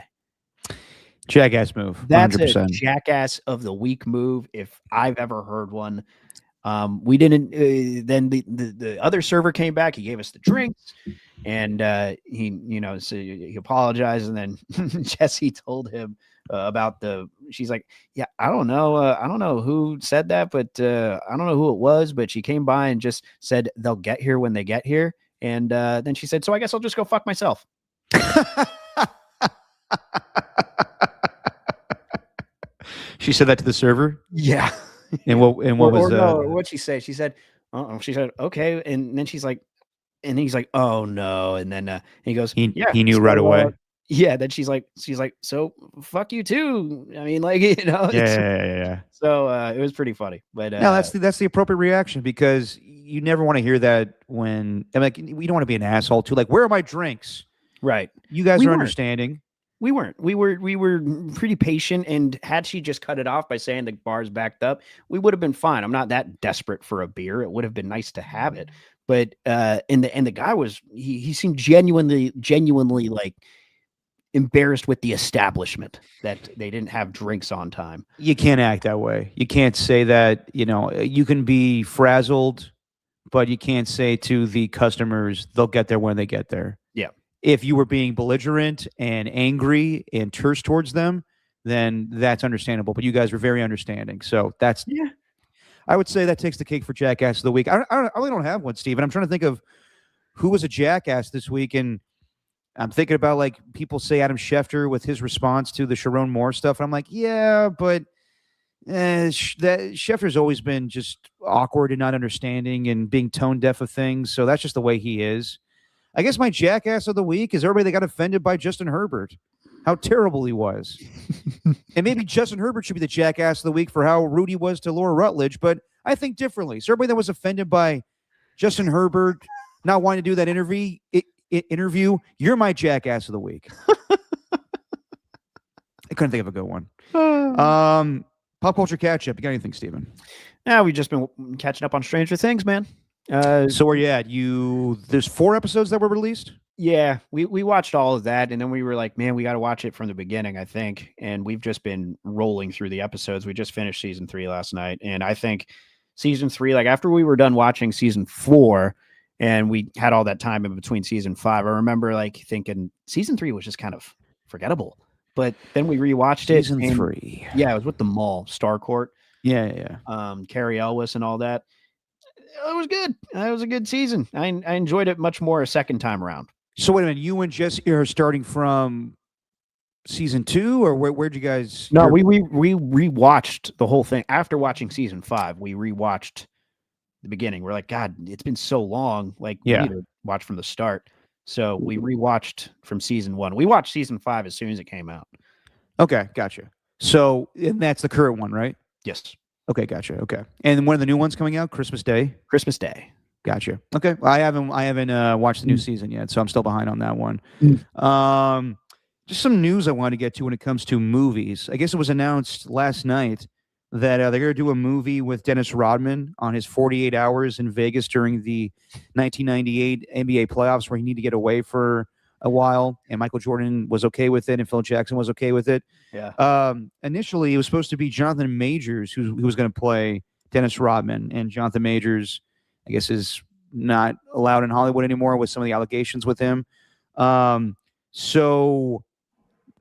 Jackass move. That's 100%. a jackass of the week move if I've ever heard one. We didn't. Then the other server came back. He gave us the drinks, and he apologized. And then Jesse told him about she's like, yeah, I don't know who said that, but I don't know who it was, but she came by and just said they'll get here when they get here. And then she said, so I guess I'll just go fuck myself. She said that to the server. Yeah. And what was no, what'd she say? She said, she said, okay. And then she's like, and he's like, oh no. And then he goes, he yeah, knew right away. Yeah. Then she's like, so fuck you too. I mean, like, Yeah. So it was pretty funny. But no, that's the appropriate reaction, because you never want to hear that when, I mean, like, we don't want to be an asshole too. Like, where are my drinks? Right. You guys We are weren't. understanding. We weren't. We were pretty patient, and had she just cut it off by saying the bar's backed up, we would have been fine. I'm not that desperate for a beer. It would have been nice to have it. But and the guy was he seemed genuinely like embarrassed with the establishment that they didn't have drinks on time. You can't act that way. You can't say that, you can be frazzled, but you can't say to the customers, they'll get there when they get there. Yeah. If you were being belligerent and angry and terse towards them, then that's understandable. But you guys were very understanding. So that's, Yeah. I would say that takes the cake for Jackass of the Week. I really don't have one, Steven. I'm trying to think of who was a jackass this week. And I'm thinking about, like, people say Adam Schefter with his response to the Sharon Moore stuff. And I'm like, yeah, but that Schefter's always been just awkward and not understanding and being tone deaf of things. So that's just the way he is. I guess my jackass of the week is everybody that got offended by Justin Herbert, how terrible he was. And maybe Justin Herbert should be the jackass of the week for how rude he was to Laura Rutledge, but I think differently. So everybody that was offended by Justin Herbert not wanting to do that interview, you're my jackass of the week. I couldn't think of a good one. Pop culture catch up. You got anything, Steven? Yeah, we've just been catching up on Stranger Things, man. So where you at? There's 4 episodes that were released? Yeah, we watched all of that, and then we were like, man, we got to watch it from the beginning, I think. And we've just been rolling through the episodes. We just finished season 3 last night, and I think season 3, like after we were done watching season 4, and we had all that time in between season 5, I remember like thinking season 3 was just kind of forgettable. But then we rewatched it. Season 3. Yeah, it was with the mall, Starcourt. Yeah. Carrie Elwes and all that. It was good. It was a good season. I enjoyed it much more a second time around. So wait a minute, you and Jesse are starting from season 2, or where'd you guys? No, we rewatched the whole thing after watching season 5. We rewatched the beginning. We're like, God, it's been so long. Like, we need to watch from the start. So we rewatched from season 1. We watched season 5 as soon as it came out. Okay, gotcha. So, and that's the current one, right? Yes. Okay, gotcha. Okay, and one of the new ones coming out, Christmas Day. Christmas Day. Gotcha. Okay, well, I haven't watched the new season yet, so I'm still behind on that one. Just some news I want to get to when it comes to movies. I guess it was announced last night that they're going to do a movie with Dennis Rodman on his 48 hours in Vegas during the 1998 NBA playoffs, where he needed to get away for a while, and Michael Jordan was okay with it, and Phil Jackson was okay with it. Yeah. Initially, it was supposed to be Jonathan Majors who was going to play Dennis Rodman, and Jonathan Majors, I guess, is not allowed in Hollywood anymore with some of the allegations with him. So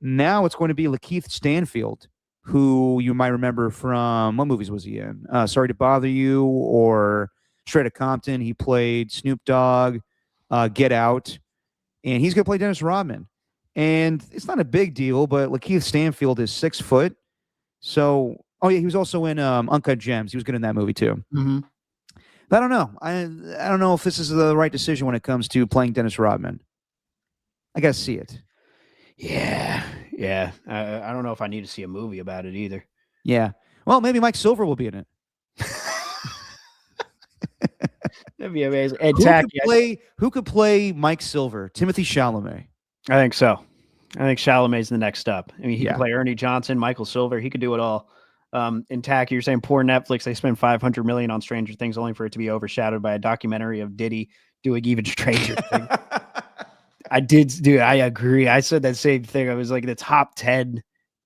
now it's going to be Lakeith Stanfield, who you might remember from, what movies was he in? Sorry to Bother You or Straight Outta Compton. He played Snoop Dogg, Get Out, and he's going to play Dennis Rodman. And it's not a big deal, but Lakeith Stanfield is 6 foot. So, he was also in Uncut Gems. He was good in that movie too. Mm-hmm. But I don't know. I don't know if this is the right decision when it comes to playing Dennis Rodman. I got to see it. Yeah. I don't know if I need to see a movie about it either. Yeah. Well, maybe Mike Silver will be in it. That'd be amazing. And who could play Mike Silver? Timothy Chalamet. I think so. I think Chalamet's the next step. I mean, he could play Ernie Johnson, Michael Silver. He could do it all. And Tacky, you're saying poor Netflix. They spend $500 million on Stranger Things only for it to be overshadowed by a documentary of Diddy doing even stranger things. I agree. I said that same thing. I was like, the top 10,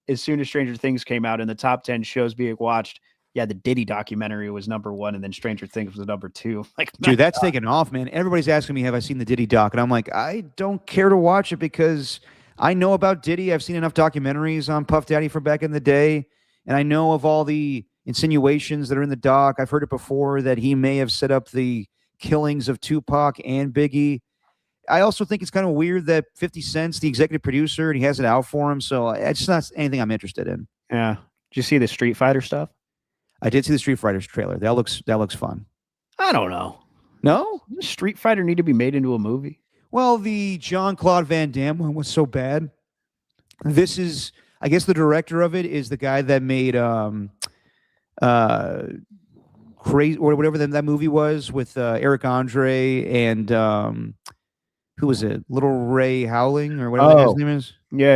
as soon as Stranger Things came out, in the top 10 shows being watched, the Diddy documentary was number 1, and then Stranger Things was number 2. Like, dude, that's taken off, man. Everybody's asking me, have I seen the Diddy doc? And I'm like, I don't care to watch it because I know about Diddy. I've seen enough documentaries on Puff Daddy from back in the day, and I know of all the insinuations that are in the doc. I've heard it before that he may have set up the killings of Tupac and Biggie. I also think it's kind of weird that 50 Cent's the executive producer and he has it out for him. So it's just not anything I'm interested in. Yeah. Did you see the Street Fighter stuff? I did see the Street Fighter trailer. That looks fun. I don't know. No? Does Street Fighter need to be made into a movie? Well, the Jean-Claude Van Damme one was so bad. This is, I guess the director of it is the guy that made Crazy or whatever that movie was with Eric Andre and who was it? Little Ray Howling or whatever his name is. Yeah.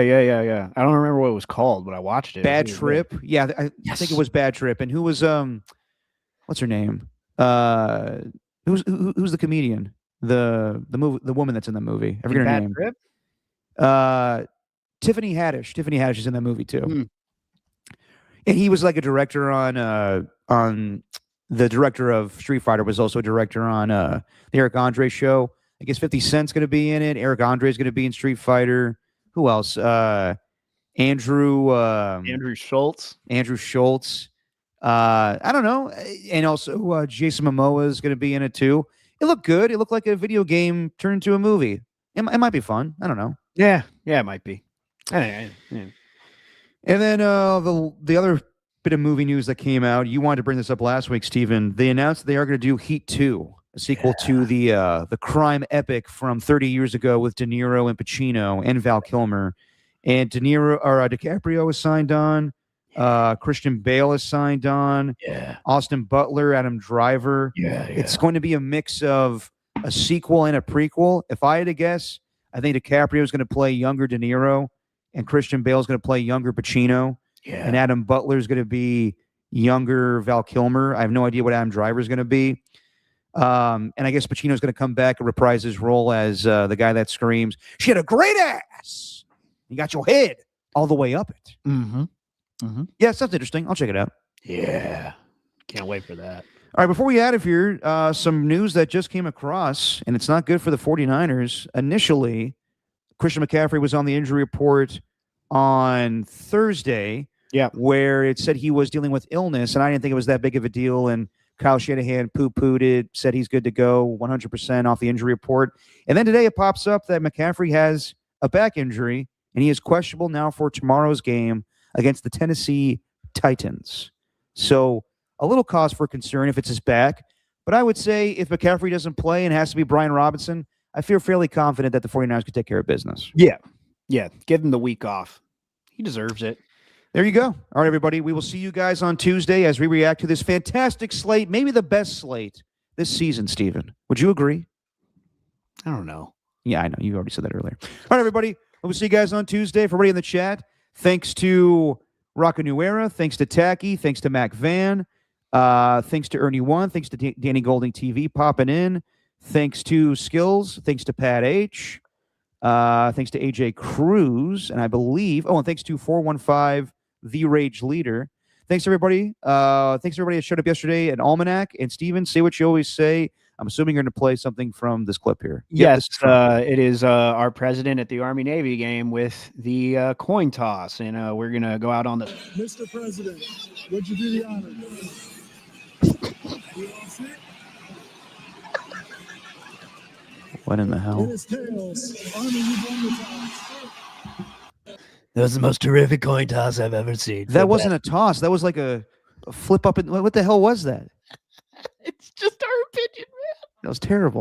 I don't remember what it was called, but I watched it. Bad Trip. Yeah, I think it was Bad Trip. And who was what's her name? Who's the comedian? The woman that's in the movie. I forget her name. Trip? Tiffany Haddish. Tiffany Haddish is in that movie too. Hmm. And he was like a director on the director of Street Fighter was also a director on the Eric Andre show. I guess 50 Cent's going to be in it. Eric Andre is going to be in Street Fighter. Who else? Andrew Schultz. Andrew Schultz. I don't know. And also Jason Momoa is going to be in it too. It looked good. It looked like a video game turned into a movie. It might be fun. I don't know. Yeah, it might be. Yeah. And then the other bit of movie news that came out, you wanted to bring this up last week, Steven. They announced they are going to do Heat 2, a sequel to the crime epic from 30 years ago with De Niro and Pacino and Val Kilmer. And DiCaprio is signed on. Christian Bale is signed on. Yeah. Austin Butler, Adam Driver. Yeah. It's going to be a mix of a sequel and a prequel. If I had to guess, I think DiCaprio is going to play younger De Niro, and Christian Bale is going to play younger Pacino. Yeah. And Adam Butler is going to be younger Val Kilmer. I have no idea what Adam Driver is going to be. And I guess Pacino is going to come back and reprise his role as the guy that screams, "She had a great ass. You got your head all the way up it." Mm-hmm. Mm-hmm. Yeah, sounds interesting. I'll check it out. Yeah. Can't wait for that. All right, before we out of here, some news that just came across, and it's not good for the 49ers. Initially, Christian McCaffrey was on the injury report on Thursday, where it said he was dealing with illness, and I didn't think it was that big of a deal, and Kyle Shanahan poo-pooed it, said he's good to go, 100% off the injury report. And then today it pops up that McCaffrey has a back injury, and he is questionable now for tomorrow's game against the Tennessee Titans. So a little cause for concern if it's his back. But I would say if McCaffrey doesn't play and has to be Brian Robinson, I feel fairly confident that the 49ers could take care of business. Yeah. Give him the week off. He deserves it. There you go. All right, everybody. We will see you guys on Tuesday as we react to this fantastic slate, maybe the best slate this season, Steven. Would you agree? I don't know. Yeah, I know. You already said that earlier. All right, everybody. We'll see you guys on Tuesday. For everybody in the chat, thanks to Rocka New Era, thanks to Tacky, thanks to Mac Van, thanks to Ernie One, thanks to Danny Golding TV popping in, thanks to Skills, thanks to Pat H, thanks to AJ Cruz, and I believe, and thanks to 415 The Rage Leader. Thanks everybody. Thanks everybody that showed up yesterday at Almanac. And Steven, say what you always say. I'm assuming you're going to play something from this clip here. Yes, it is our president at the Army-Navy game with the coin toss, and we're going to go out on the... Mr. President, would you do the honors? What in the hell? It is tails. Army, you've won the toss. That was the most terrific coin toss I've ever seen. That wasn't a toss. That was like a flip up. What the hell was that? It's just our opinion, man. That was terrible.